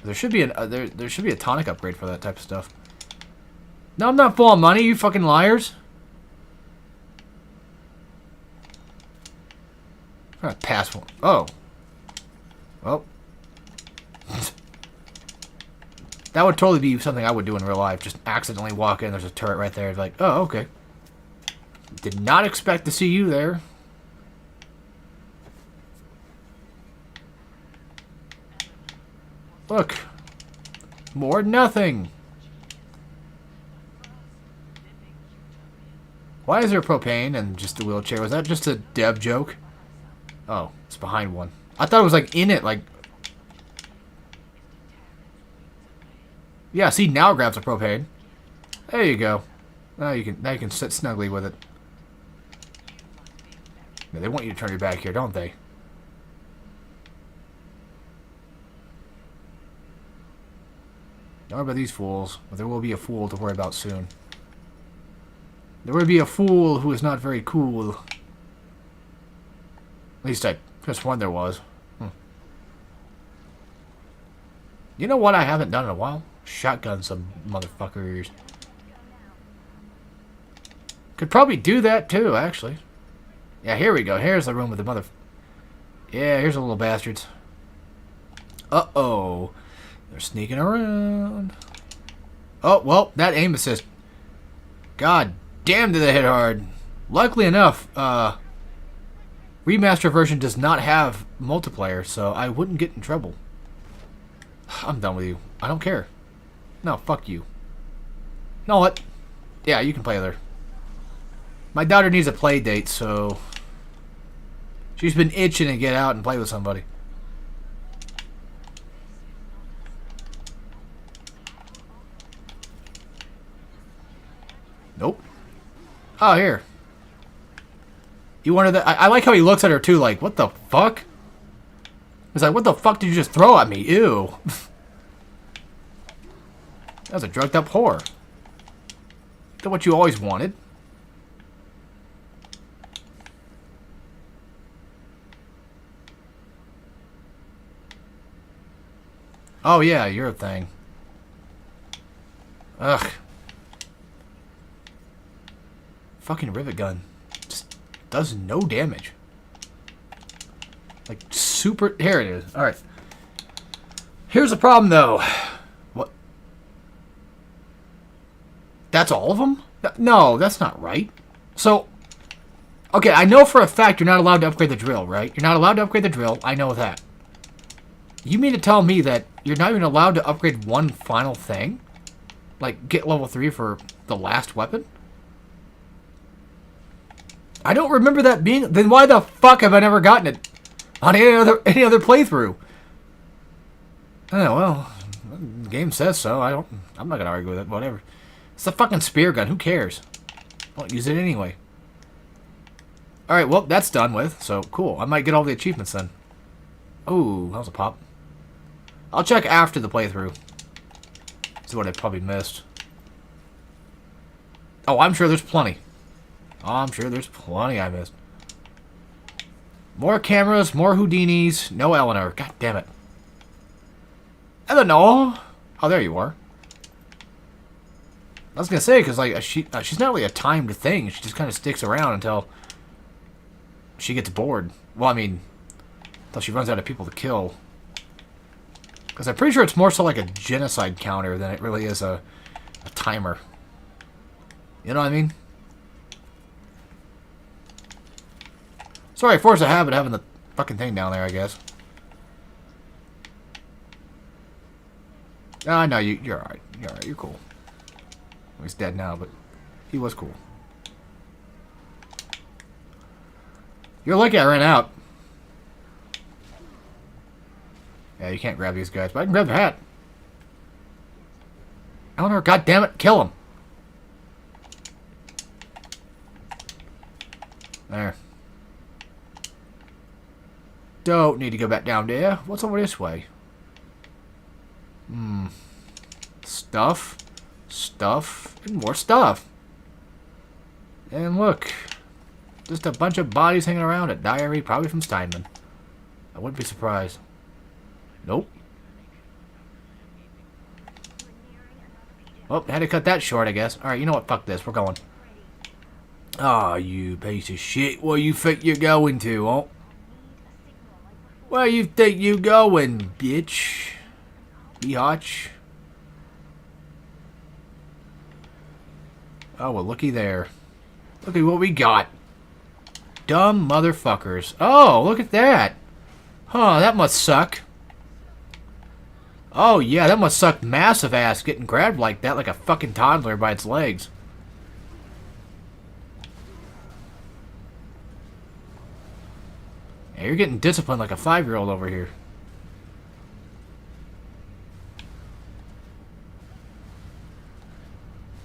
There should be there should be a tonic upgrade for that type of stuff. No, I'm not full on money, you fucking liars. I'm gonna pass one. Oh. Well. That would totally be something I would do in real life. Just accidentally walk in, there's a turret right there. It's like, oh, okay. Did not expect to see you there. Look. More nothing. Why is there propane and just a wheelchair? Was that just a dev joke? Oh, it's behind one. I thought it was like in it, like... Yeah, see, now it grabs the propane. There you go. Now you can sit snugly with it. Yeah, they want you to turn your back here, don't they? Don't worry about these fools, but there will be a fool to worry about soon. There will be a fool who is not very cool. At least I could have sworn there was. You know what I haven't done in a while? Shotgun some motherfuckers. Could probably do that too, actually. Yeah, here we go. Here's the room with the mother... Yeah, here's the little bastards. Uh-oh. They're sneaking around. Oh, well, that aim assist. God damn, did they hit hard. Luckily enough, Remastered version does not have multiplayer, so I wouldn't get in trouble. I'm done with you. I don't care. No, fuck you. Know what? Yeah, you can play with her. My daughter needs a play date, so... She's been itching to get out and play with somebody. Nope. Oh, here. You wanted that? I like how he looks at her, too, like, what the fuck? He's like, what the fuck did you just throw at me? Ew. That was a drugged up whore. That's what you always wanted. Oh, yeah, you're a thing. Ugh. Fucking rivet gun. Just does no damage. Like, super... Here it is. Alright. Here's the problem, though. What? That's all of them? No, that's not right. So... Okay, I know for a fact you're not allowed to upgrade the drill, right? You're not allowed to upgrade the drill. I know that. You mean to tell me that you're not even allowed to upgrade one final thing? Like, get level 3 for the last weapon? I don't remember that being... Then why the fuck have I never gotten it on any other playthrough? Oh, well, the game says so. I'm not gonna argue with it. Whatever. It's a fucking spear gun. Who cares? I won't use it anyway. Alright, well, that's done with. So, cool. I might get all the achievements then. Oh, that was a pop. I'll check after the playthrough. See what I probably missed. Oh, I'm sure there's plenty. I'm sure there's plenty I missed. More cameras, more Houdinis, no Eleanor. God damn it. Eleanor! Oh, there you are. I was gonna say, because like she's not really a timed thing. She just kind of sticks around until she gets bored. Well, I mean, until she runs out of people to kill. Because I'm pretty sure it's more so like a genocide counter than it really is a timer. You know what I mean? Sorry, force a habit having the fucking thing down there, I guess. Ah, no, you're alright. You're alright, you're cool. Well, he's dead now, but he was cool. You're lucky I ran out. Yeah, you can't grab these guys, but I can grab their hat. Eleanor, goddammit, kill him. There. Don't need to go back down there. What's over this way? Stuff. Stuff. And more stuff. And look. Just a bunch of bodies hanging around. A diary, probably from Steinman. I wouldn't be surprised. Nope. Oh, had to cut that short, I guess. Alright, you know what? Fuck this. We're going. Aw, oh, you piece of shit. Where you think you're going to, huh? Where you think you going, bitch? Biatch. Oh, well, looky there. Look at what we got. Dumb motherfuckers. Oh, look at that. Huh, that must suck. Oh, yeah, that must suck massive ass getting grabbed like that, like a fucking toddler by its legs. Yeah, you're getting disciplined like a 5-year-old over here.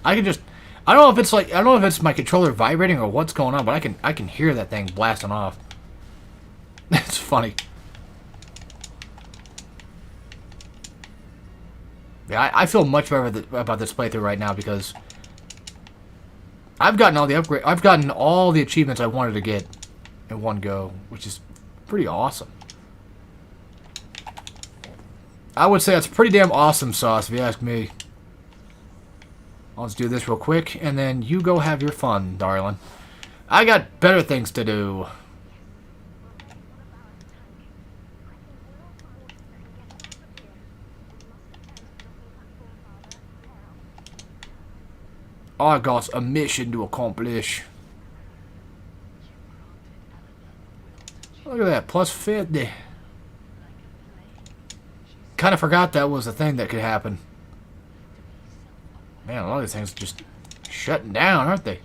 I can just... I don't know if it's like... I don't know if it's my controller vibrating or what's going on, but I can hear that thing blasting off. It's funny. Yeah, I feel much better about this playthrough right now because I've gotten all the upgrade. I've gotten all the achievements I wanted to get in one go, which is pretty awesome. I would say that's pretty damn awesome sauce, if you ask me. Let's do this real quick, and then you go have your fun, darling. I got better things to do. I got a mission to accomplish. Look at that, plus 50. Kind of forgot that was a thing that could happen. Man, a lot of these things are just shutting down, aren't they?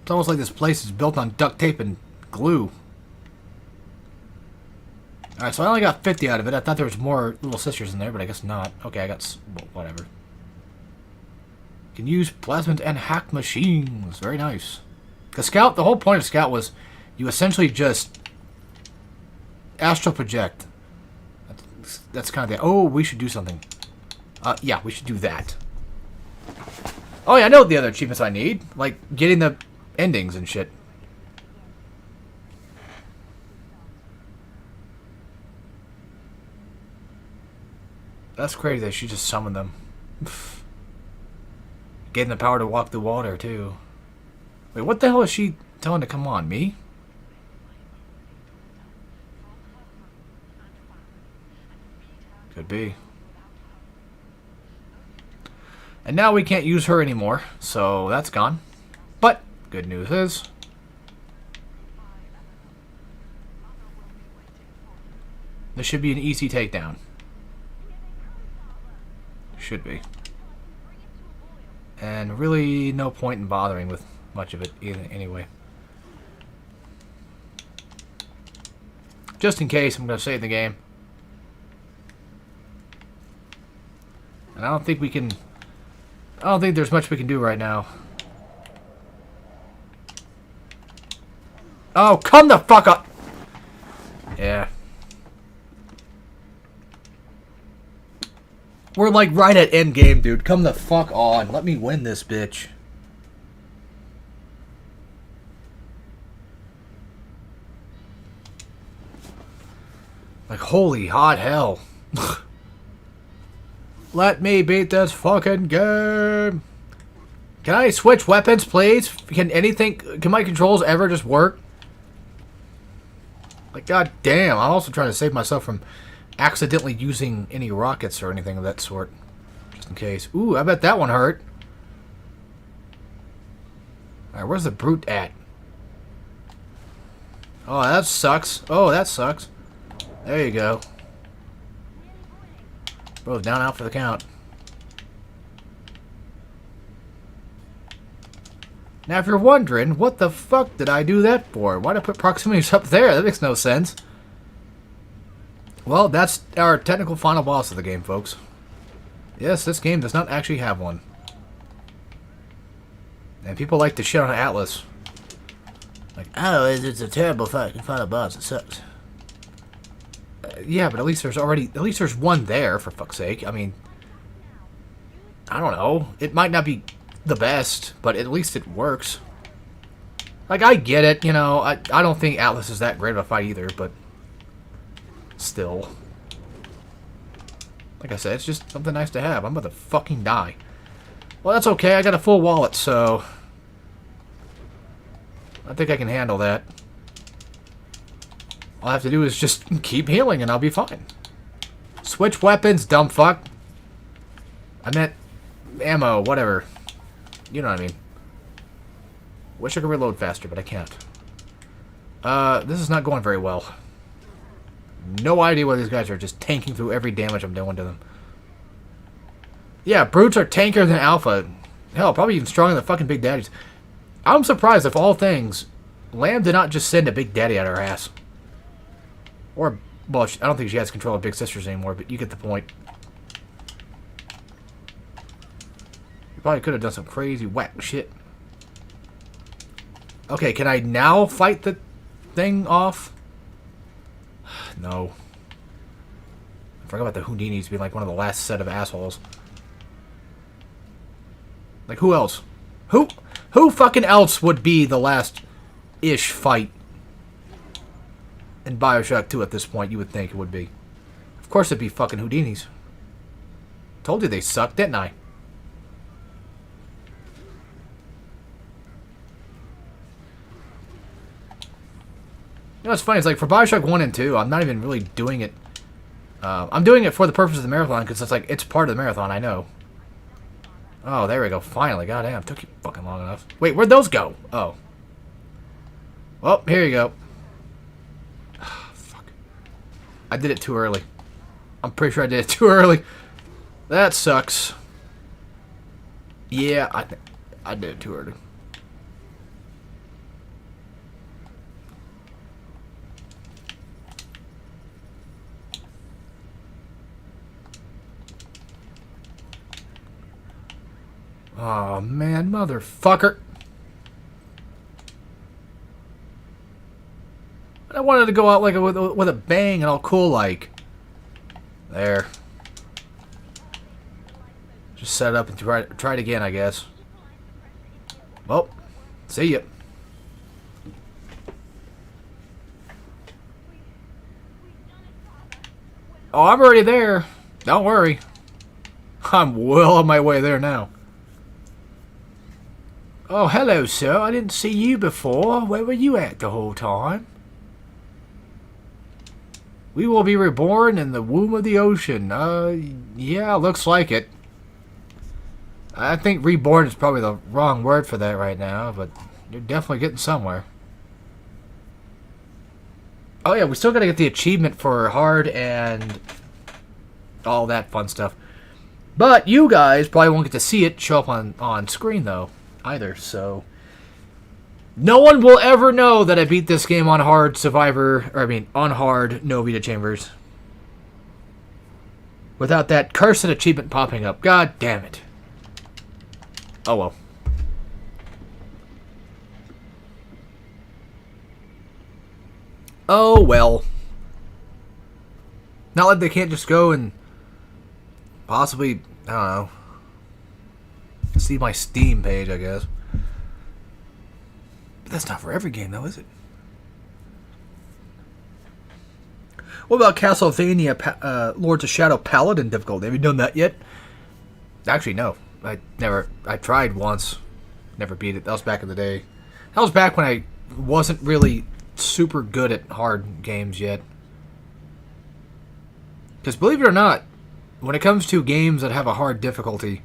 It's almost like this place is built on duct tape and glue. Alright, so I only got 50 out of it. I thought there was more little sisters in there, but I guess not. Okay, I got... whatever. Can use plasmids and hack machines. Very nice. The Scout, the whole point of Scout was you essentially just astral project. That's kind of the... Oh, we should do something. Yeah, we should do that. Oh, yeah, I know the other achievements I need. Like, getting the endings and shit. That's crazy that she just summoned them. Getting the power to walk the water, too. Wait, what the hell is she telling to come on? Me? Could be. And now we can't use her anymore, so that's gone. But, good news is... this should be an easy takedown. Should be. And really no point in bothering with much of it either, anyway. Just in case, I'm going to save the game. And I don't think we can... I don't think there's much we can do right now. Oh, come the fuck up! Yeah. We're like right at end game, dude. Come the fuck on. Let me win this bitch. Like, holy hot hell. Let me beat this fucking game. Can I switch weapons, please? Can my controls ever just work? Like, god damn. I'm also trying to save myself from accidentally using any rockets or anything of that sort. Just in case. Ooh, I bet that one hurt. Alright, where's the brute at? Oh, that sucks. Oh, that sucks. There you go. Bro's down out for the count. Now, if you're wondering, what the fuck did I do that for? Why'd I put proximities up there? That makes no sense. Well, that's our technical final boss of the game, folks. Yes, this game does not actually have one. And people like to shit on Atlas. Like, oh, it's a terrible fucking final boss. It sucks. Yeah, but at least there's one there, for fuck's sake. I mean, I don't know. It might not be the best, but at least it works. Like, I get it, you know. I don't think Atlas is that great of a fight either, but still. Like I said, it's just something nice to have. I'm about to fucking die. Well, that's okay. I got a full wallet, so I think I can handle that. All I have to do is just keep healing and I'll be fine. Switch weapons, dumb fuck. I meant ammo, whatever. You know what I mean. Wish I could reload faster, but I can't. This is not going very well. No idea why these guys are just tanking through every damage I'm doing to them. Yeah, brutes are tankier than alpha. Hell, probably even stronger than fucking Big Daddies. I'm surprised, if all things, Lamb did not just send a Big Daddy out of her ass. Or, well, I don't think she has control of Big Sisters anymore, but you get the point. You probably could have done some crazy whack shit. Okay, can I now fight the thing off? No. I forgot about the Houdinis being like one of the last set of assholes. Like, who else? Who fucking else would be the last-ish fight in BioShock 2 at this point, you would think it would be? Of course it'd be fucking Houdinis. Told you they sucked, didn't I? You know what's funny? It's like, for BioShock 1 and 2, I'm not even really doing it. I'm doing it for the purpose of the marathon, because it's like, it's part of the marathon, I know. Oh, there we go. Finally. Goddamn. Took you fucking long enough. Wait, where'd those go? Oh. Well, here you go. Oh, fuck. I did it too early. I'm pretty sure I did it too early. That sucks. Yeah, I did it too early. Oh, man, motherfucker. I wanted to go out like with a bang and all cool like. There. Just set it up and try it again, I guess. Well, see ya. Oh, I'm already there. Don't worry. I'm well on my way there now. Oh, hello, sir. I didn't see you before. Where were you at the whole time? We will be reborn in the womb of the ocean. Yeah, looks like it. I think reborn is probably the wrong word for that right now, but you're definitely getting somewhere. Oh yeah, we still gotta get the achievement for hard and all that fun stuff. But you guys probably won't get to see it show up on screen, though, either, so no one will ever know that I beat this game on hard on hard no Vita-Chambers without that cursed achievement popping up. God damn it. Oh well. Oh well. Not like they can't just go and possibly, I don't know, see my Steam page, I guess. But that's not for every game, though, is it? What about Castlevania Lords of Shadow Paladin difficulty? Have you done that yet? Actually, no. I tried once. Never beat it. That was back in the day. That was back when I wasn't really super good at hard games yet. Because believe it or not, when it comes to games that have a hard difficulty,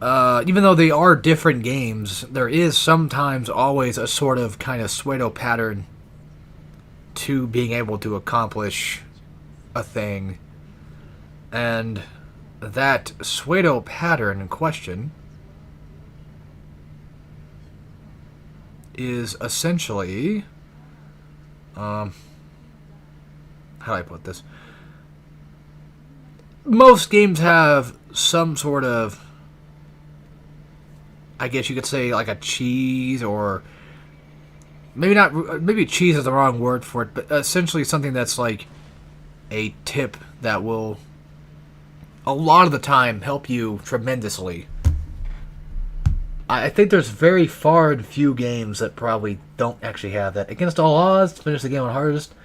even though they are different games, there is sometimes always a sort of kind of pseudo pattern to being able to accomplish a thing. And that pseudo pattern in question is essentially... how do I put this? Most games have some sort of... I guess you could say like a cheese, or... Maybe not... Maybe cheese is the wrong word for it, but essentially something that's like a tip that will... a lot of the time help you tremendously. I think there's very far and few games that probably don't actually have that. Against All Odds, finish the game on hardest.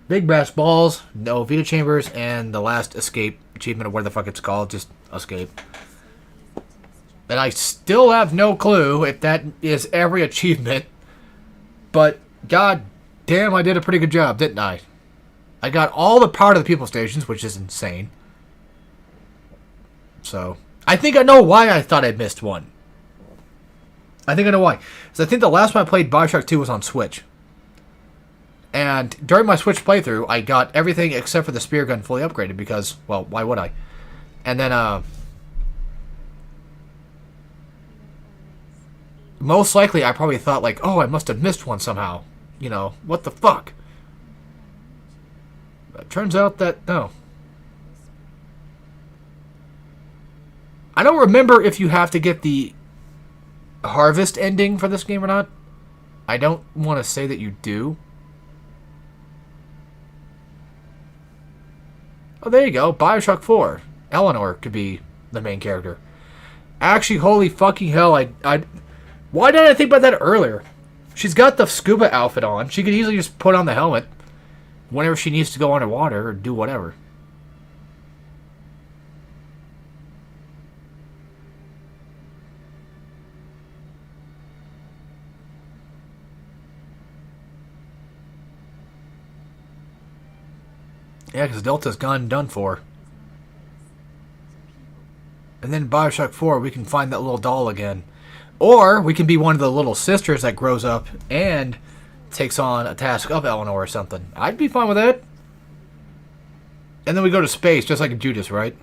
Big Brass Balls, no Vita-Chambers, and the last Escape achievement, or whatever the fuck it's called, just Escape. And I still have no clue if that is every achievement, but god damn, I did a pretty good job, didn't I? I got all the Power to the People stations, which is insane. So, I think I know why I thought I missed one. I think I know why. Because I think the last time I played BioShock 2 was on Switch. And during my Switch playthrough, I got everything except for the spear gun fully upgraded because, well, why would I? And then, most likely I probably thought like, oh, I must have missed one somehow. You know, what the fuck? But it turns out that, no. I don't remember if you have to get the harvest ending for this game or not. I don't want to say that you do. Oh, there you go. BioShock 4. Eleanor could be the main character. Actually, holy fucking hell, I why didn't I think about that earlier? She's got the scuba outfit on. She could easily just put on the helmet whenever she needs to go underwater or do whatever. Yeah, because Delta's gone done for. And then BioShock 4, we can find that little doll again. Or we can be one of the little sisters that grows up and takes on a task of Eleanor or something. I'd be fine with that. And then we go to space, just like Judas, right?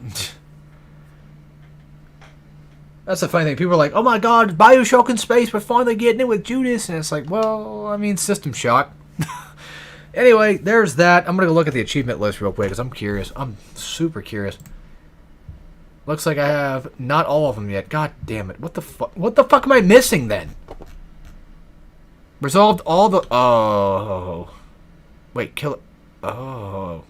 That's the funny thing. People are like, oh my god, BioShock in space, we're finally getting it with Judas. And it's like, well, I mean, System Shock. Anyway, there's that. I'm going to go look at the achievement list real quick because I'm curious. I'm super curious. Looks like I have not all of them yet. God damn it. What the fuck? What the fuck am I missing then? Resolved all the... Oh. Wait, kill it. Oh.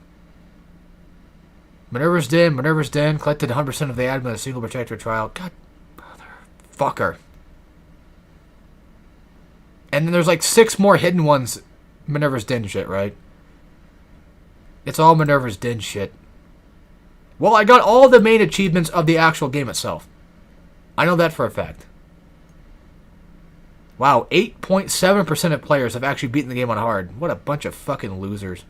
Minerva's Den. Minerva's Den. Collected 100% of the admin in a single protector trial. God. Motherfucker. And then there's like 6 more hidden ones. Minerva's Den shit, right? It's all Minerva's Den shit. Well, I got all the main achievements of the actual game itself. I know that for a fact. Wow, 8.7% of players have actually beaten the game on hard. What a bunch of fucking losers.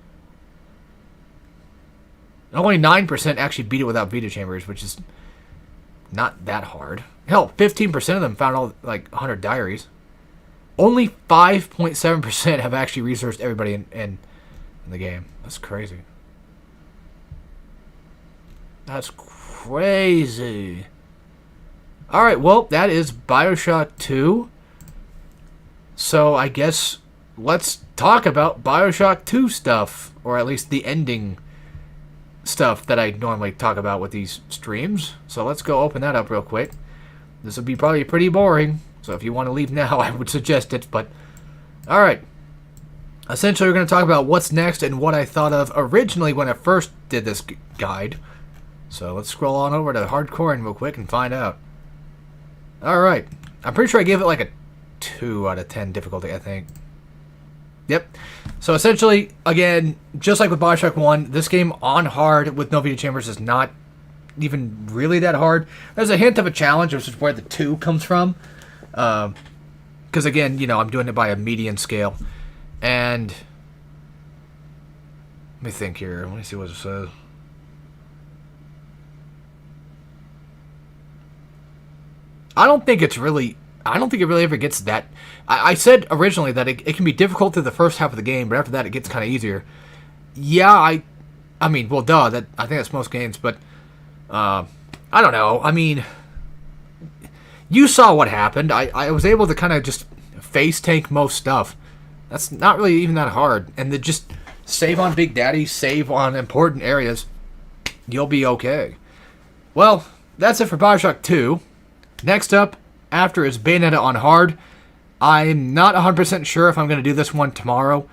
And only 9% actually beat it without Vita-Chambers, which is not that hard. Hell, 15% of them found all, like, 100 diaries. Only 5.7% have actually researched everybody in the game. That's crazy. That's crazy. Alright, well, that is BioShock 2. So, I guess let's talk about BioShock 2 stuff. Or at least the ending stuff that I normally talk about with these streams. So, let's go open that up real quick. This will be probably pretty boring. So, if you want to leave now, I would suggest it. But, alright. Essentially, we're going to talk about what's next and what I thought of originally when I first did this guide. So let's scroll on over to Hardcore real quick and find out. Alright. I'm pretty sure I gave it like a 2 out of 10 difficulty, I think. Yep. So essentially, again, just like with BioShock 1, this game on hard with no Vita-Chambers is not even really that hard. There's a hint of a challenge, which is where the 2 comes from. Because again, you know, I'm doing it by a median scale. And let me think here. Let me see what it says. I don't think it really ever gets that... I said originally that it can be difficult through the first half of the game, but after that it gets kind of easier. Yeah, I mean, well, duh, I think that's most games, but... I don't know. I mean... You saw what happened. I was able to kind of just face tank most stuff. That's not really even that hard. And then just save on Big Daddy, save on important areas. You'll be okay. Well, that's it for BioShock 2. Next up, after is Bayonetta on hard. I'm not 100% sure if I'm going to do this one tomorrow.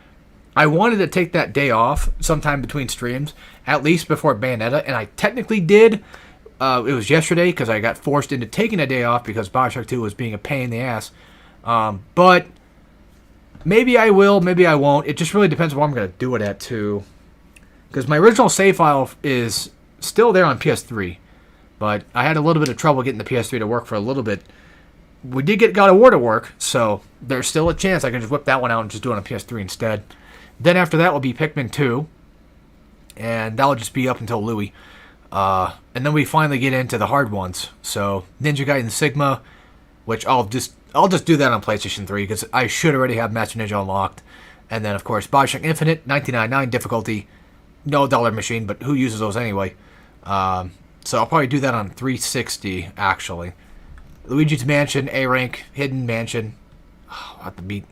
I wanted to take that day off sometime between streams, at least before Bayonetta, and I technically did. It was yesterday because I got forced into taking a day off because BioShock 2 was being a pain in the ass. But maybe I will, maybe I won't. It just really depends on where I'm going to do it at, too. Because my original save file is still there on PS3. But I had a little bit of trouble getting the PS3 to work for a little bit. We did get God of War to work, so there's still a chance I can just whip that one out and just do it on PS3 instead. Then after that will be Pikmin 2. And that'll just be up until Louis. And then we finally get into the hard ones. So Ninja Gaiden Sigma, which I'll just do that on PlayStation 3 because I should already have Master Ninja unlocked. And then of course BioShock Infinite, 1999 difficulty, no dollar machine, but who uses those anyway? So I'll probably do that on 360 actually. Luigi's Mansion, A rank, Hidden Mansion. Oh, I'll have to beat.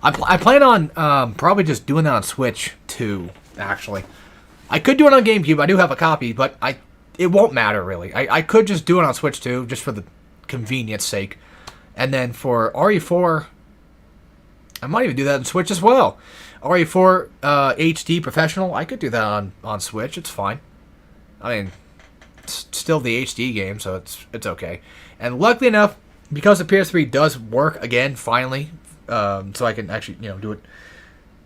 I plan on probably just doing that on Switch too. Actually, I could do it on GameCube. I do have a copy, but it won't matter really. I could just do it on Switch too, just for the convenience sake. And then for RE4, I might even do that on Switch as well. RE4 HD Professional, I could do that on Switch. It's fine. I mean, it's still the HD game, so it's okay. And luckily enough, because the PS3 does work again, finally, so I can actually do it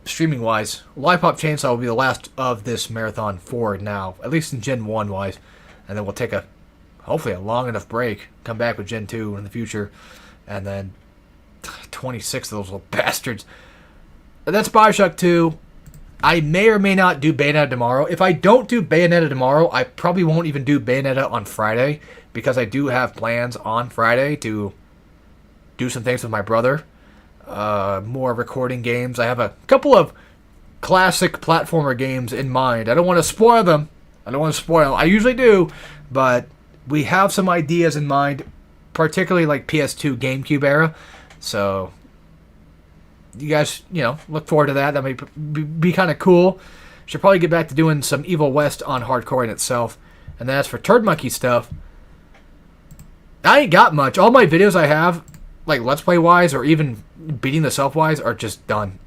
streaming wise. Live Pop Chainsaw will be the last of this marathon for now, at least in Gen 1 wise, and then we'll take hopefully a long enough break, come back with Gen 2 in the future, and then 26 of those little bastards. But that's BioShock 2. I may or may not do Bayonetta tomorrow. If I don't do Bayonetta tomorrow, I probably won't even do Bayonetta on Friday, because I do have plans on Friday to do some things with my brother. More recording games. I have a couple of classic platformer games in mind. I don't want to spoil them. I usually do, but we have some ideas in mind, particularly like PS2, GameCube era. So you guys, look forward to that. That may be kind of cool. Should probably get back to doing some Evil West on hardcore in itself. And then as for Turd Monkey stuff, I ain't got much. All my videos I have, like Let's Play wise or even beating the self wise, are just done.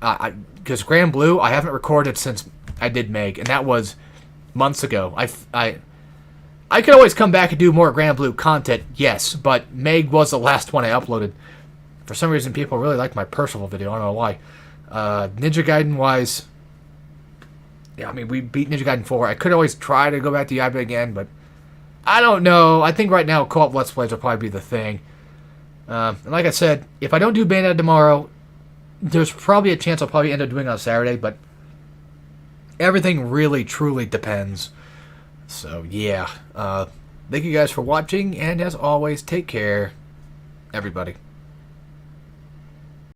Because Grand Blue, I haven't recorded since I did Meg, and that was months ago. I could always come back and do more Grand Blue content, yes, but Meg was the last one I uploaded. For some reason, people really like my personal video. I don't know why. Ninja Gaiden wise, yeah, I mean, we beat Ninja Gaiden 4. I could always try to go back to Yaiba again, but I don't know. I think right now co-op Let's Plays will probably be the thing. And like I said, if I don't do Bayonetta tomorrow, there's probably a chance I'll probably end up doing it on Saturday, but everything really, truly depends. So, yeah. Thank you guys for watching, and as always, take care, everybody.